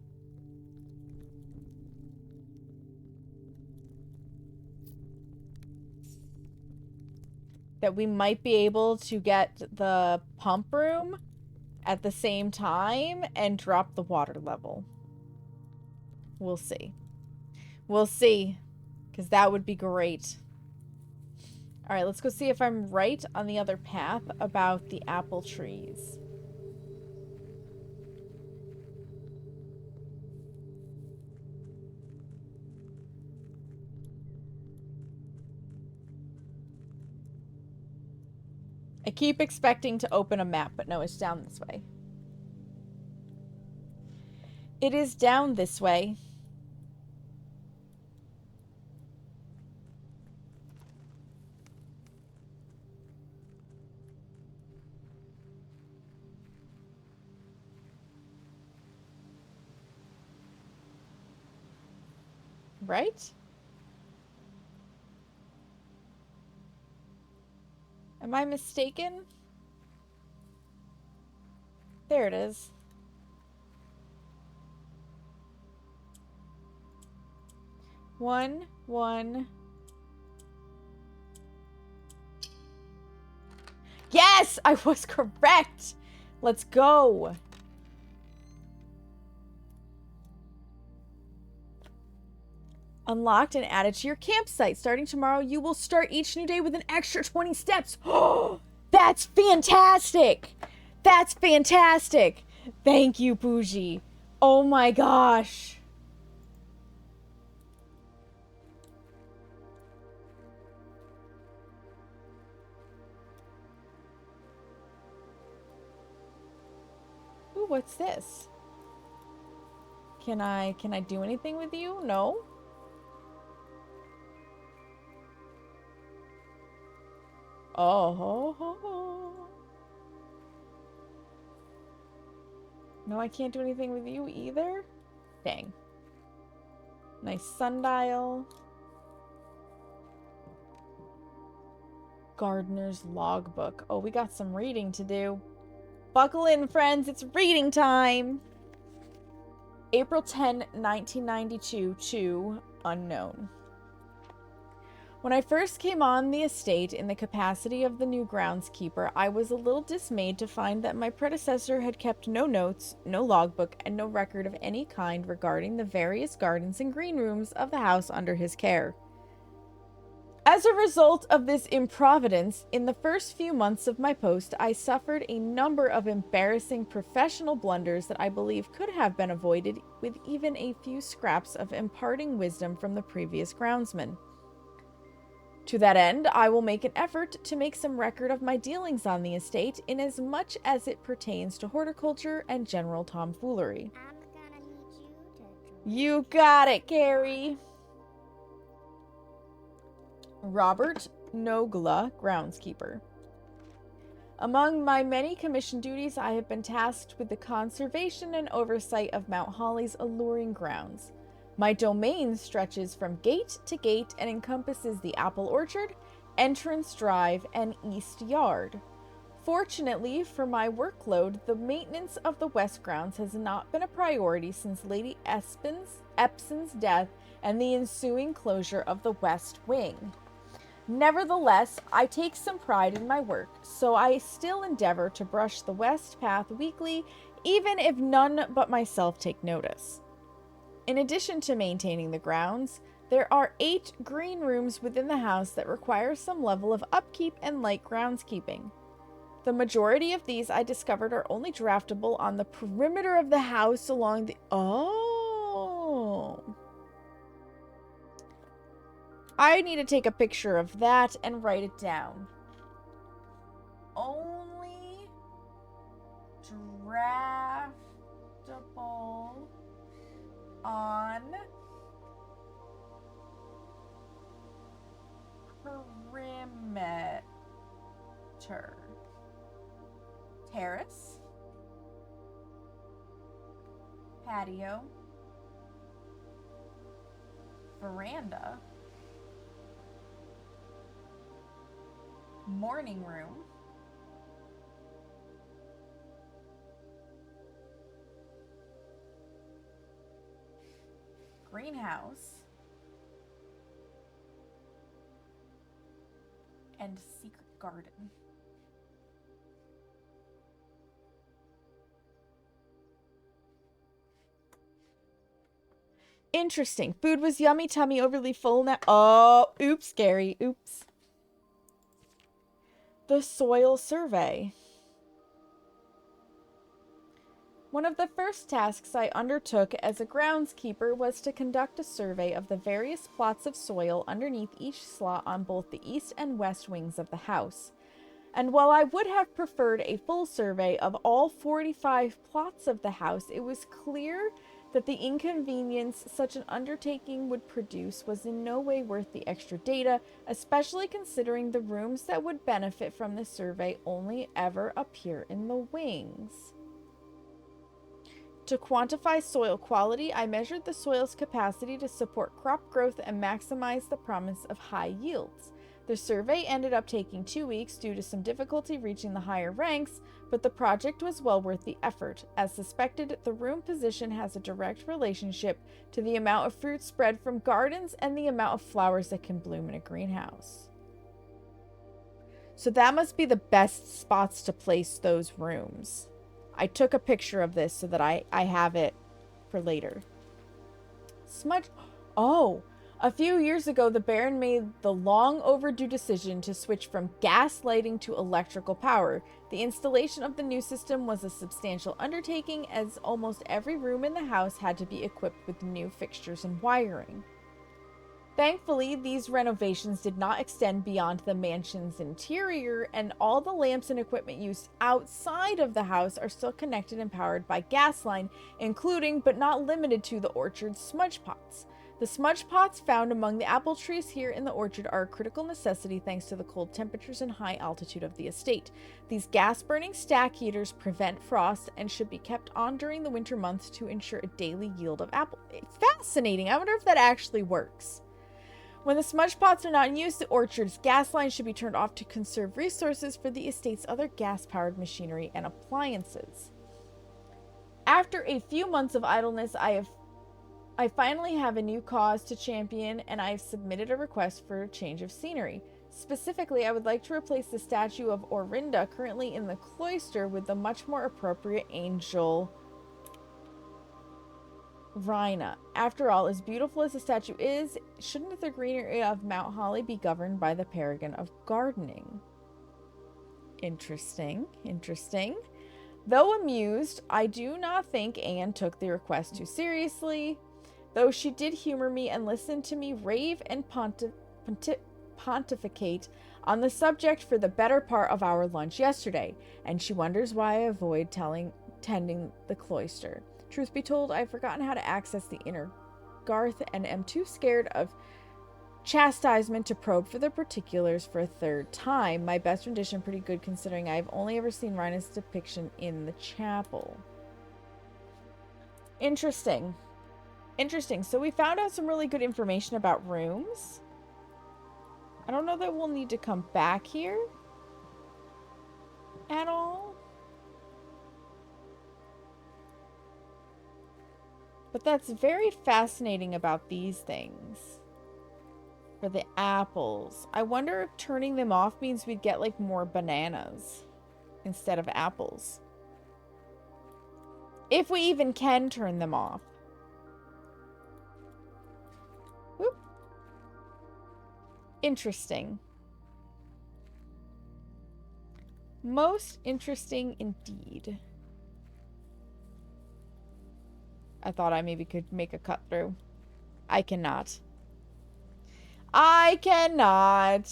That we might be able to get the pump room at the same time and drop the water level. We'll see. We'll see. Because that would be great. Alright, let's go see if I'm right on the other path about the apple trees. I keep expecting to open a map, but no, it's down this way. It is down this way. Right? Am I mistaken? There it is. One. Yes! I was correct! Let's go! Unlocked and added to your campsite. Starting tomorrow, you will start each new day with an extra 20 steps. Oh, that's fantastic! That's fantastic! Thank you, Bougie. Oh my gosh. Ooh, what's this? Can I do anything with you? No? Oh. No, I can't do anything with you either? Dang. Nice sundial. Gardener's logbook. Oh, we got some reading to do. Buckle in, friends. It's reading time. April 10, 1992 to unknown. When I first came on the estate in the capacity of the new groundskeeper, I was a little dismayed to find that my predecessor had kept no notes, no logbook, and no record of any kind regarding the various gardens and green rooms of the house under his care. As a result of this improvidence, in the first few months of my post, I suffered a number of embarrassing professional blunders that I believe could have been avoided with even a few scraps of imparting wisdom from the previous groundsman. To that end, I will make an effort to make some record of my dealings on the estate in as much as it pertains to horticulture and general tomfoolery. You got it, Carrie! Robert Nogla, groundskeeper. Among my many commission duties, I have been tasked with the conservation and oversight of Mount Holly's alluring grounds. My domain stretches from gate to gate and encompasses the apple orchard, entrance drive, and east yard. Fortunately for my workload, the maintenance of the west grounds has not been a priority since Lady Epson's death and the ensuing closure of the west wing. Nevertheless, I take some pride in my work, so I still endeavor to brush the west path weekly, even if none but myself take notice. In addition to maintaining the grounds, there are 8 green rooms within the house that require some level of upkeep and light groundskeeping. The majority of these I discovered are only draftable on the perimeter of the house along the... Oh! I need to take a picture of that and write it down. Only draftable on perimeter. Terrace. Patio. Veranda. Morning room. Greenhouse. And secret garden. Interesting. Food was yummy, tummy overly full now. Oh, oops, Gary. Oops. The soil survey. One of the first tasks I undertook as a groundskeeper was to conduct a survey of the various plots of soil underneath each slot on both the east and west wings of the house. And while I would have preferred a full survey of all 45 plots of the house, it was clear that the inconvenience such an undertaking would produce was in no way worth the extra data, especially considering the rooms that would benefit from the survey only ever appear in the wings. To quantify soil quality, I measured the soil's capacity to support crop growth and maximize the promise of high yields. The survey ended up taking 2 weeks due to some difficulty reaching the higher ranks, but the project was well worth the effort. As suspected, the room position has a direct relationship to the amount of fruit spread from gardens and the amount of flowers that can bloom in a greenhouse. So that must be the best spots to place those rooms. I took a picture of this so that I have it for later. Smudge. Oh, a few years ago, the Baron made the long overdue decision to switch from gas lighting to electrical power. The installation of the new system was a substantial undertaking, as almost every room in the house had to be equipped with new fixtures and wiring. Thankfully, these renovations did not extend beyond the mansion's interior, and all the lamps and equipment used outside of the house are still connected and powered by gas line, including but not limited to the orchard's smudge pots. The smudge pots found among the apple trees here in the orchard are a critical necessity thanks to the cold temperatures and high altitude of the estate. These gas-burning stack heaters prevent frost and should be kept on during the winter months to ensure a daily yield of apple. Fascinating. I wonder if that actually works. When the smudge pots are not in use, the orchard's gas line should be turned off to conserve resources for the estate's other gas-powered machinery and appliances. After a few months of idleness, I finally have a new cause to champion, and I've submitted a request for a change of scenery. Specifically, I would like to replace the statue of Orinda currently in the cloister with the much more appropriate angel Rhina. After all, as beautiful as the statue is, shouldn't the greenery of Mount Holly be governed by the paragon of gardening? Interesting. Interesting. Though amused, I do not think Anne took the request too seriously, though she did humor me and listen to me rave and pontificate on the subject for the better part of our lunch yesterday, and she wonders why I avoid tending the cloister. Truth be told, I've forgotten how to access the inner garth and am too scared of chastisement to probe for the particulars for a third time. My best rendition pretty good considering I've only ever seen Rhina's depiction in the chapel. Interesting. Interesting. So we found out some really good information about rooms. I don't know that we'll need to come back here at all. But that's very fascinating about these things. For the apples. I wonder if turning them off means we'd get like more bananas instead of apples. If we even can turn them off. Whoop. Interesting. Most interesting indeed. I thought I maybe could make a cut through. I cannot. I cannot.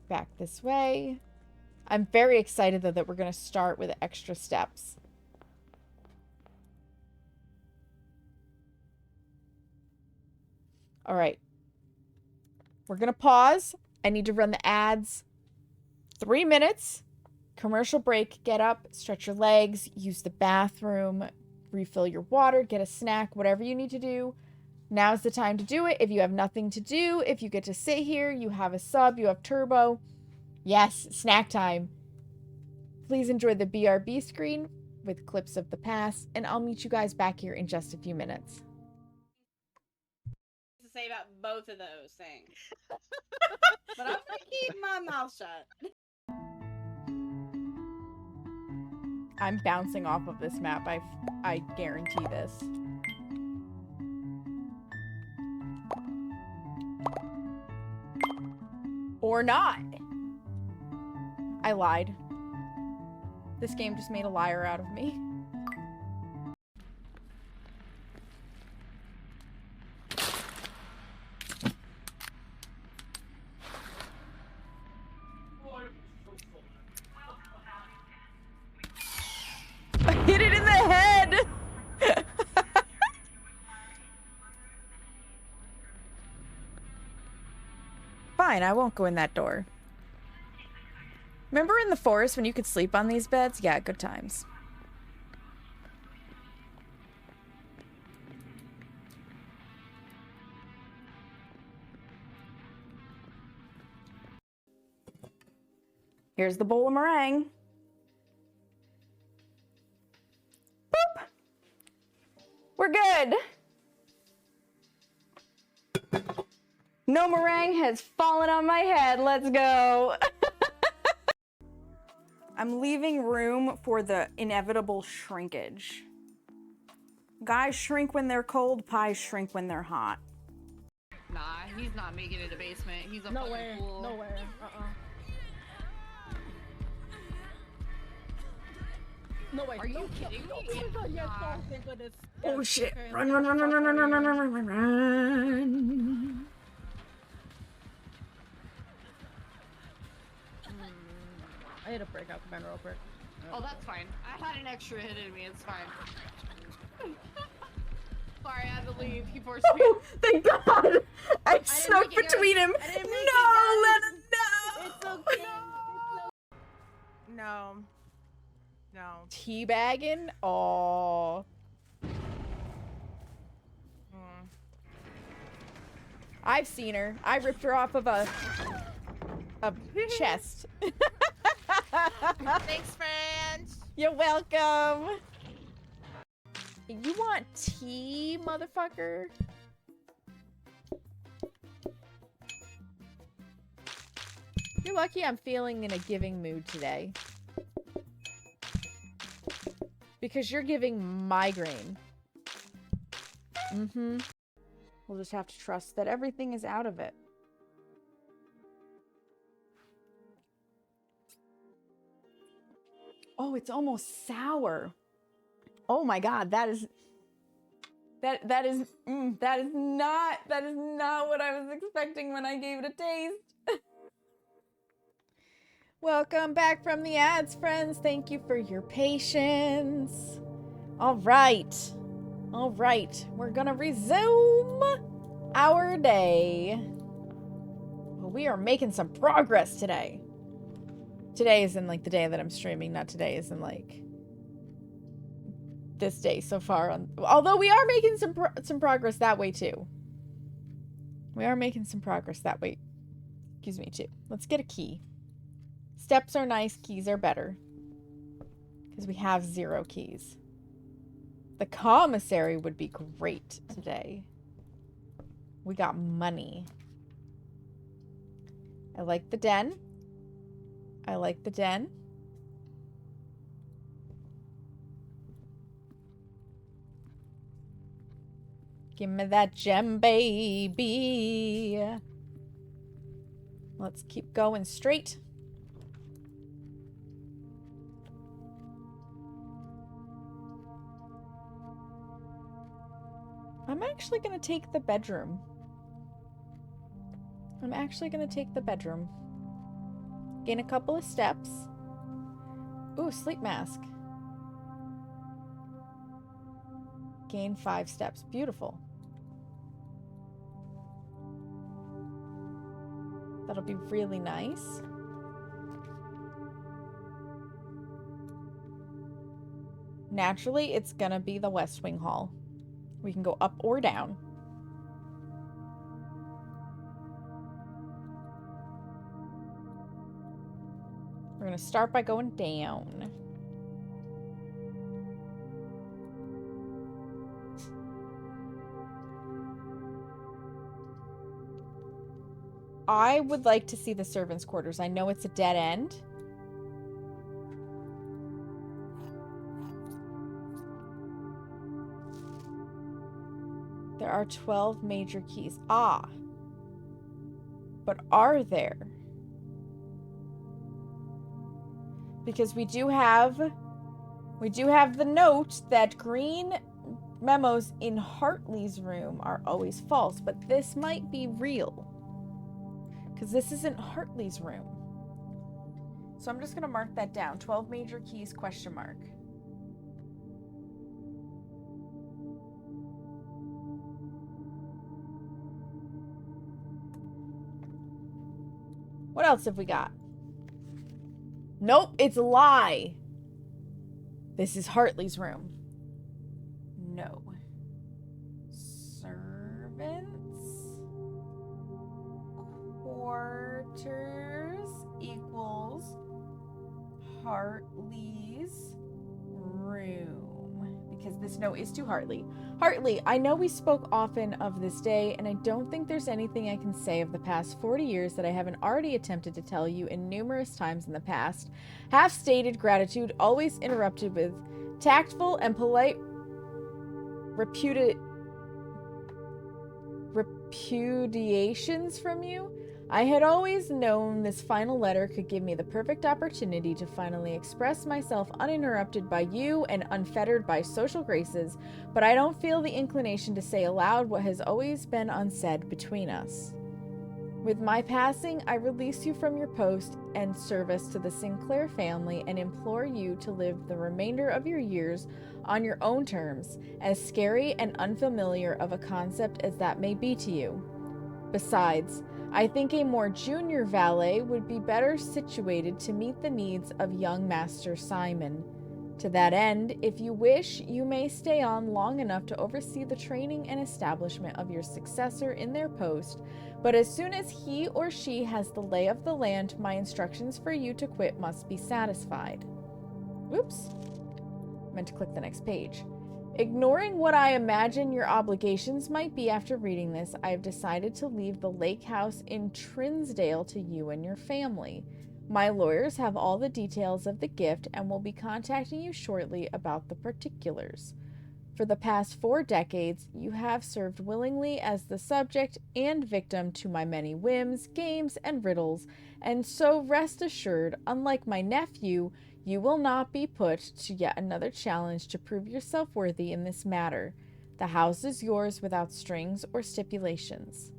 Back this way. I'm very excited though that we're going to start with extra steps. All right. We're going to pause. I need to run the ads. 3 minutes. Commercial break. Get up, stretch your legs, use the bathroom, refill your water, get a snack, whatever you need to do. Now's the time to do it. If you have nothing to do, if you get to sit here, you have a sub, you have turbo. Yes, snack time. Please enjoy the BRB screen with clips of the past, and I'll meet you guys back here in just a few minutes.
To say about both of those things. But I'm gonna keep my mouth shut.
I'm bouncing off of this map. I guarantee this. Or not. I lied. This game just made a liar out of me. I hit it in the head! Fine, I won't go in that door. Remember in the forest when you could sleep on these beds? Yeah, good times. Here's the bowl of meringue. Boop. We're good. No meringue has fallen on my head. Let's go. I'm leaving room for the inevitable shrinkage. Guys shrink when they're cold, pies shrink when they're hot.
Nah, he's not making it a basement. He's a
Nowhere.
fucking fool.
Nowhere. No way.
Are you kidding me?
Oh my god, yes, oh, thank goodness.
Oh
Yes,
shit.
okay,
Run,
let's
run, run,
go
run, run, run,
for
run,
it.
run, run, run.
I need to break out the band real quick.
Oh, that's fine. I had an extra hit in me. It's fine. Sorry, I had to leave. He forced me.
Oh, thank God! I snuck
make it
between
good.
him.
I didn't
No,
make it
let
good.
him know.
It's okay.
No. No.
Teabagging? Aww. I've seen her. I ripped her off of a chest.
Thanks, friends.
You're welcome. You want tea, motherfucker? You're lucky I'm feeling in a giving mood today. Because you're giving migraine. Mm-hmm. We'll just have to trust that everything is out of it. Oh, it's almost sour. Oh my God, that is not what I was expecting when I gave it a taste. Welcome back from the ads, friends. Thank you for your patience. All right. We're gonna resume our day. Well, we are making some progress today. Today is in like the day that I'm streaming, not today is in like this day so far on. Although we are making some progress that way too. We are making some progress that way. Excuse me too. Let's get a key. Steps are nice, keys are better. Because we have 0 keys. The commissary would be great today. We got money. I like the den. Give me that gem, baby. Let's keep going straight. I'm actually gonna take the bedroom. Gain a couple of steps. Ooh, sleep mask. Gain 5 steps. Beautiful. That'll be really nice. Naturally, it's gonna be the West Wing Hall. We can go up or down. We're gonna start by going down. I would like to see the servants' quarters. I know it's a dead end. There are 12 major keys. Ah. But are there? Because we do have the note that green memos in Hartley's room are always false, but this might be real. Because this isn't Hartley's room. So I'm just going to mark that down. 12 major keys, question mark. What else have we got? Nope, it's a lie. This is Hartley's room. No. Servants. Quarters equals Hartley's room. Because this note is to Hartley. Hartley, I know we spoke often of this day, and I don't think there's anything I can say of the past 40 years that I haven't already attempted to tell you in numerous times in the past. Half-stated gratitude, always interrupted with tactful and polite repudiations from you. I had always known this final letter could give me the perfect opportunity to finally express myself uninterrupted by you and unfettered by social graces, but I don't feel the inclination to say aloud what has always been unsaid between us. With my passing, I release you from your post and service to the Sinclair family and implore you to live the remainder of your years on your own terms, as scary and unfamiliar of a concept as that may be to you. Besides, I think a more junior valet would be better situated to meet the needs of young Master Simon. To that end, if you wish, you may stay on long enough to oversee the training and establishment of your successor in their post, but as soon as he or she has the lay of the land, my instructions for you to quit must be satisfied. Oops. Meant to click the next page. Ignoring what I imagine your obligations might be after reading this, I have decided to leave the lake house in Trinsdale to you and your family. My lawyers have all the details of the gift and will be contacting you shortly about the particulars. For the past 4 decades, you have served willingly as the subject and victim to my many whims, games, and riddles, and so rest assured, unlike my nephew, you will not be put to yet another challenge to prove yourself worthy in this matter. The house is yours without strings or stipulations.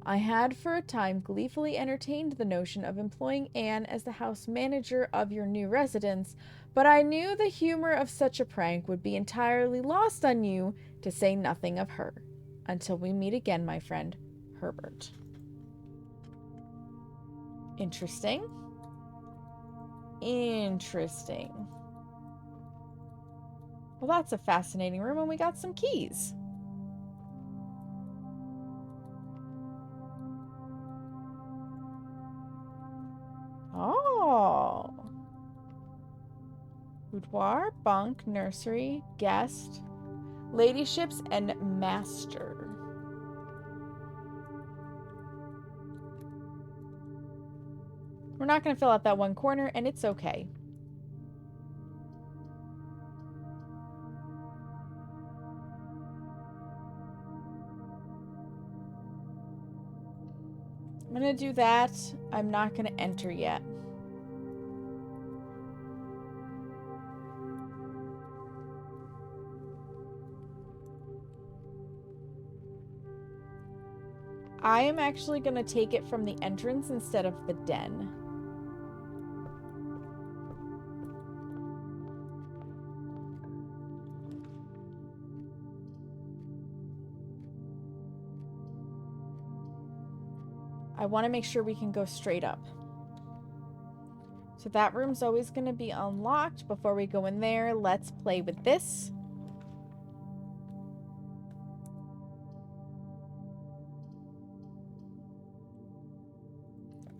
I had for a time gleefully entertained the notion of employing Anne as the house manager of your new residence, but I knew the humor of such a prank would be entirely lost on you, to say nothing of her. Until we meet again, my friend, Herbert. Interesting. Interesting. Well, that's a fascinating room, and we got some keys. Oh. Boudoir, bunk, nursery, guest, ladyships, and master. We're not going to fill out that one corner, and it's okay. I'm going to do that. I'm not going to enter yet. I am actually going to take it from the entrance instead of the den. I want to make sure we can go straight up. So that room's always going to be unlocked. Before we go in there, let's play with this.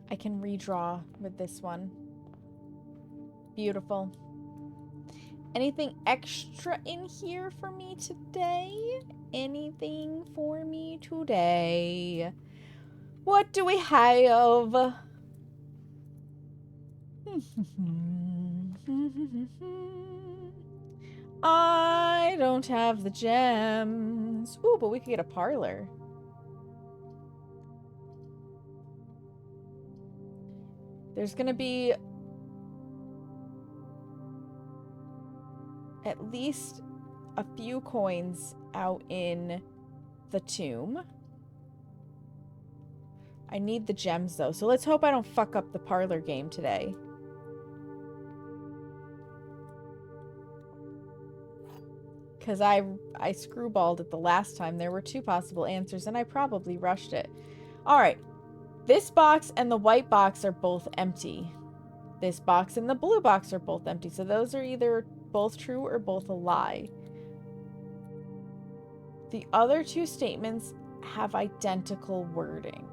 I can redraw with this one. Beautiful. Anything extra in here for me today? Anything for me today? What do we have? I don't have the gems. Ooh, but we could get a parlor. There's gonna be at least a few coins out in the tomb. I need the gems, though, so let's hope I don't fuck up the parlor game today. Because I screwballed it the last time. There were 2 possible answers, and I probably rushed it. Alright. This box and the white box are both empty. This box and the blue box are both empty, so those are either both true or both a lie. The other two statements have identical wording.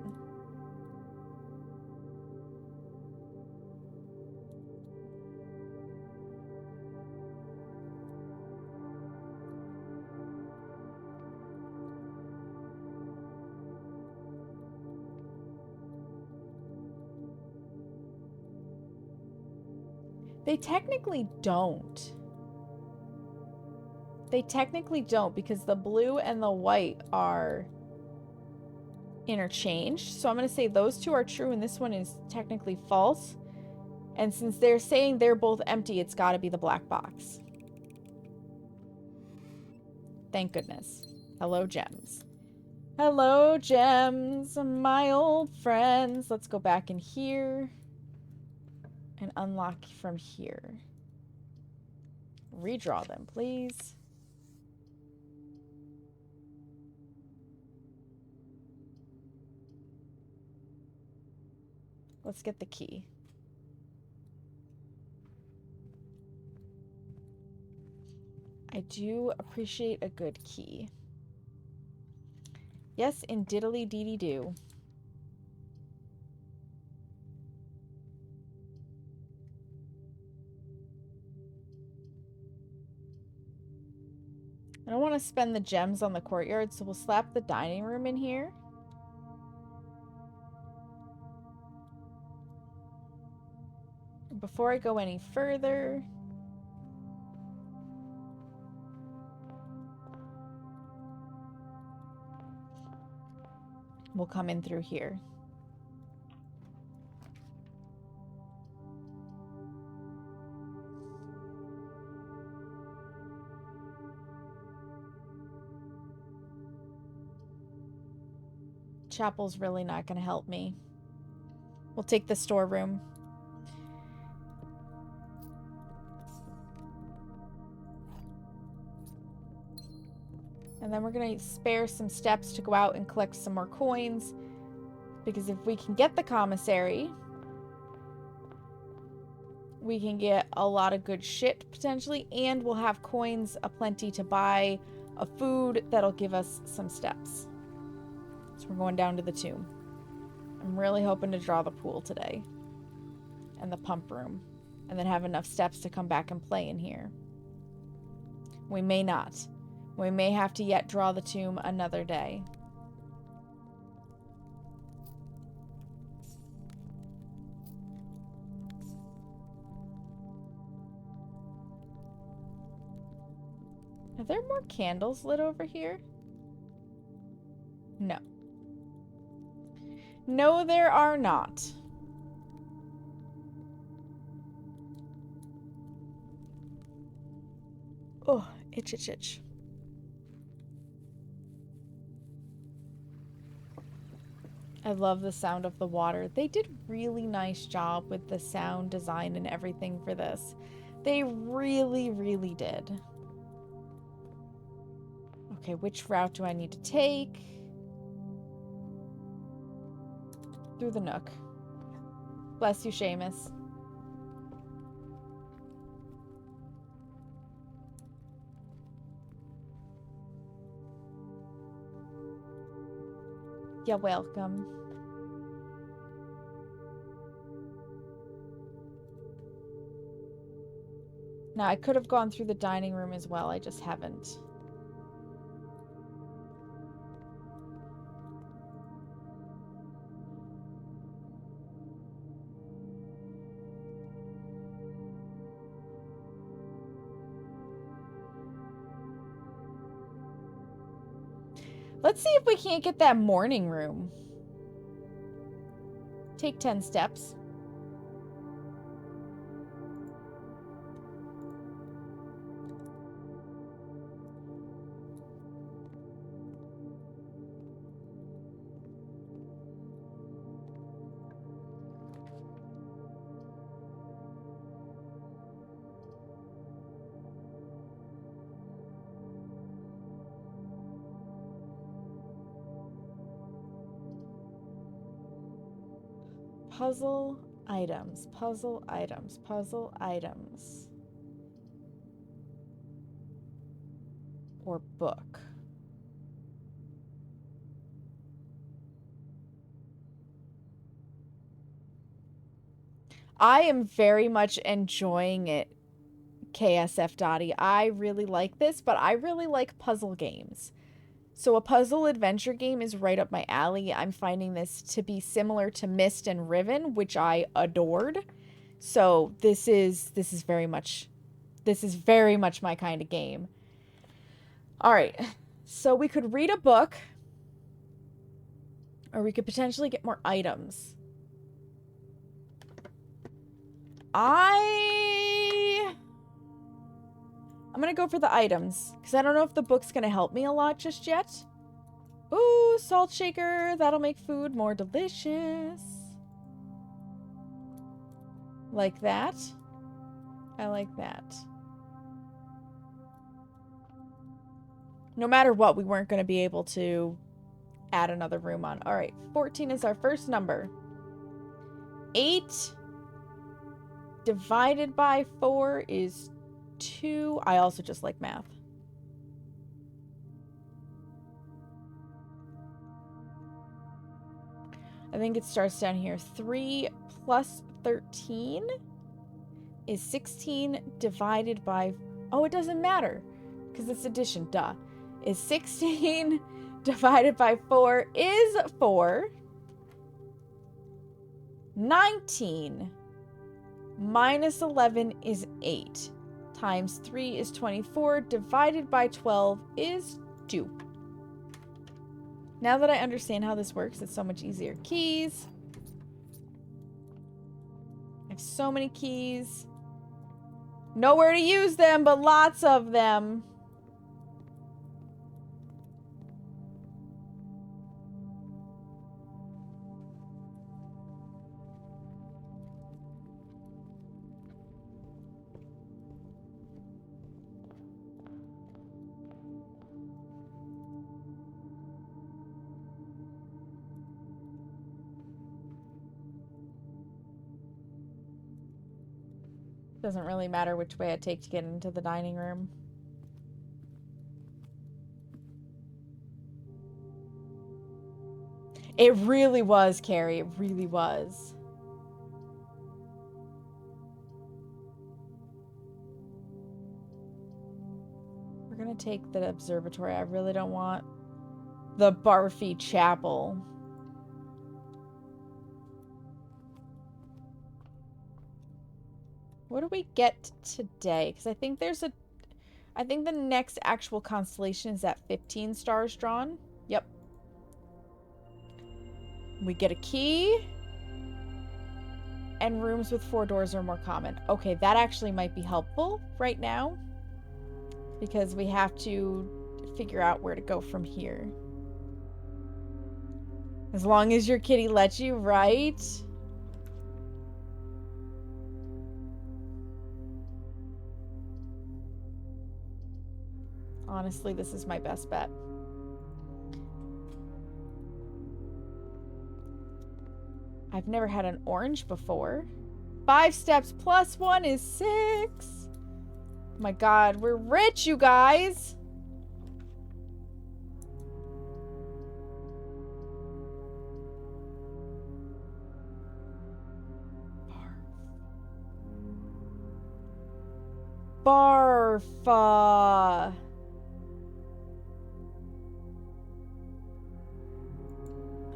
They technically don't. They technically don't because the blue and the white are interchanged. So I'm going to say those two are true and this one is technically false. And since they're saying they're both empty, it's got to be the black box. Thank goodness. Hello, Gems. Hello, Gems, my old friends. Let's go back in here and unlock from here. Redraw them, please. Let's get the key. I do appreciate a good key. Yes, in diddly dee do. I don't want to spend the gems on the courtyard, so we'll slap the dining room in here. Before I go any further, we'll come in through here. Chapel's really not going to help me. We'll take the storeroom. And then we're going to spare some steps to go out and collect some more coins. Because if we can get the commissary, we can get a lot of good shit, potentially. And we'll have coins aplenty to buy a food that'll give us some steps. So we're going down to the tomb. I'm really hoping to draw the pool today. And the pump room. And then have enough steps to come back and play in here. We may not. We may have to yet draw the tomb another day. Are there more candles lit over here? No. No, there are not. Oh, itch, itch, itch. I love the sound of the water. They did really nice job with the sound design and everything for this. They really, really did. Okay, which route do I need to take? Through the nook. Bless you, Seamus. You're welcome. Now, I could have gone through the dining room as well. I just haven't. Let's see if we can't get that morning room. Take 10 steps. Puzzle Items. Puzzle items. Puzzle items. Or book. I am very much enjoying it, KSF Dottie. I really like this, but I really like puzzle games. So a puzzle adventure game is right up my alley. I'm finding this to be similar to Myst and Riven, which I adored. So this is very much my kind of game. All right. So we could read a book, or we could potentially get more items. I'm gonna go for the items, because I don't know if the book's gonna help me a lot just yet. Ooh, salt shaker. That'll make food more delicious. Like that. I like that. No matter what, we weren't going to be able to add another room on. All right, 14 is our first number. 8 divided by 4 is 2. I also just like math. I think it starts down here. 3 plus 13 is 16 divided by... Oh, it doesn't matter because it's addition. Duh. Is 16 divided by 4 is 4. 19 minus 11 is 8. Times 3 is 24. Divided by 12 is 2. Now that I understand how this works, it's so much easier. Keys. I have so many keys. Nowhere to use them, but lots of them. Doesn't really matter which way I take to get into the dining room. It really was, Carrie. It really was. We're gonna take the observatory. I really don't want the Barfy Chapel. What do we get today? Because I think there's I think the next actual constellation is at 15 stars drawn. Yep. We get a key. And rooms with 4 doors are more common. Okay, that actually might be helpful right now. Because we have to figure out where to go from here. As long as your kitty lets you, right? Honestly, this is my best bet. I've never had an orange before. 5 steps plus 1 is 6. Oh my god, we're rich, you guys! Barf. I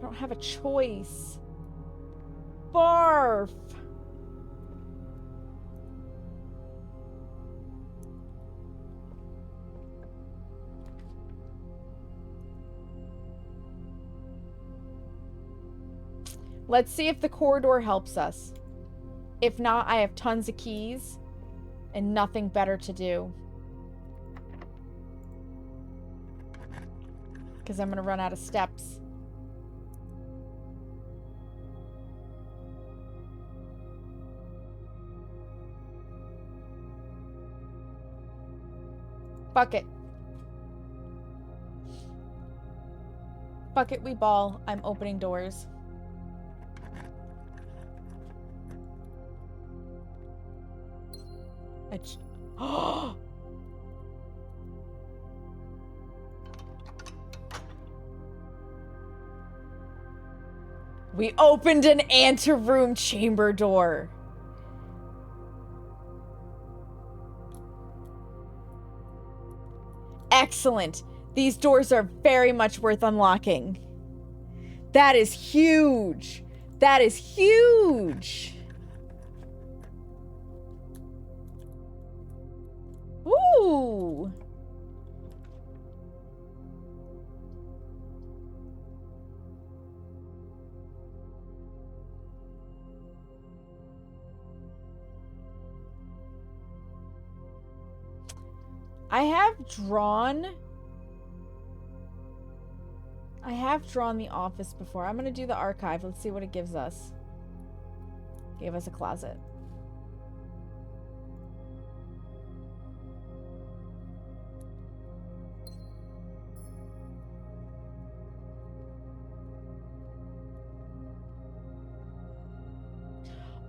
don't have a choice. Barf. Let's see if the corridor helps us. If not, I have tons of keys and nothing better to do. Because I'm going to run out of steps. Fuck it. Fuck it, we ball. I'm opening doors. Oh! We opened an anteroom chamber door. Excellent. These doors are very much worth unlocking. That is huge. That is huge. Ooh. I have drawn the office before. I'm gonna do the archive. Let's see what it gives us. Gave us a closet.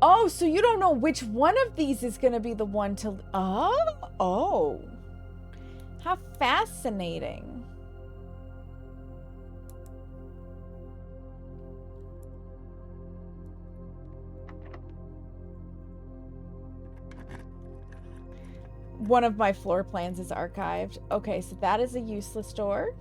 Oh, so you don't know which one of these is gonna be the one to... Oh. How fascinating. One of my floor plans is archived. Okay, so that is a useless door.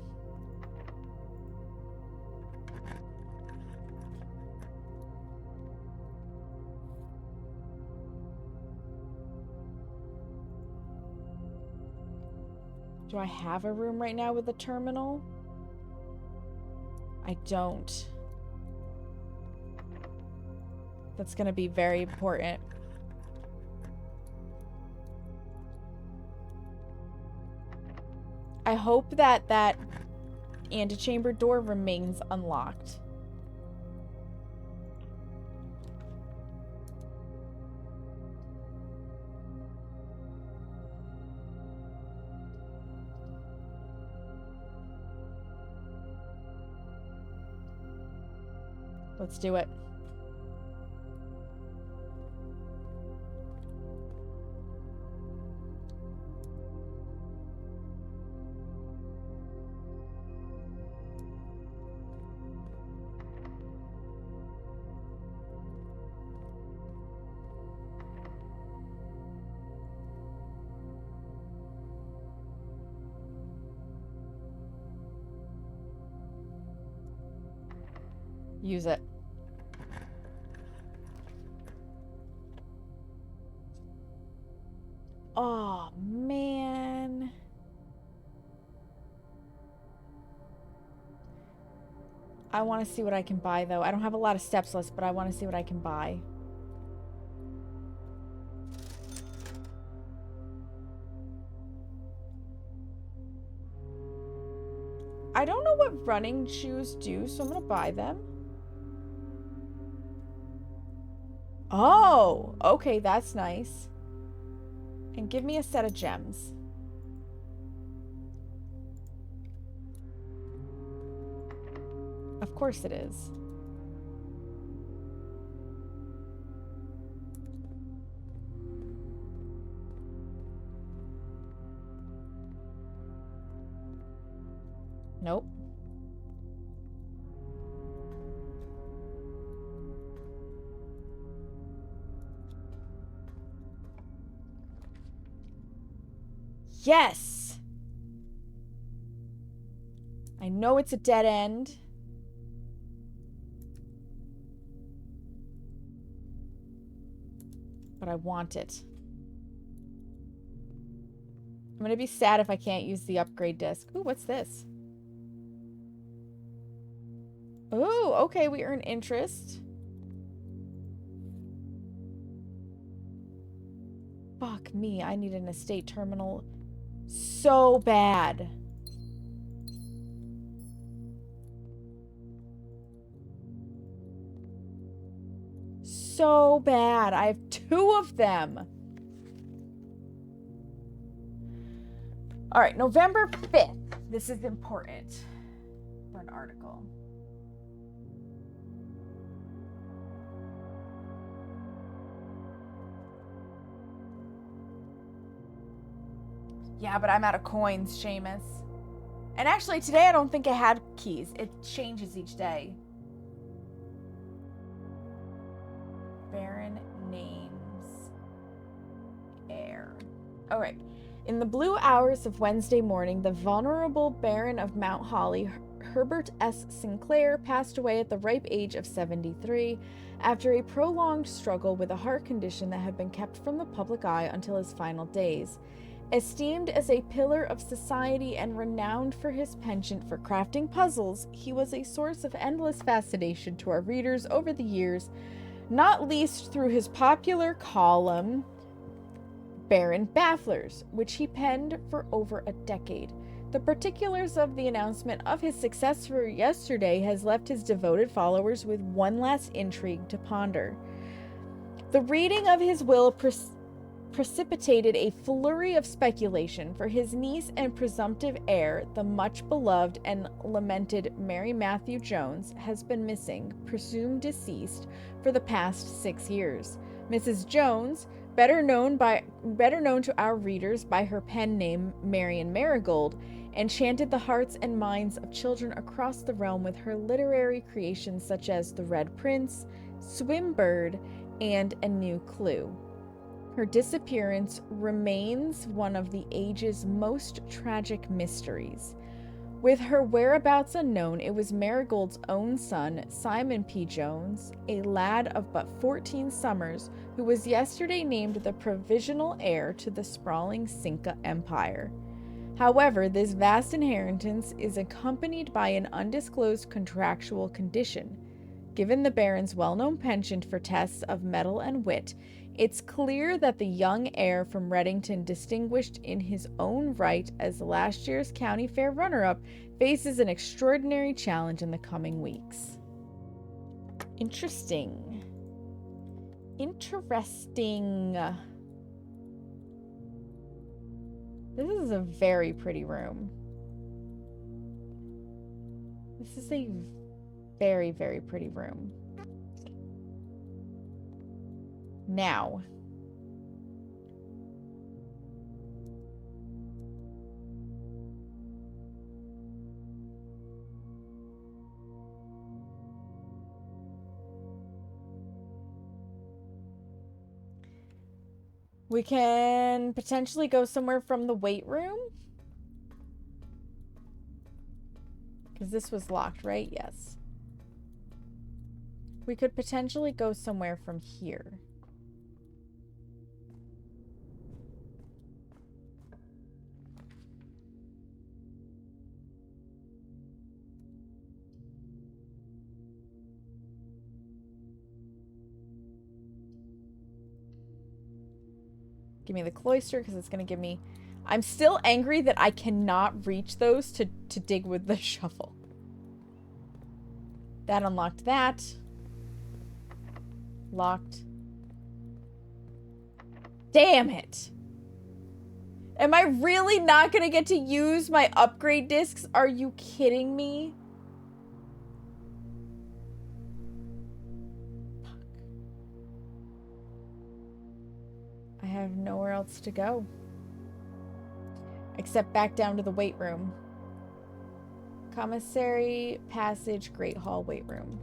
Do I have a room right now with a terminal? I don't. That's gonna be very important. I hope that that antechamber door remains unlocked. Let's do it. Use it. Oh, man. I want to see what I can buy, though. I don't have a lot of steps list, but I want to see what I can buy. I don't know what running shoes do, so I'm going to buy them. Oh, okay, that's nice. And give me a set of gems. Of course it is. Nope. Yes! I know it's a dead end. But I want it. I'm gonna be sad if I can't use the upgrade disc. Ooh, what's this? Ooh, okay, we earn interest. Fuck me, I need an estate terminal so bad. So bad. I have 2 of them. All right, November 5th. This is important for an article. Yeah, but I'm out of coins, Seamus. And actually, today I don't think I had keys. It changes each day. Baron names heir. All right. In the blue hours of Wednesday morning, the vulnerable Baron of Mount Holly, Herbert S. Sinclair, passed away at the ripe age of 73 after a prolonged struggle with a heart condition that had been kept from the public eye until his final days. Esteemed as a pillar of society and renowned for his penchant for crafting puzzles, he was a source of endless fascination to our readers over the years, not least through his popular column, Baron Bafflers, which he penned for over a decade. The particulars of the announcement of his successor yesterday has left his devoted followers with one last intrigue to ponder. The reading of his will precipitated a flurry of speculation, for his niece and presumptive heir, the much-beloved and lamented Mary Matthew Jones, has been missing, presumed deceased, for the past 6 years. Mrs. Jones, better known to our readers by her pen name Marion Marigold, enchanted the hearts and minds of children across the realm with her literary creations such as The Red Prince, Swimbird, and A New Clue. Her disappearance remains one of the age's most tragic mysteries. With her whereabouts unknown, it was Marigold's own son, Simon P. Jones, a lad of but 14 summers, who was yesterday named the provisional heir to the sprawling Cinca Empire. However, this vast inheritance is accompanied by an undisclosed contractual condition. Given the Baron's well-known penchant for tests of mettle and wit, it's clear that the young heir from Reddington, distinguished in his own right as last year's county fair runner-up, faces an extraordinary challenge in the coming weeks. Interesting. This is a very pretty room. This is a very, very pretty room. Now, we can potentially go somewhere from the weight room. Because this was locked, right? Yes. We could potentially go somewhere from here. Give me the cloister because it's going to give me... I'm still angry that I cannot reach those to dig with the shovel. That unlocked that. Locked. Damn it. Am I really not going to get to use my upgrade discs? Are you kidding me? I have nowhere else to go. Except back down to the weight room. Commissary, passage, Great Hall, weight room.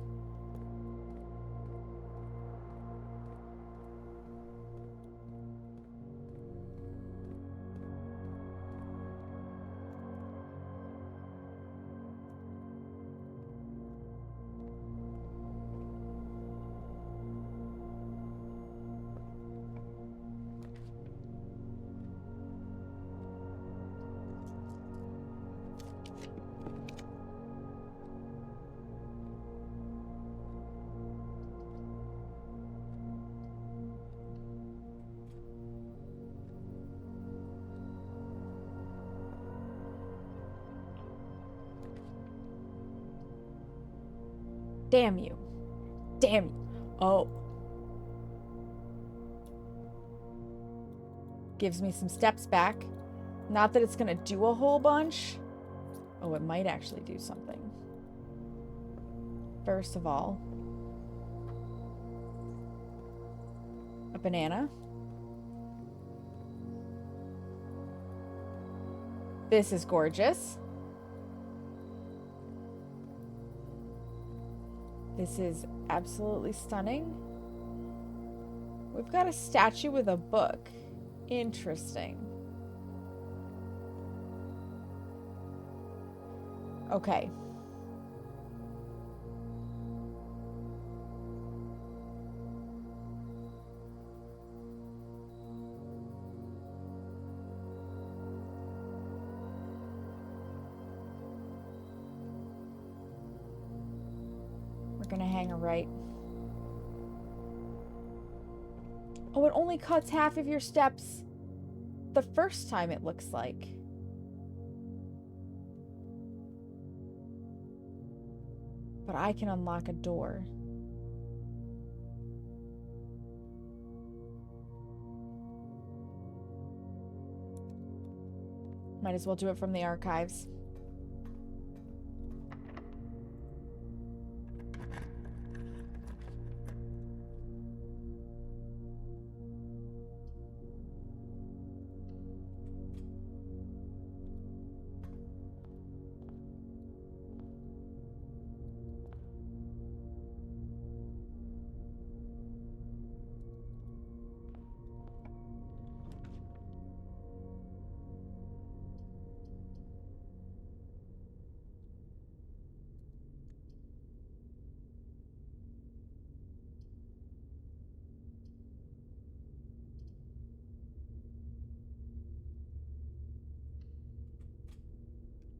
Damn you. Damn you. Oh. Gives me some steps back. Not that it's gonna do a whole bunch. Oh, it might actually do something. First of all, a banana. This is gorgeous. This is absolutely stunning. We've got a statue with a book. Interesting. Okay. We're gonna hang a right. Oh, it only cuts half of your steps the first time, it looks like. But I can unlock a door. Might as well do it from the archives.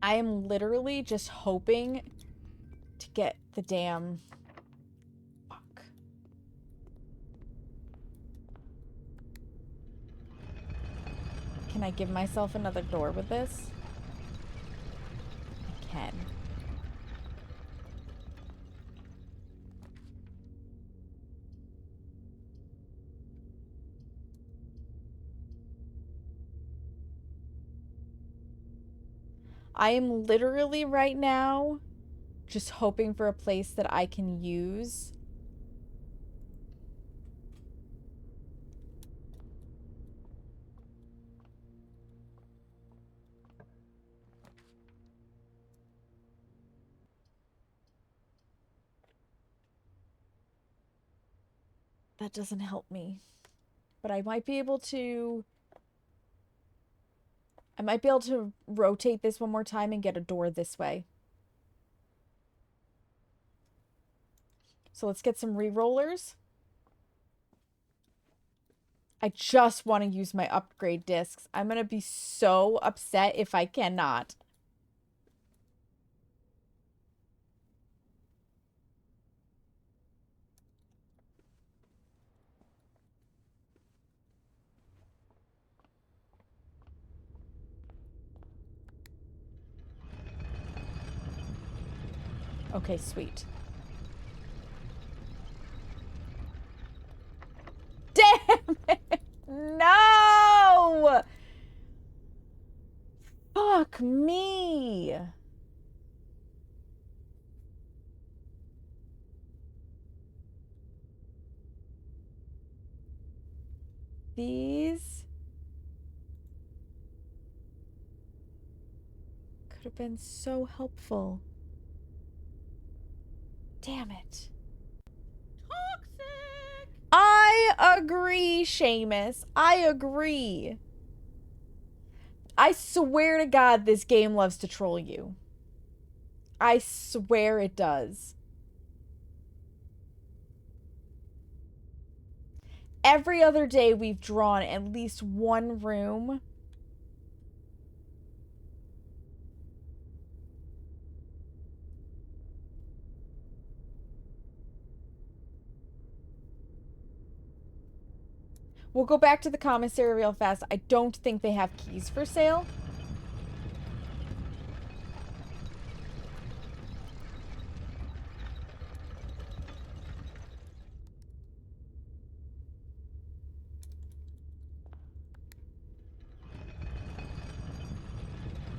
I am literally just hoping to get the damn... Fuck. Can I give myself another door with this? I can. I am literally right now just hoping for a place that I can use. That doesn't help me. But I might be able to... I might be able to rotate this one more time and get a door this way. So let's get some re-rollers. I just want to use my upgrade discs. I'm going to be so upset if I cannot. Okay, sweet. Damn it! No! Fuck me! These could have been so helpful. Damn it.
Toxic!
I agree, Seamus. I agree. I swear to God this game loves to troll you. I swear it does. Every other day we've drawn at least one room. We'll go back to the commissary real fast. I don't think they have keys for sale.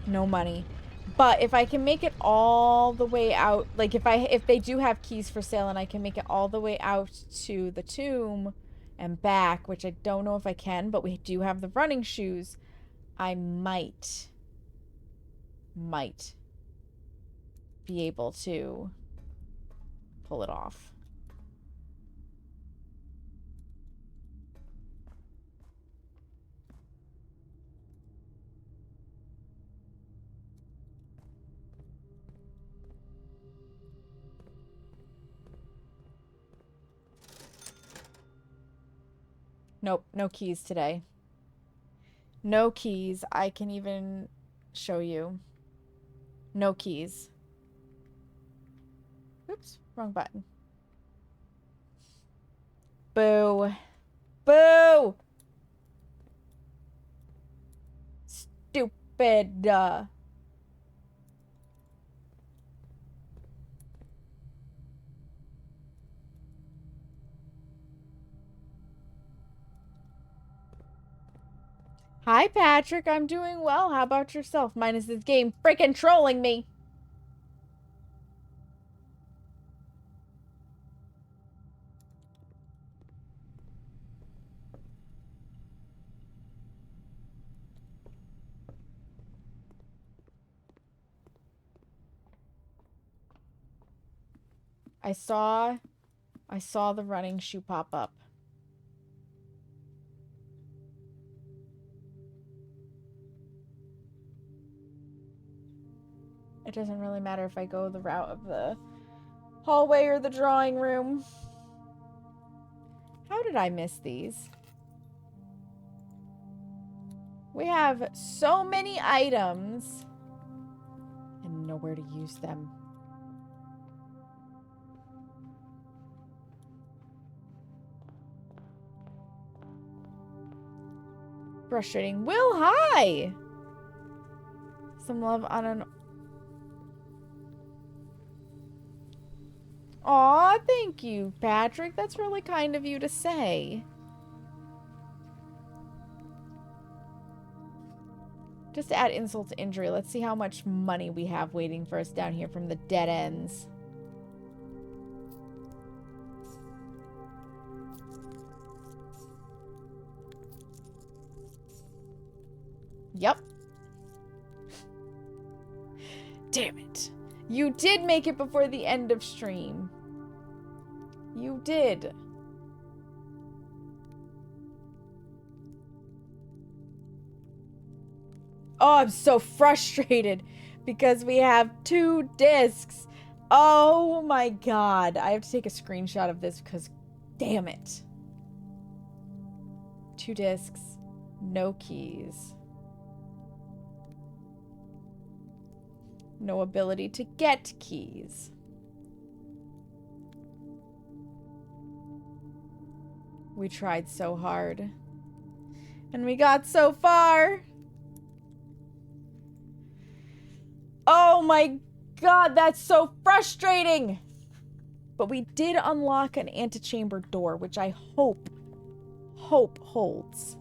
No money. But if I can make it all the way out, like if they do have keys for sale and I can make it all the way out to the tomb and back, which I don't know if I can, but we do have the running shoes, I might. might be able to pull it off. Nope, no keys today. No keys. I can even show you. No keys. Oops, wrong button. Boo. Boo! Stupid. Hi, Patrick. I'm doing well. How about yourself? Minus this game freaking trolling me. I saw the running shoe pop up. It doesn't really matter if I go the route of the hallway or the drawing room. How did I miss these? We have so many items and nowhere to use them. Frustrating. Will, hi! Some love on an... Aw, thank you, Patrick. That's really kind of you to say. Just to add insult to injury, let's see how much money we have waiting for us down here from the dead ends. Yep. Damn it. You did make it before the end of stream. You did. Oh, I'm so frustrated because we have 2 discs. Oh my god. I have to take a screenshot of this because damn it. 2 discs. No keys. No ability to get keys. We tried so hard. And we got so far. Oh my god, that's so frustrating! But we did unlock an antechamber door, which I hope holds.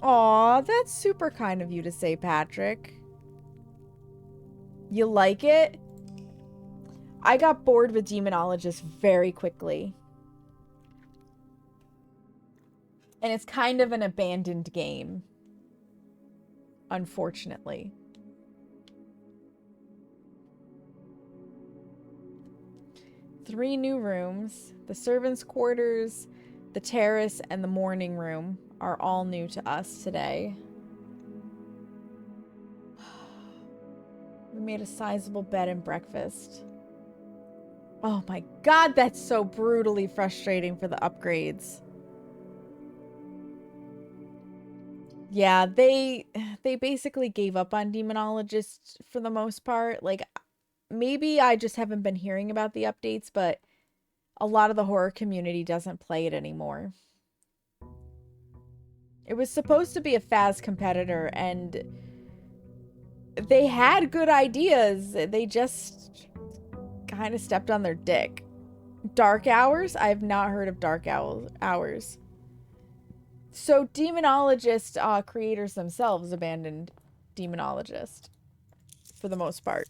Aw, that's super kind of you to say, Patrick. You like it? I got bored with Demonologist very quickly. And it's kind of an abandoned game. Unfortunately. Three new rooms. The servants' quarters, the terrace, and the morning room are all new to us today. We made a sizable bed and breakfast. Oh my god, that's so brutally frustrating for the upgrades. Yeah, they basically gave up on Demonologist for the most part. Like, maybe I just haven't been hearing about the updates, but a lot of the horror community doesn't play it anymore. It was supposed to be a Phas competitor, and they had good ideas. They just kind of stepped on their dick. Dark Hours? I have not heard of Dark Hours. So Demonologist creators themselves abandoned Demonologist for the most part.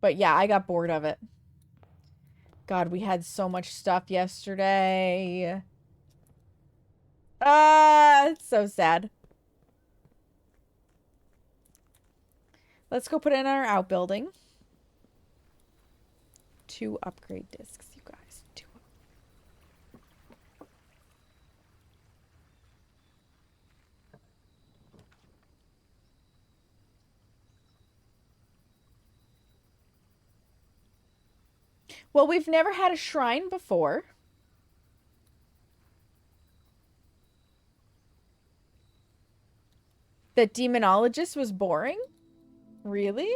But yeah, I got bored of it. God, we had so much stuff yesterday. Ah, it's so sad. Let's go put it in our outbuilding. 2 upgrade discs, you guys. 2. Well, we've never had a shrine before. The demonologist was boring? Really?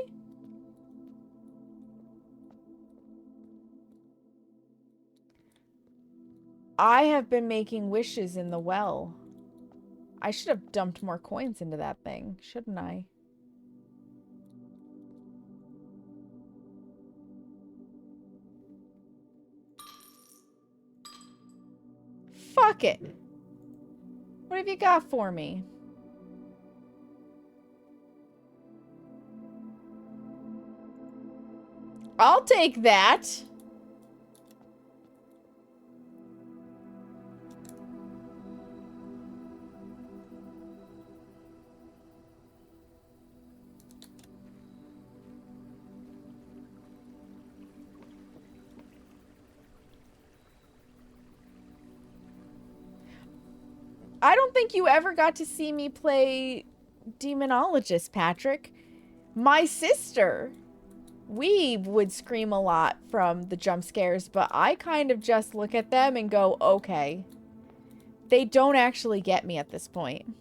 I have been making wishes in the well. I should have dumped more coins into that thing, shouldn't I? Fuck it. What have you got for me? I'll take that. I don't think you ever got to see me play Demonologist, Patrick. My sister, we would scream a lot from the jump scares, but I kind of just look at them and go, okay. They don't actually get me at this point.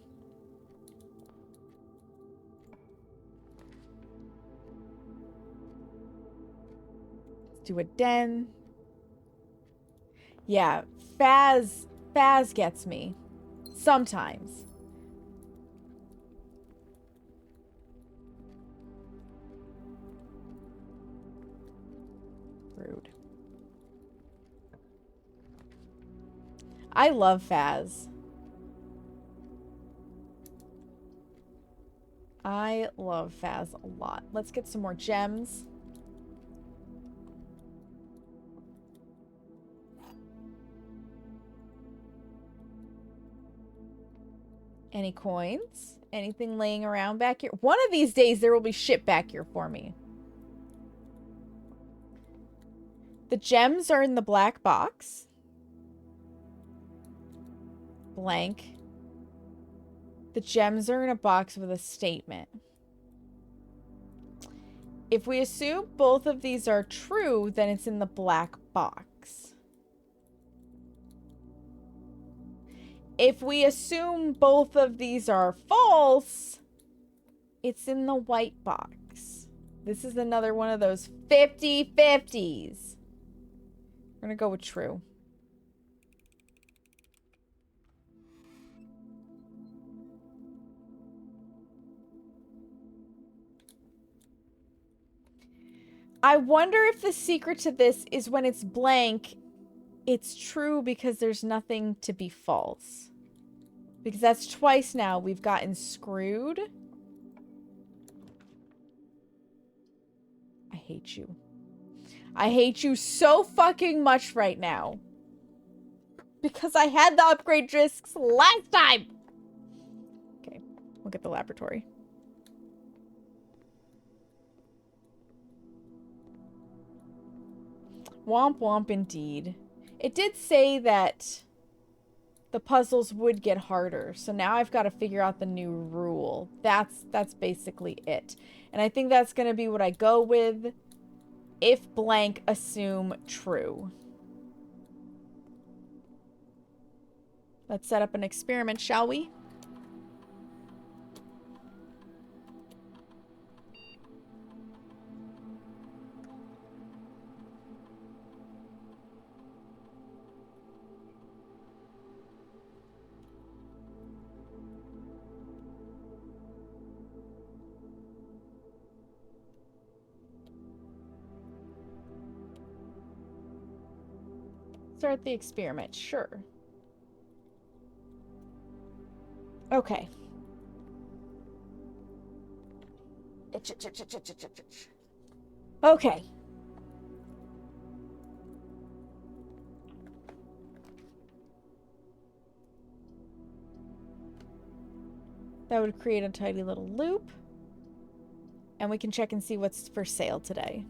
Let's do a den. Yeah, Faz gets me. Sometimes. Rude. I love Faz. I love Faz a lot. Let's get some more gems. Any coins? Anything laying around back here? One of these days there will be shit back here for me. The gems are in the black box. Blank. The gems are in a box with a statement. If we assume both of these are true, then it's in the black box. If we assume both of these are false, it's in the white box. This is another one of those 50-50s. We're gonna go with true. I wonder if the secret to this is when it's blank, it's true because there's nothing to be false. Because that's twice now we've gotten screwed. I hate you. I hate you so fucking much right now. Because I had the upgrade discs last time. Okay, we'll get the laboratory. Womp womp indeed. It did say that the puzzles would get harder. So now I've got to figure out the new rule. That's basically it. And I think that's going to be what I go with. If blank, assume true. Let's set up an experiment, shall we? Start the experiment, sure. Okay. Okay. That would create a tiny little loop. And we can check and see what's for sale today.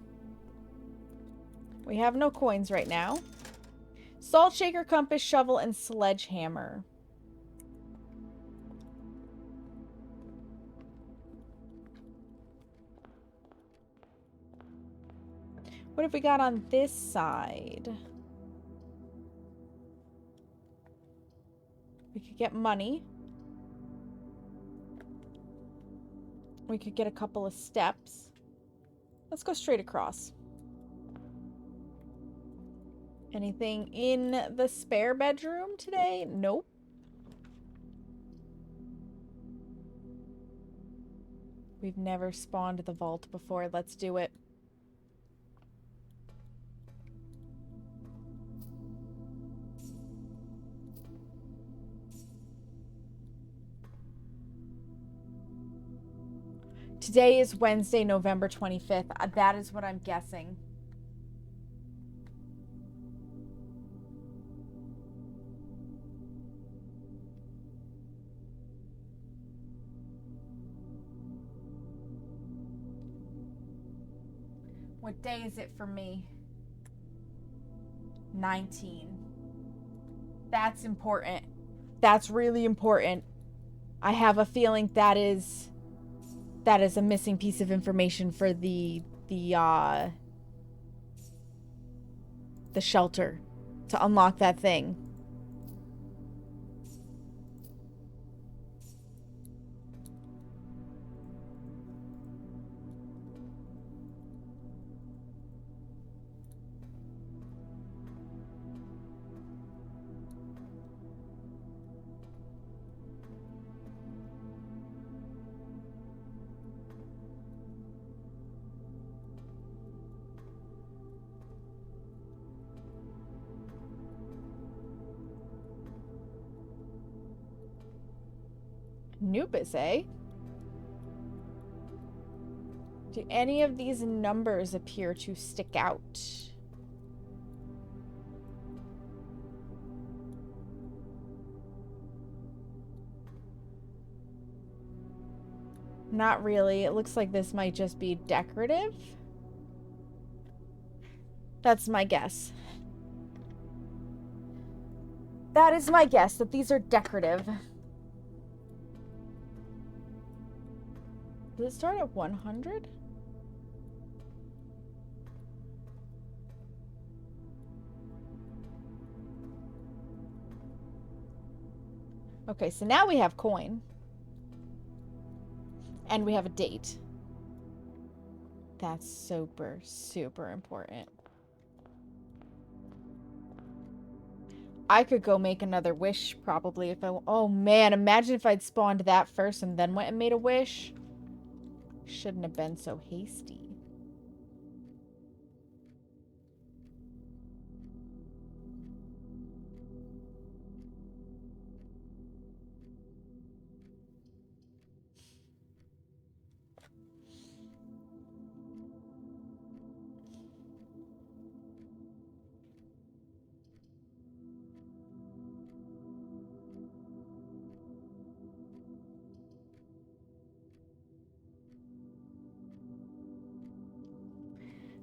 We have no coins right now. Salt shaker, compass, shovel, and sledgehammer. What have we got on this side? We could get money. We could get a couple of steps. Let's go straight across. Anything in the spare bedroom today? Nope. We've never spawned the vault before. Let's do it. Today is Wednesday, November 25th. That is what I'm guessing. What day is it for me? 19. That's important. That's really important. I have a feeling that is a missing piece of information for the shelter to unlock that thing. Nupus, eh? Do any of these numbers appear to stick out? Not really. It looks like this might just be decorative. That's my guess. That is my guess, that these are decorative. Does it start at 100? Okay, so now we have coin. And we have a date. That's super, super important. I could go make another wish, probably, if I... Oh, man, imagine if I'd spawned that first and then went and made a wish. Shouldn't have been so hasty.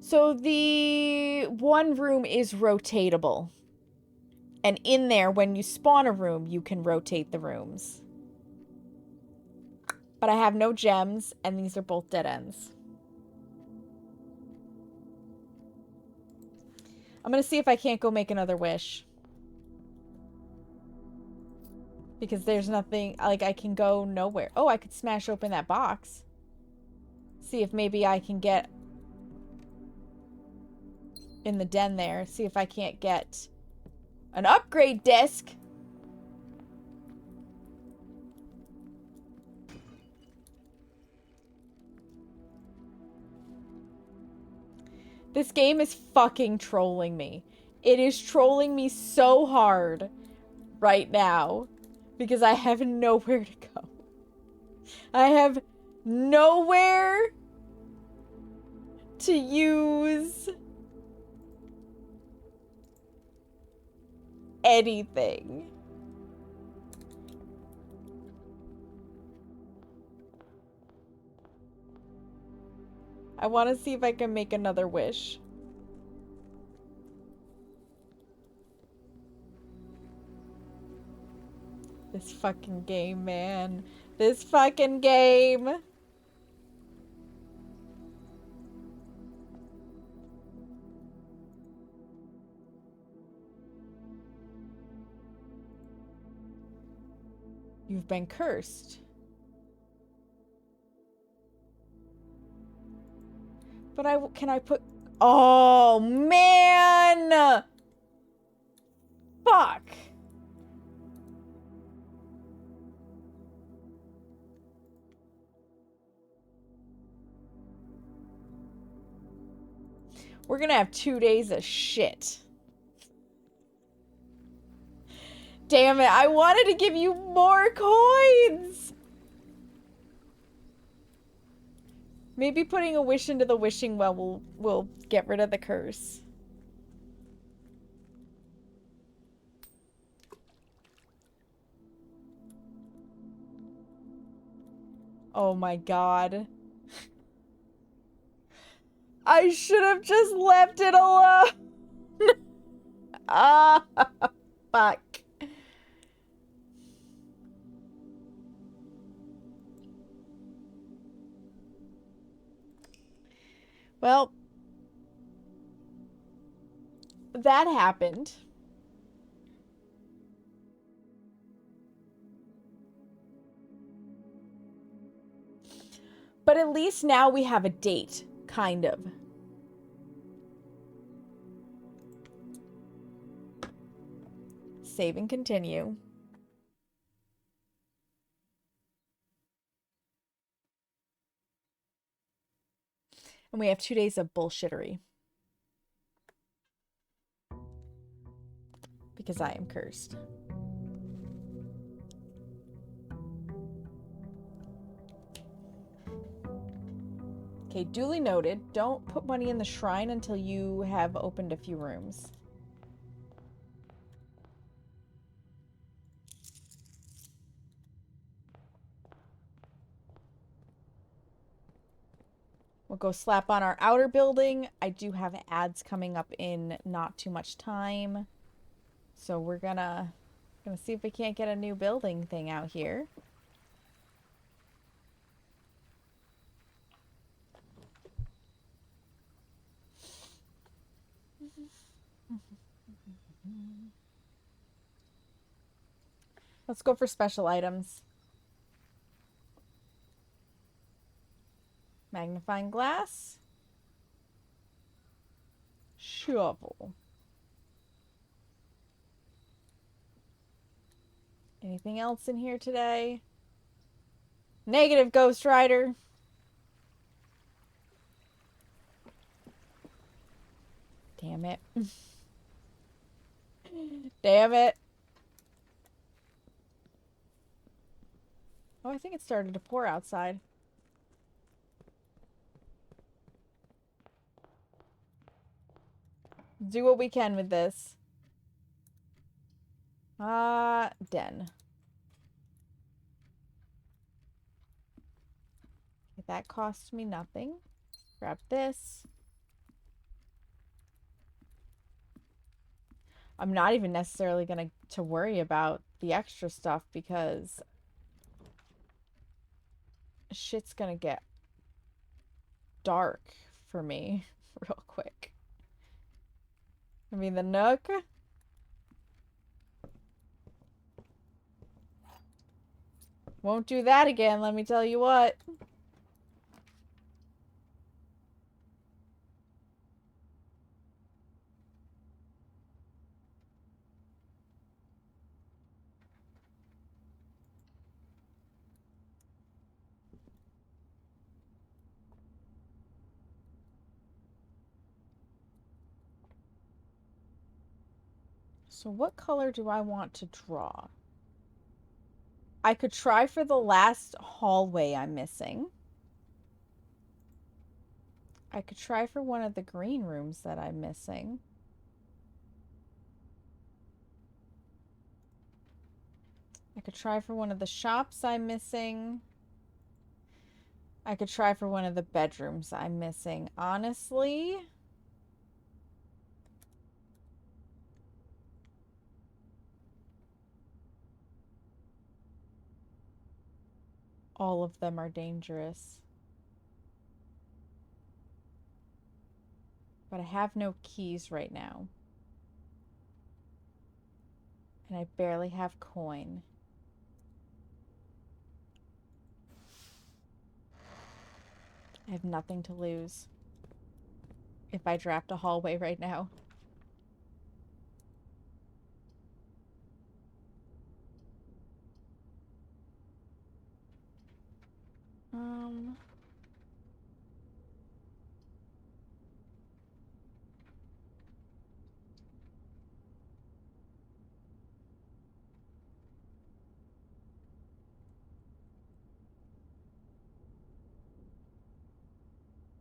So the one room is rotatable. And in there, when you spawn a room, you can rotate the rooms. But I have no gems, and these are both dead ends. I'm gonna see if I can't go make another wish. Because there's nothing, like, I can go nowhere. Oh, I could smash open that box. See if maybe I can get in the den there. See if I can't get an upgrade disc. This game is fucking trolling me. It is trolling me so hard right now because I have nowhere to go. I have nowhere to use anything. I want to see if I can make another wish. This fucking game, man. This fucking game. You've been cursed. But can I put... Oh, man! Fuck. We're gonna have 2 days of shit. Damn it, I wanted to give you more coins! Maybe putting a wish into the wishing well will get rid of the curse. Oh my god. I should have just left it alone! Ah, fuck. Well, that happened. But at least now we have a date, kind of. Save and continue. And we have 2 days of bullshittery. Because I am cursed. Okay, duly noted. Don't put money in the shrine until you have opened a few rooms. We'll go slap on our outer building. I do have ads coming up in not too much time. So we're gonna see if we can't get a new building thing out here. Let's go for special items. Magnifying glass. Shovel. Anything else in here today? Negative, Ghost Rider. Damn it. Damn it. Oh, I think it started to pour outside. Do what we can with this. Den. Okay, that cost me nothing. Grab this. I'm not even necessarily gonna worry about the extra stuff because shit's gonna get dark for me real quick. I mean, the Nook. Won't do that again, let me tell you what. So what color do I want to draw? I could try for the last hallway I'm missing. I could try for one of the green rooms that I'm missing. I could try for one of the shops I'm missing. I could try for one of the bedrooms I'm missing. Honestly, all of them are dangerous. But I have no keys right now. And I barely have coin. I have nothing to lose if I draft a hallway right now.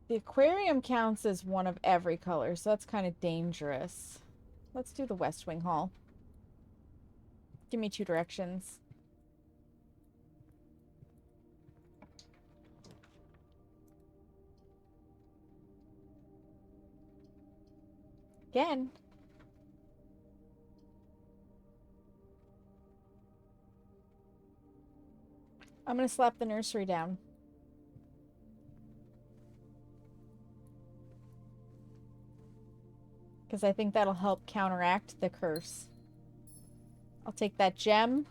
The aquarium counts as one of every color, so that's kind of dangerous. Let's do the West Wing Hall. Give me 2 directions. Again. I'm gonna slap the nursery down. Because I think that'll help counteract the curse. I'll take that gem.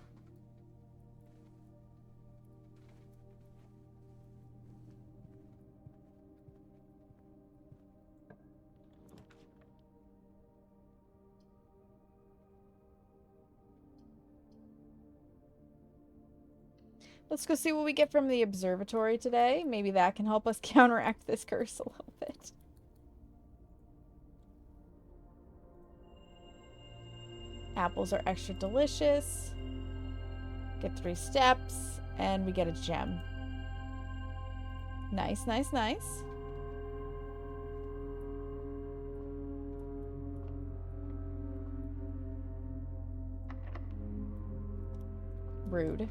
Let's go see what we get from the observatory today. Maybe that can help us counteract this curse a little bit. Apples are extra delicious. Get 3 steps, and we get a gem. Nice, nice, nice. Rude.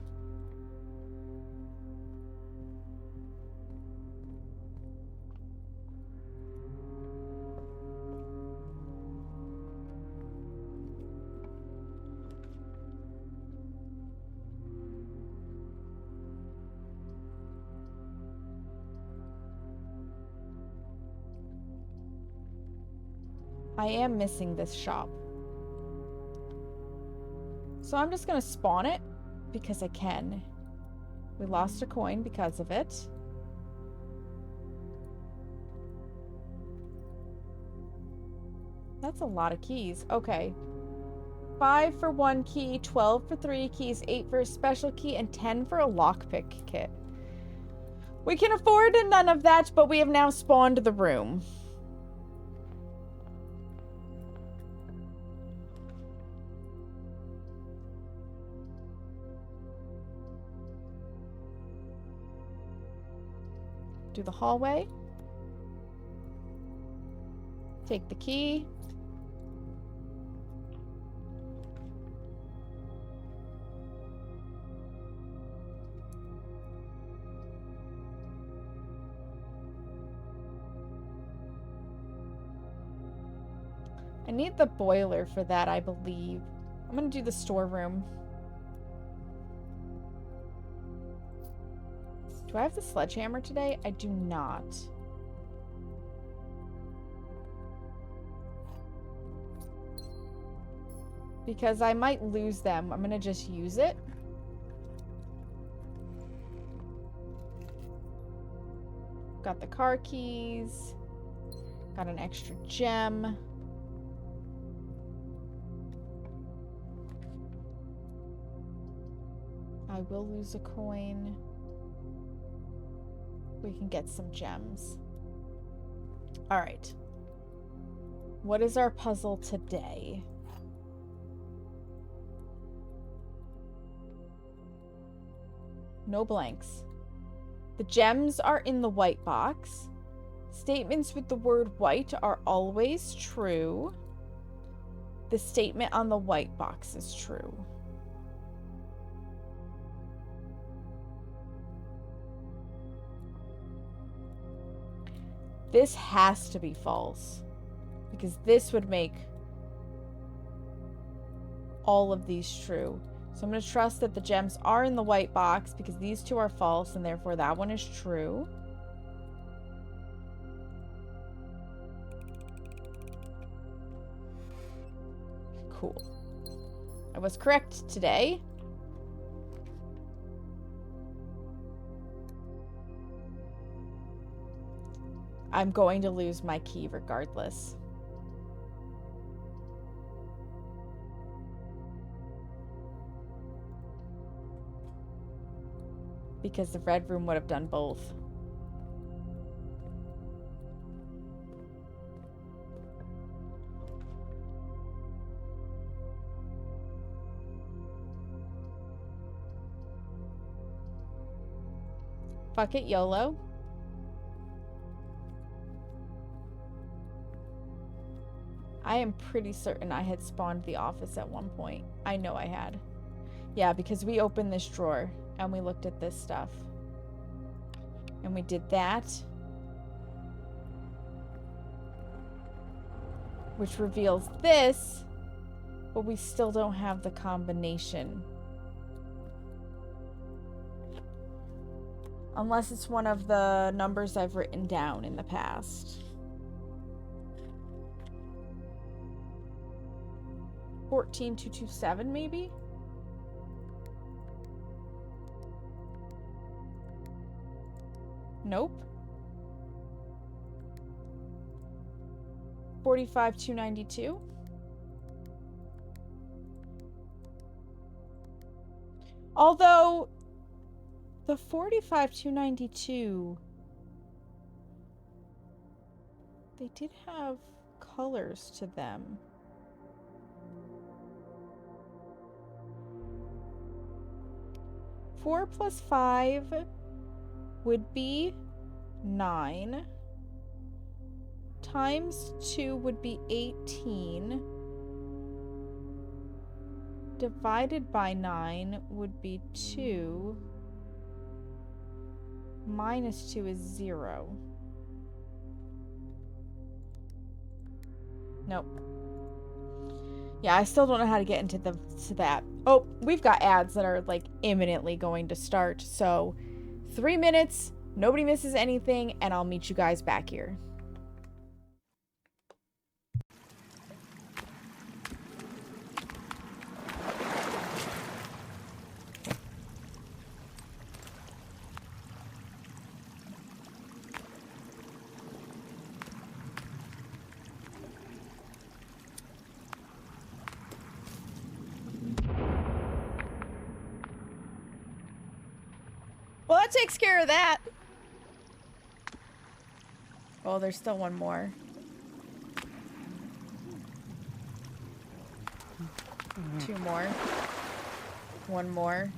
I am missing this shop. So I'm just gonna spawn it because I can. We lost a coin because of it. That's a lot of keys. Okay. 5 for 1 key, 12 for 3 keys, 8 for a special key, and 10 for a lockpick kit. We can afford none of that, but we have now spawned the room. Do the hallway. Take the key. I need the boiler for that, I believe. I'm gonna do the storeroom. Do I have the sledgehammer today? I do not. Because I might lose them. I'm gonna just use it. Got the car keys. Got an extra gem. I will lose a coin. We can get some gems. All right. What is our puzzle today? No blanks. The gems are in the white box. Statements with the word white are always true. The statement on the white box is true. This has to be false. Because this would make all of these true. So I'm going to trust that the gems are in the white box because these two are false and therefore that one is true. Cool. I was correct today. I'm going to lose my key regardless. Because the red room would have done both. Fuck it, YOLO. I am pretty certain I had spawned the office at one point. I know I had. Yeah, because we opened this drawer and we looked at this stuff. And we did that. Which reveals this, but we still don't have the combination. Unless it's one of the numbers I've written down in the past. 14227 maybe? Nope. 45292. Although the 45292, they did have colors to them. Four plus 5 would be 9. Times 2 would be 18. Divided by 9 would be 2. Minus 2 is 0. Nope. Yeah, I still don't know how to get into that. Oh, we've got ads that are like imminently going to start. So 3 minutes, nobody misses anything, and I'll meet you guys back here. Well, that takes care of that. Oh, there's still one more. Two more. One more.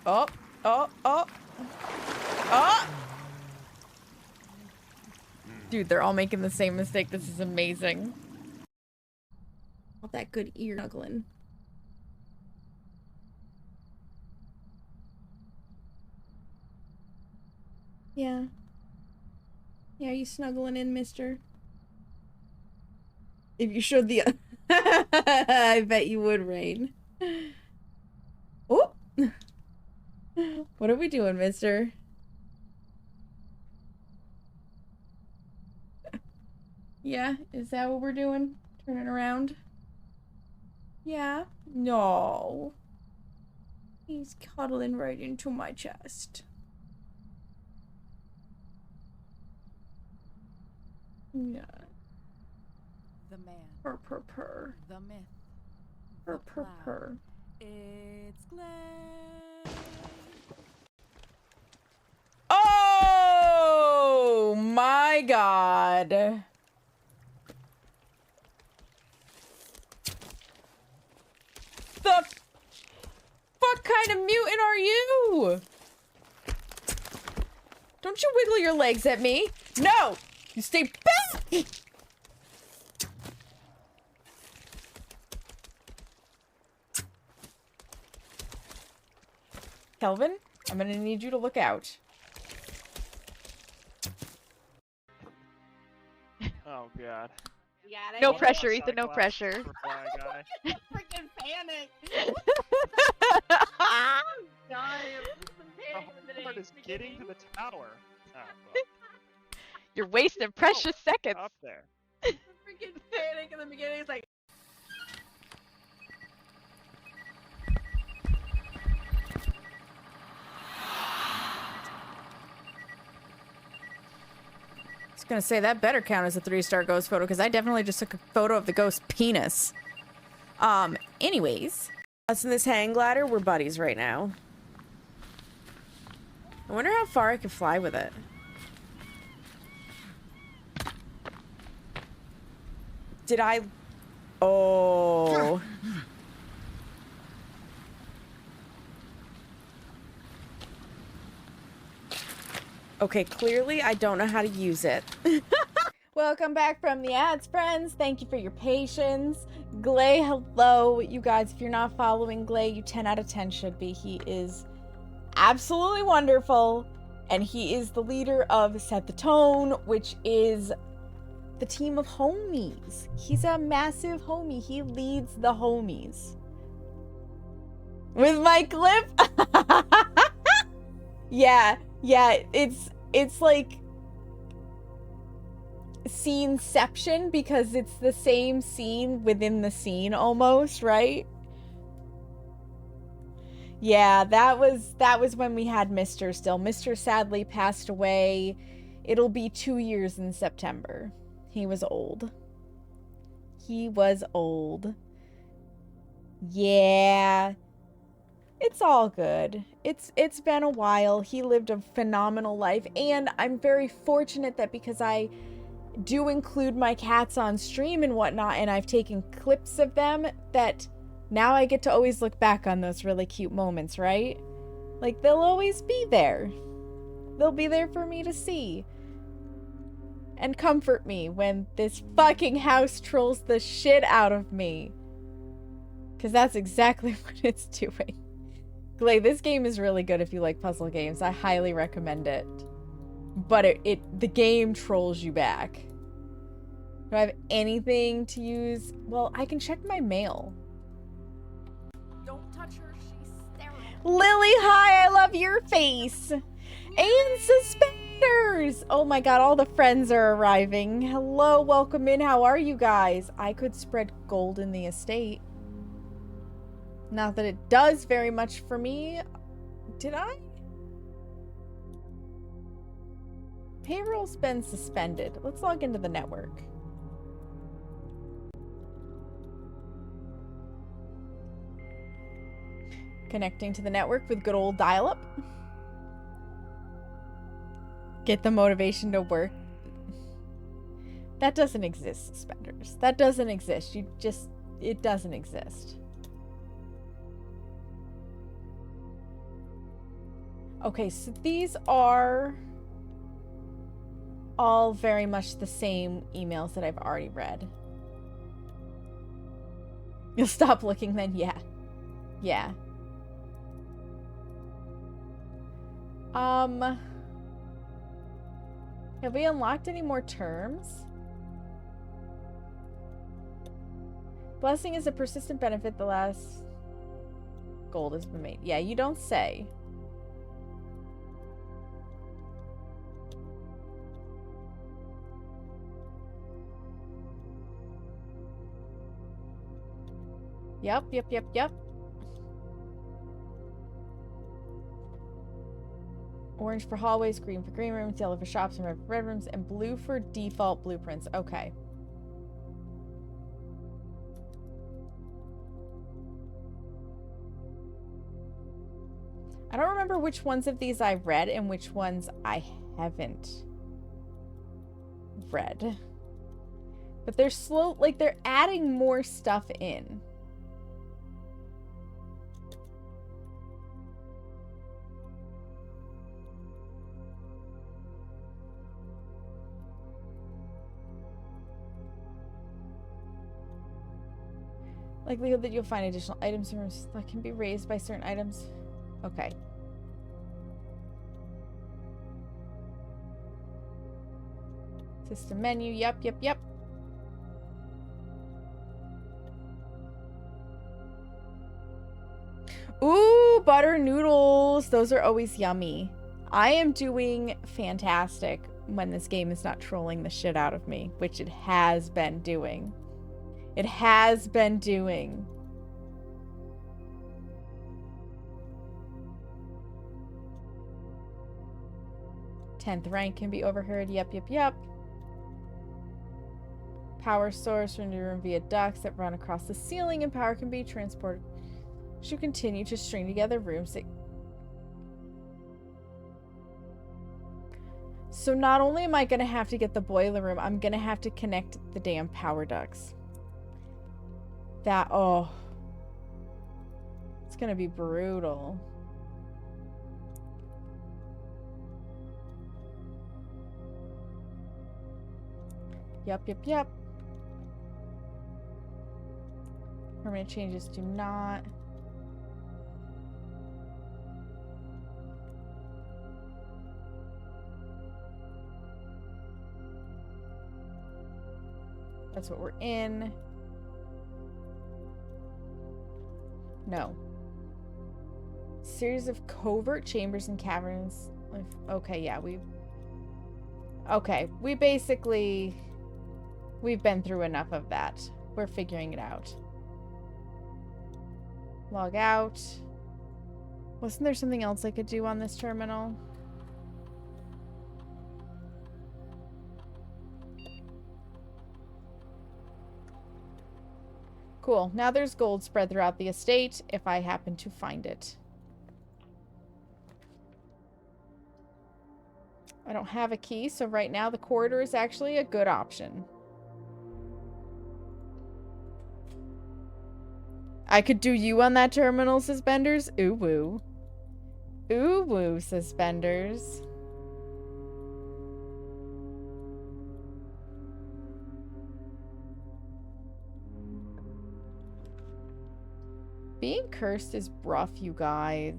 Oh, oh, oh. Oh! Dude, they're all making the same mistake. This is amazing. All that good ear snuggling. Yeah. Yeah, you snuggling in, mister? If you showed the... I bet you would, Rain. Oh! What are we doing, mister? Yeah, is that what we're doing? Turning around? Yeah? No. He's cuddling right into my chest. Yeah.
The man.
Purr, purr, purr.
The myth.
Purr, purr, purr.
It's Glenn.
Oh my god. The fuck kind of mutant are you? Don't you wiggle your legs at me. No! You stay back! Kelvin, I'm gonna need you to look out.
Oh god.
You got it?
No
Yeah.
pressure, Ethan, no pressure.
Super fly guy.
Freaking panic. God, it's the panic of the
The hard
day.
is getting to the tower. Oh,
You're wasting precious seconds.
well, up there.
The freaking panic in the beginning. It's like,
I was gonna say that better count as a 3-star ghost photo because I definitely just took a photo of the ghost penis. Anyways, us in this hang glider, we're buddies right now. I wonder how far I could fly with it. Did I? Oh. Okay, clearly I don't know how to use it. Welcome back from the ads, friends. Thank you for your patience. Glay, hello. You guys, if you're not following Glay, you 10 out of 10 should be. He is absolutely wonderful. And he is the leader of Set the Tone, which is the team of homies. He's a massive homie. He leads the homies. With my clip? Yeah, it's like sceneception because it's the same scene within the scene almost, right? Yeah, that was when we had Mr. still. Mr. sadly passed away. It'll be 2 years in September. He was old. He was old. Yeah. It's all good. It's been a while. He lived a phenomenal life, and I'm very fortunate that because I do include my cats on stream and whatnot, and I've taken clips of them, that now I get to always look back on those really cute moments, right? Like, they'll always be there. They'll be there for me to see. And comfort me when this fucking house trolls the shit out of me. Because that's exactly what it's doing. Glay, this game is really good if you like puzzle games. I highly recommend it. But the game trolls you back. Do I have anything to use? Well, I can check my mail.
Don't touch her, she's sterile.
Lily, hi, I love your face. And suspenders. Oh my god, all the friends are arriving. Hello, welcome in. How are you guys? I could spread gold in the estate. Not that it does very much for me. Did I? Payroll's been suspended. Let's log into the network. Connecting to the network with good old dial-up. Get the motivation to work. That doesn't exist, suspenders. That doesn't exist. It doesn't exist. Okay, so these are all very much the same emails that I've already read. You'll stop looking then? Yeah. Yeah. Have we unlocked any more terms? Blessing is a persistent benefit. The last gold has been made. Yeah, you don't say. Yep. Orange for hallways, green for green rooms, yellow for shops and red for red rooms, and blue for default blueprints. Okay. I don't remember which ones of these I read and which ones I haven't read. But they're slow, like they're adding more stuff in. Likelihood that you'll find additional items that can be raised by certain items. Okay. System menu. Yep, yep, yep. Ooh, butter noodles. Those are always yummy. I am doing fantastic when this game is not trolling the shit out of me, which it has been doing. It has been doing. Tenth rank can be overheard. Yep, yep, yep. Power source from your room via ducts that run across the ceiling, and power can be transported. Should continue to string together rooms that... So not only am I going to have to get the boiler room, I'm going to have to connect the damn power ducts. That, oh. It's going to be brutal. Yep, yep, yep. Permanent changes do not. That's what we're in. No. Series of covert chambers and caverns. Okay, yeah, okay, we basically... We've been through enough of that. We're figuring it out. Log out. Wasn't there something else I could do on this terminal? Cool. Now there's gold spread throughout the estate if I happen to find it. I don't have a key, so right now the corridor is actually a good option. I could do you on that terminal, Suspenders. Ooh woo. Ooh woo, Suspenders. Being cursed is rough, you guys.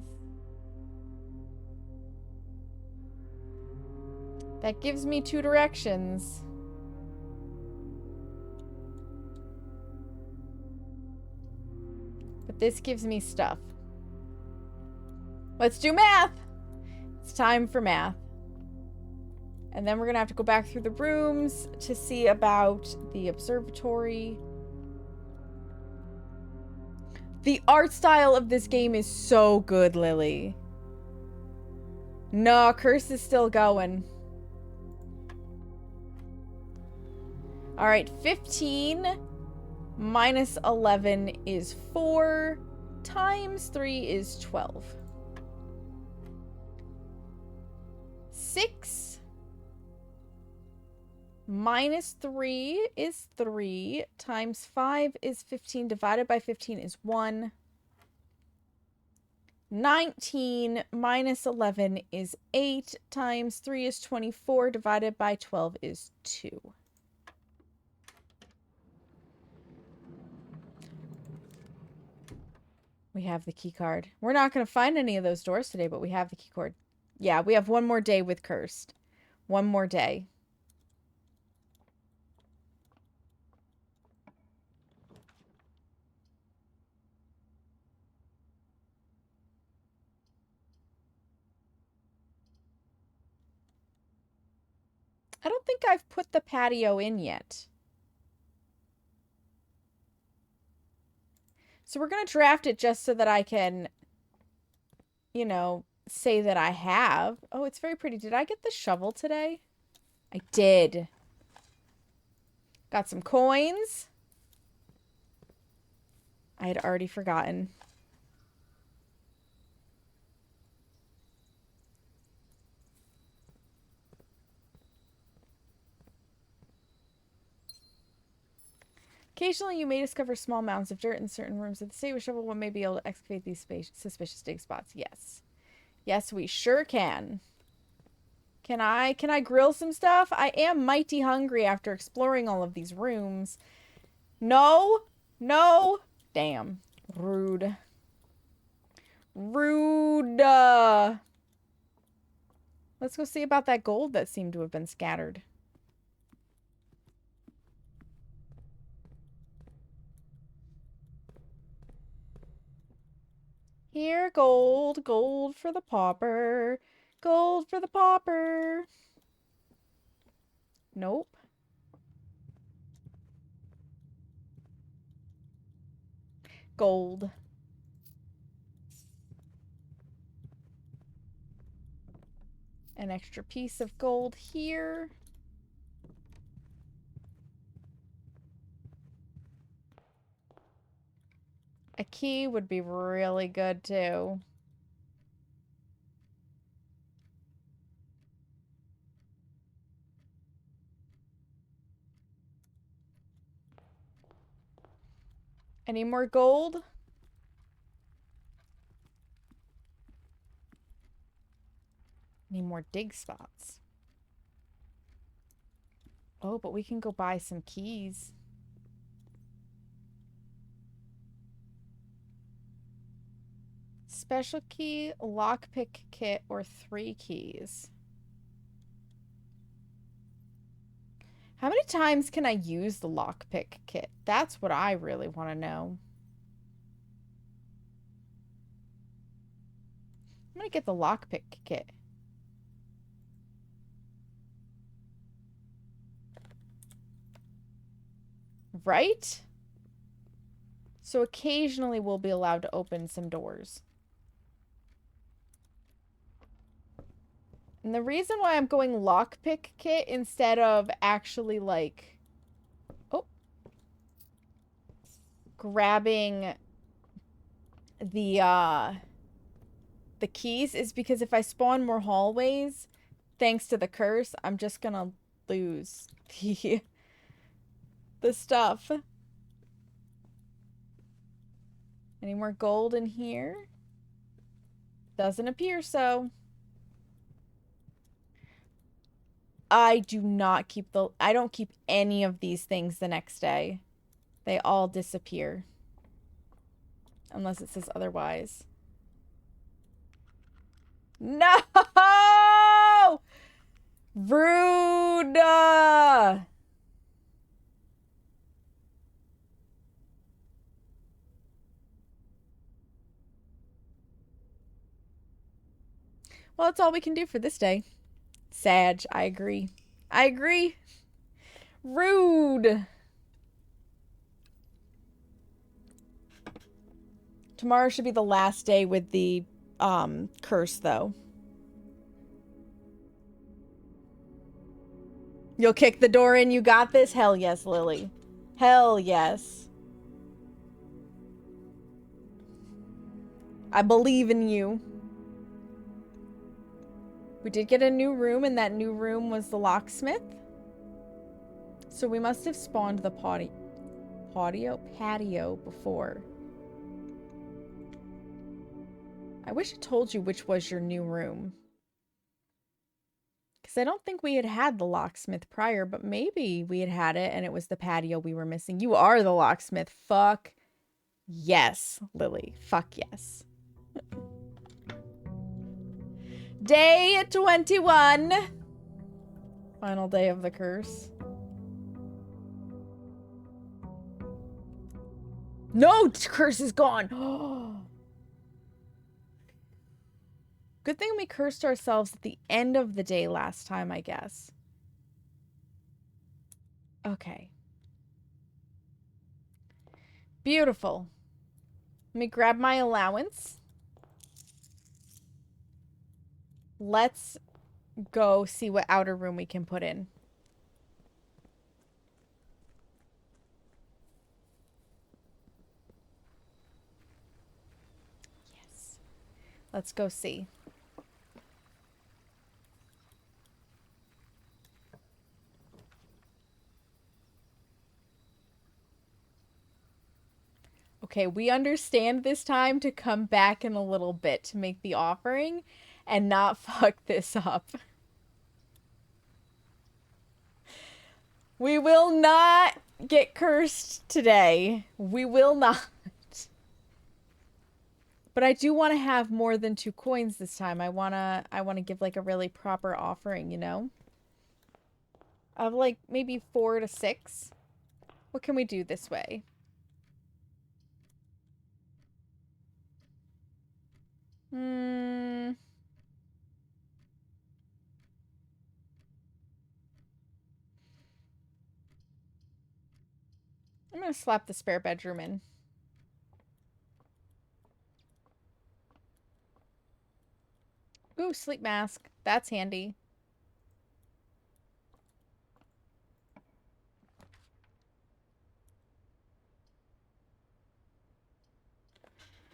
That gives me 2 directions. But this gives me stuff. Let's do math! It's time for math. And then we're gonna have to go back through the rooms to see about the observatory. The art style of this game is so good, Lily. No, curse is still going. Alright, 15 minus 11 is 4. Times 3 is 12. 6 minus 3 is 3. Times 5 is 15. Divided by 15 is 1. 19 minus 11 is 8. Times 3 is 24. Divided by 12 is 2. We have the key card. We're not going to find any of those doors today, but we have the key card. Yeah, we have one more day with Cursed. One more day. I don't think I've put the patio in yet. So we're going to draft it just so that I can, you know, say that I have. Oh, it's very pretty. Did I get the shovel today? I did. Got some coins. I had already forgotten. Occasionally, you may discover small mounds of dirt in certain rooms of the state. With shovel, one may be able to excavate these suspicious dig spots. Yes. Yes, we sure can. Can I grill some stuff? I am mighty hungry after exploring all of these rooms. No. No. Damn. Rude. Rude. Let's go see about that gold that seemed to have been scattered. gold. Gold for the pauper. Gold for the pauper. Nope. Gold. An extra piece of gold here. A key would be really good too. Any more gold? Any more dig spots? Oh, but we can go buy some keys. Special key, lockpick kit, or 3 keys. How many times can I use the lockpick kit? That's what I really want to know. I'm gonna get the lockpick kit. Right? So occasionally we'll be allowed to open some doors. And the reason why I'm going lockpick kit instead of actually like, oh, grabbing the keys is because if I spawn more hallways, thanks to the curse, I'm just gonna lose the stuff. Any more gold in here? Doesn't appear so. I don't keep any of these things the next day. They all disappear. Unless it says otherwise. No! Rude! Well, that's all we can do for this day. Sag, I agree. I agree. Rude! Tomorrow should be the last day with the curse, though. You'll kick the door in, you got this? Hell yes, Lily. Hell yes. I believe in you. We did get a new room, and that new room was the locksmith. So we must have spawned the patio before. I wish I told you which was your new room. Because I don't think we had the locksmith prior, but maybe we had it and it was the patio we were missing. You are the locksmith. Fuck yes, Lily. Fuck yes. Day 21. Final day of the curse. No, curse is gone. Good thing we cursed ourselves at the end of the day last time, I guess. Okay. Beautiful. Let me grab my allowance. Let's go see what outer room we can put in. Yes. Let's go see. Okay, we understand this time to come back in a little bit to make the offering and not fuck this up. We will not get cursed today. We will not. But I do want to have more than 2 coins this time. I want to give like a really proper offering, you know? Of like maybe 4 to 6. What can we do this way? I'm gonna slap the spare bedroom in. Ooh, sleep mask. That's handy.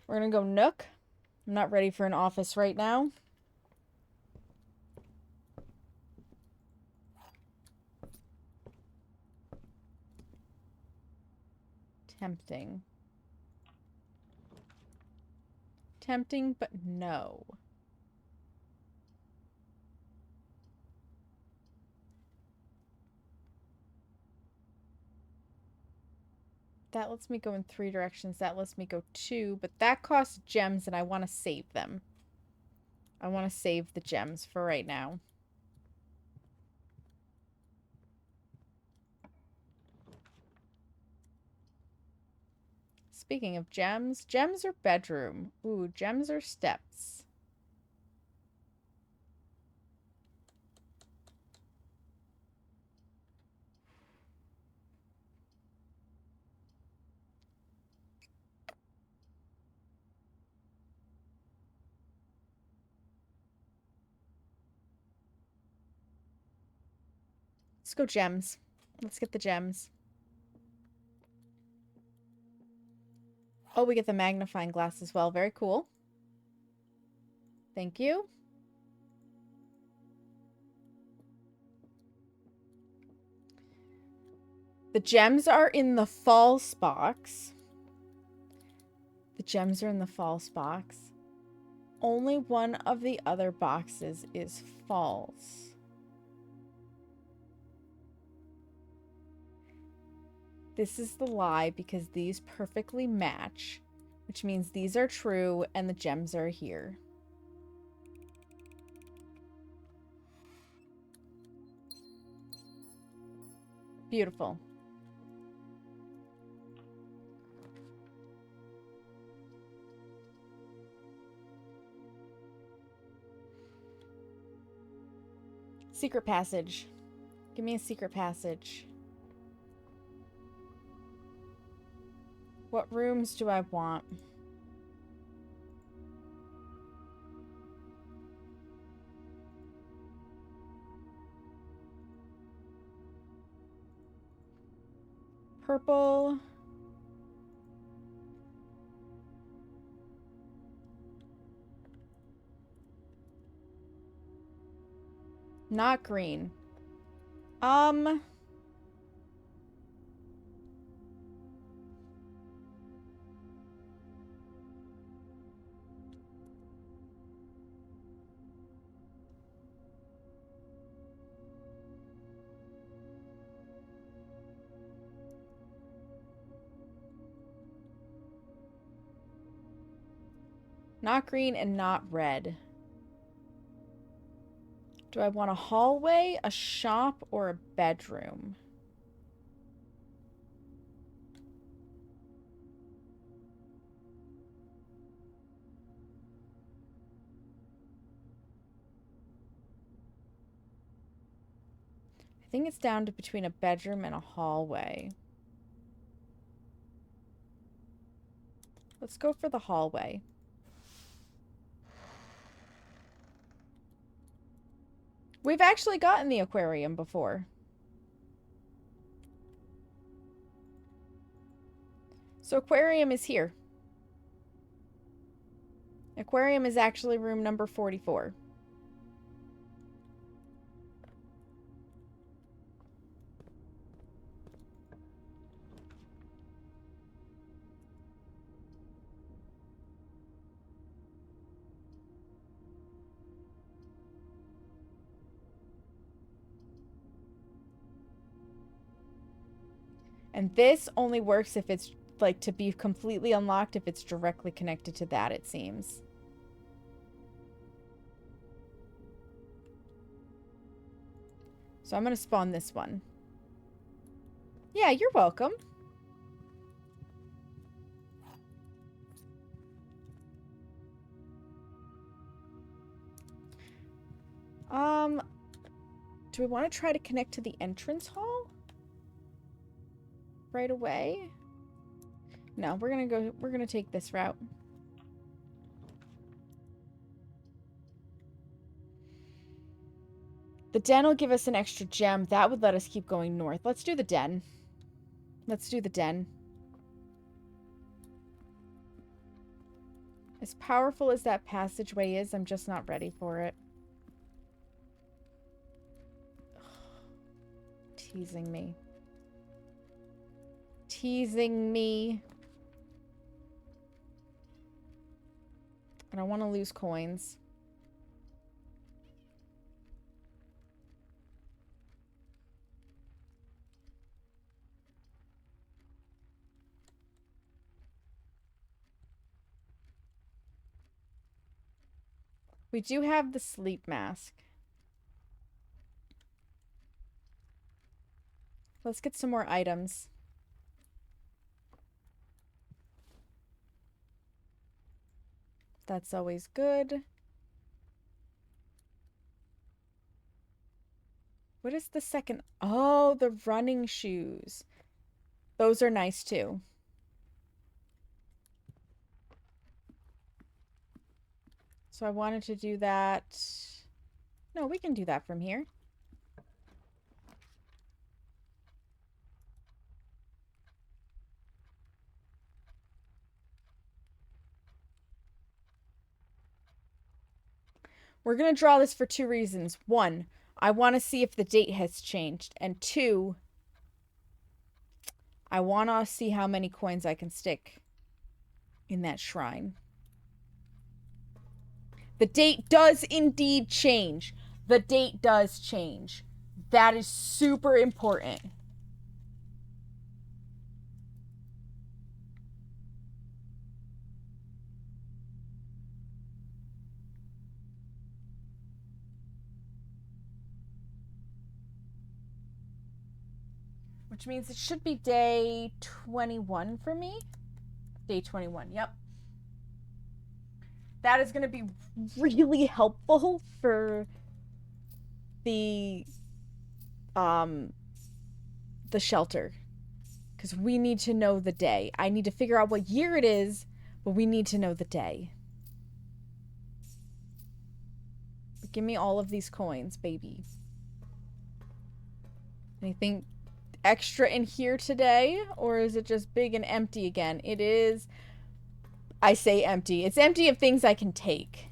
We're gonna go Nook. I'm not ready for an office right now. Tempting. Tempting, but no. That lets me go in 3 directions. That lets me go 2, but that costs gems and I want to save them. I want to save the gems for right now. Speaking of gems, gems or bedroom? Ooh, gems or steps? Let's go gems. Let's get the gems. Oh, we get the magnifying glass as well. Very cool. Thank you. The gems are in the false box. The gems are in the false box. Only one of the other boxes is false. This is the lie because these perfectly match, which means these are true and the gems are here. Beautiful. Secret passage. Give me a secret passage. What rooms do I want? Purple. Not green. Not green and not red. Do I want a hallway, a shop, or a bedroom? I think it's down to between a bedroom and a hallway. Let's go for the hallway. We've actually gotten the aquarium before. So aquarium is here. Aquarium is actually room number 44. And this only works if it's, like, to be completely unlocked if it's directly connected to that, it seems. So I'm going to spawn this one. Yeah, you're welcome. Do we want to try to connect to the entrance hall? Right away? No, we're gonna take this route. The den will give us an extra gem. That would let us keep going north. Let's do the den. Let's do the den. As powerful as that passageway is, I'm just not ready for it. Teasing me. Teasing me. I don't want to lose coins. We do have the sleep mask. Let's get some more items. That's always good. What is the second? Oh, the running shoes. Those are nice too. So I wanted to do that. No, we can do that from here. We're going to draw this for two reasons. One, I want to see if the date has changed. And two, I want to see how many coins I can stick in that shrine. The date does indeed change. The date does change. That is super important. Which means it should be day 21 for me. Day 21, yep. That is going to be really helpful for the shelter. Because we need to know the day. I need to figure out what year it is, but we need to know the day. But give me all of these coins, baby. Anything extra in here today? Or is it just big and empty again? It is... I say empty. It's empty of things I can take.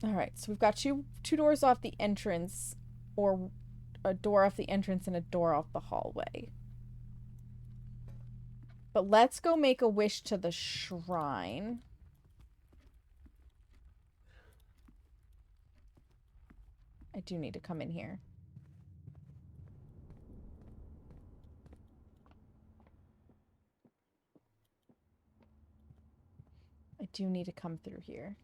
Alright, so we've got two doors off the entrance. Or a door off the entrance and a door off the hallway. But let's go make a wish to the shrine. I do need to come in here. I do need to come through here.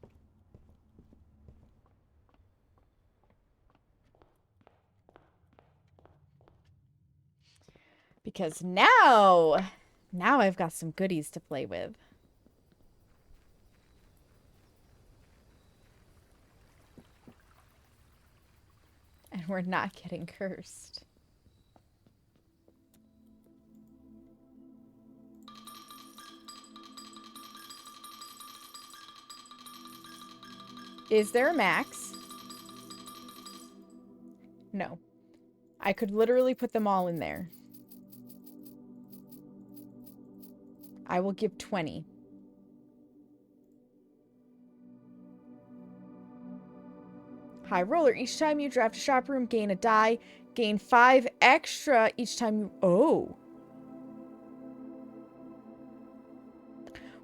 Because now I've got some goodies to play with. And we're not getting cursed. Is there a max? No. I could literally put them all in there. I will give 20. High roller. Each time you draft a shop room, gain a die. Gain 5 extra each time you... Oh.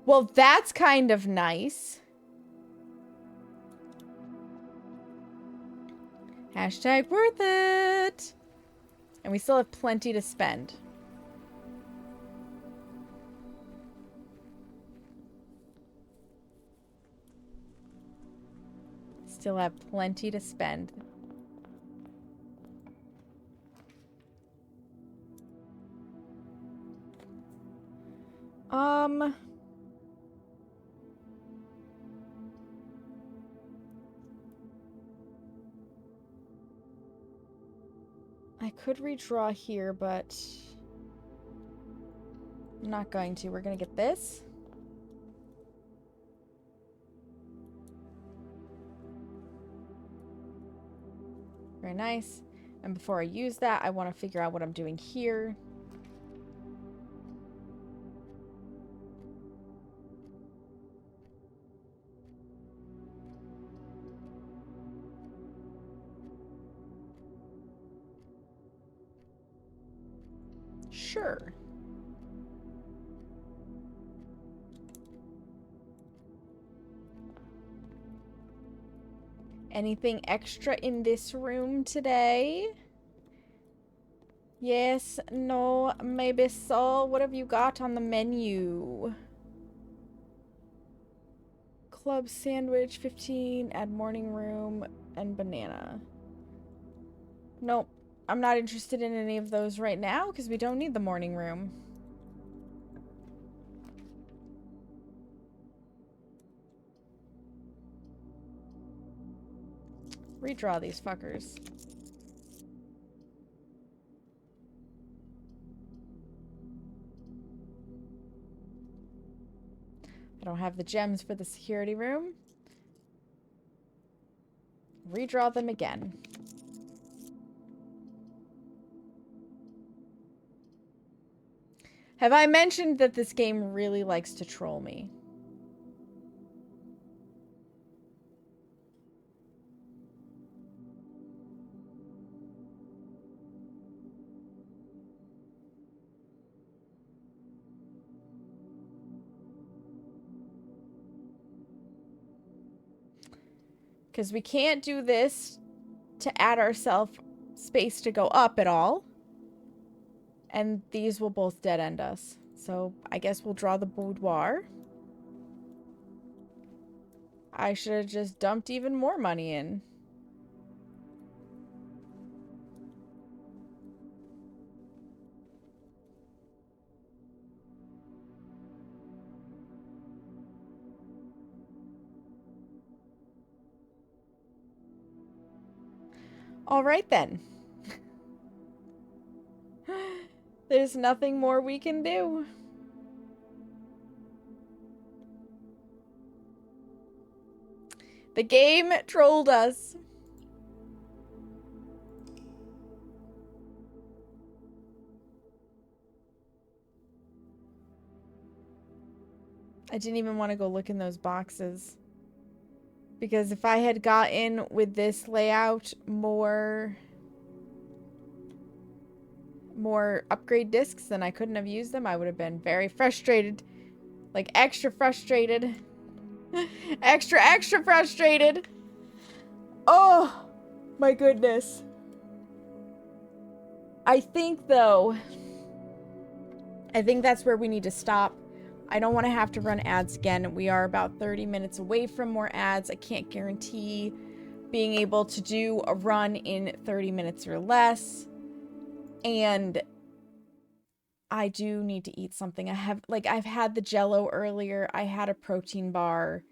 Well, that's kind of nice. Hashtag worth it. And we still have plenty to spend. Still have plenty to spend. could redraw here, but I'm not going to. We're gonna get this. Very nice. And before I use that, I want to figure out what I'm doing here. Sure. Anything extra in this room today? Yes, no, maybe so. What have you got on the menu? Club sandwich, 15, add morning room, and banana. Nope. I'm not interested in any of those right now because we don't need the morning room. Redraw these fuckers. I don't have the gems for the security room. Redraw them again. Have I mentioned that this game really likes to troll me? Because we can't do this to add ourselves space to go up at all. And these will both dead end us. So I guess we'll draw the boudoir. I should have just dumped even more money in. All right then. There's nothing more we can do. The game trolled us. I didn't even want to go look in those boxes. Because if I had gotten with this layout more upgrade discs, then I couldn't have used them. I would have been very frustrated. Like extra frustrated. extra frustrated. Oh my goodness. I think though, I think that's where we need to stop. I don't want to have to run ads again. We are about 30 minutes away from more ads. I can't guarantee being able to do a run in 30 minutes or less. And I do need to eat something. I've had the Jell-O earlier. I had a protein bar.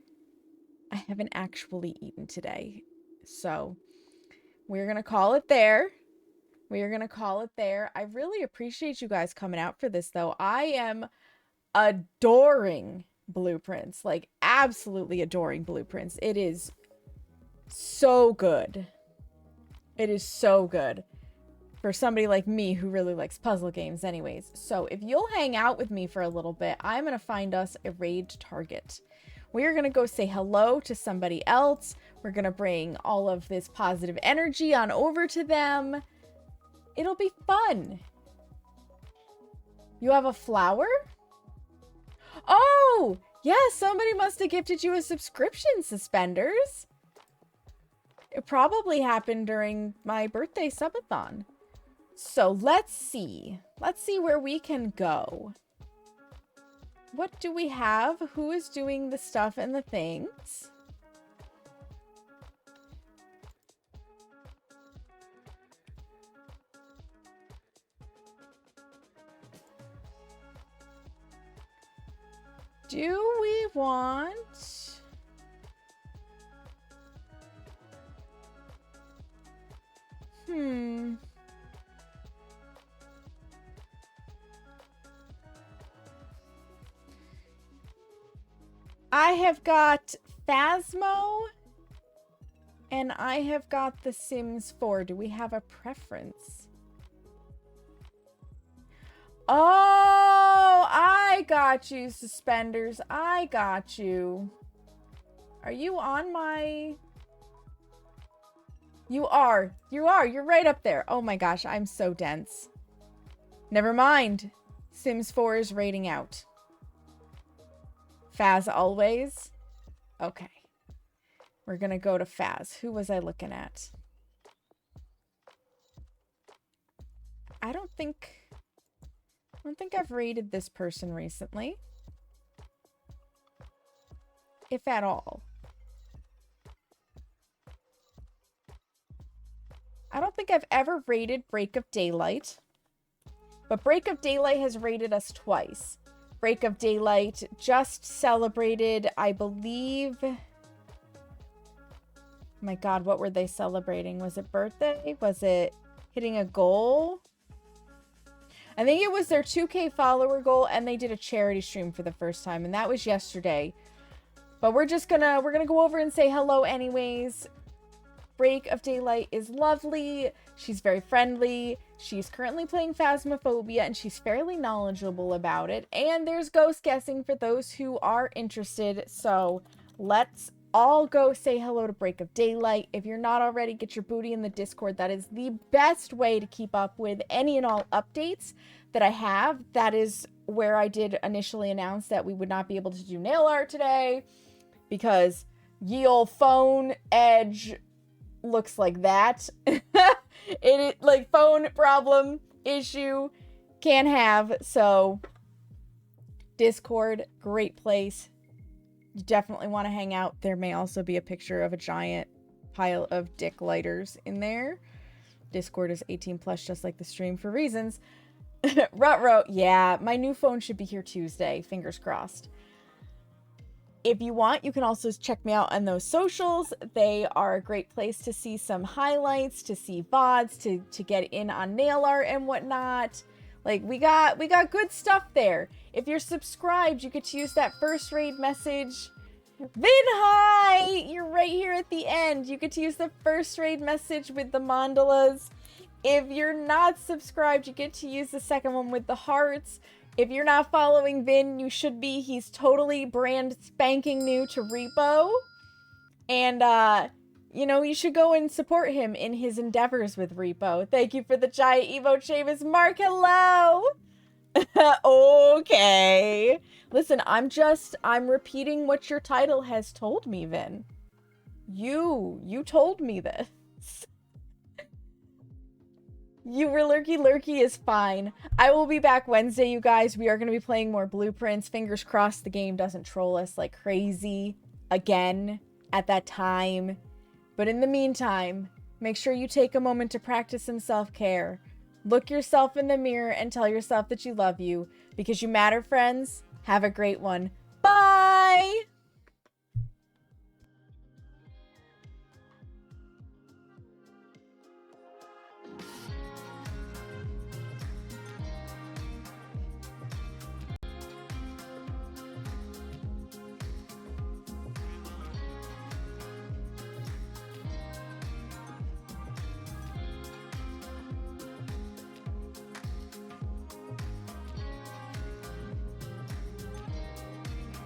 I haven't actually eaten today. So we're going to call it there. We are going to call it there. I really appreciate you guys coming out for this, though. I am adoring Blueprints. Like, absolutely adoring Blueprints. It is so good. It is so good. For somebody like me who really likes puzzle games anyways. So if you'll hang out with me for a little bit, I'm going to find us a raid target. We're going to go say hello to somebody else. We're going to bring all of this positive energy on over to them. It'll be fun. You have a flower? Oh, yeah, somebody must have gifted you a subscription, Suspenders. It probably happened during my birthday subathon. So let's see. Let's see where we can go. What do we have? Who is doing the stuff and the things? Do we want... I have got Phasmo. And I have got The Sims 4. Do we have a preference? Oh, I got you, Suspenders. I got you. Are you on my... You are. You are. You're right up there. Oh my gosh, I'm so dense. Never mind. Sims 4 is rating out. Faz always? Okay. We're gonna go to Faz. Who was I looking at? I don't think I've rated this person recently. If at all. I don't think I've ever rated Break of Daylight. But Break of Daylight has rated us twice. Break of Daylight just celebrated, I believe... My God, what were they celebrating? Was it birthday? Was it hitting a goal? I think it was their 2K follower goal, and they did a charity stream for the first time, and that was yesterday. But we're gonna go over and say hello anyways. Break of Daylight is lovely. She's very friendly. She's currently playing Phasmophobia, and she's fairly knowledgeable about it. And there's ghost guessing for those who are interested. So let's all go say hello to Break of Daylight. If you're not already, get your booty in the Discord. That is the best way to keep up with any and all updates that I have. That is where I did initially announce that we would not be able to do nail art today because ye ol' phone edge looks like that. Like phone problem issue can have. So Discord, great place. You definitely want to hang out. There may also be a picture of a giant pile of dick lighters in there. Discord is 18 plus, just like the stream for reasons. Rutro, yeah, my new phone should be here Tuesday. Fingers crossed. If you want, you can also check me out on those socials. They are a great place to see some highlights, to see VODs, to get in on nail art and whatnot. Like, we got good stuff there. If you're subscribed, you get to use that first raid message. Vin, hi! You're right here at the end. You get to use the first raid message with the mandalas. If you're not subscribed, you get to use the second one with the hearts. If you're not following Vin, you should be. He's totally brand spanking new to Repo. And, you know, you should go and support him in his endeavors with Repo. Thank you for the giant emote, Seamus. Mark, hello! Okay. Listen, I'm repeating what your title has told me, Vin. You told me this. You were lurky is fine. I will be back Wednesday, you guys. We are going to be playing more Blueprints. Fingers crossed the game doesn't troll us like crazy again at that time. But in the meantime, make sure you take a moment to practice some self-care. Look yourself in the mirror and tell yourself that you love you because you matter, friends. Have a great one. Bye!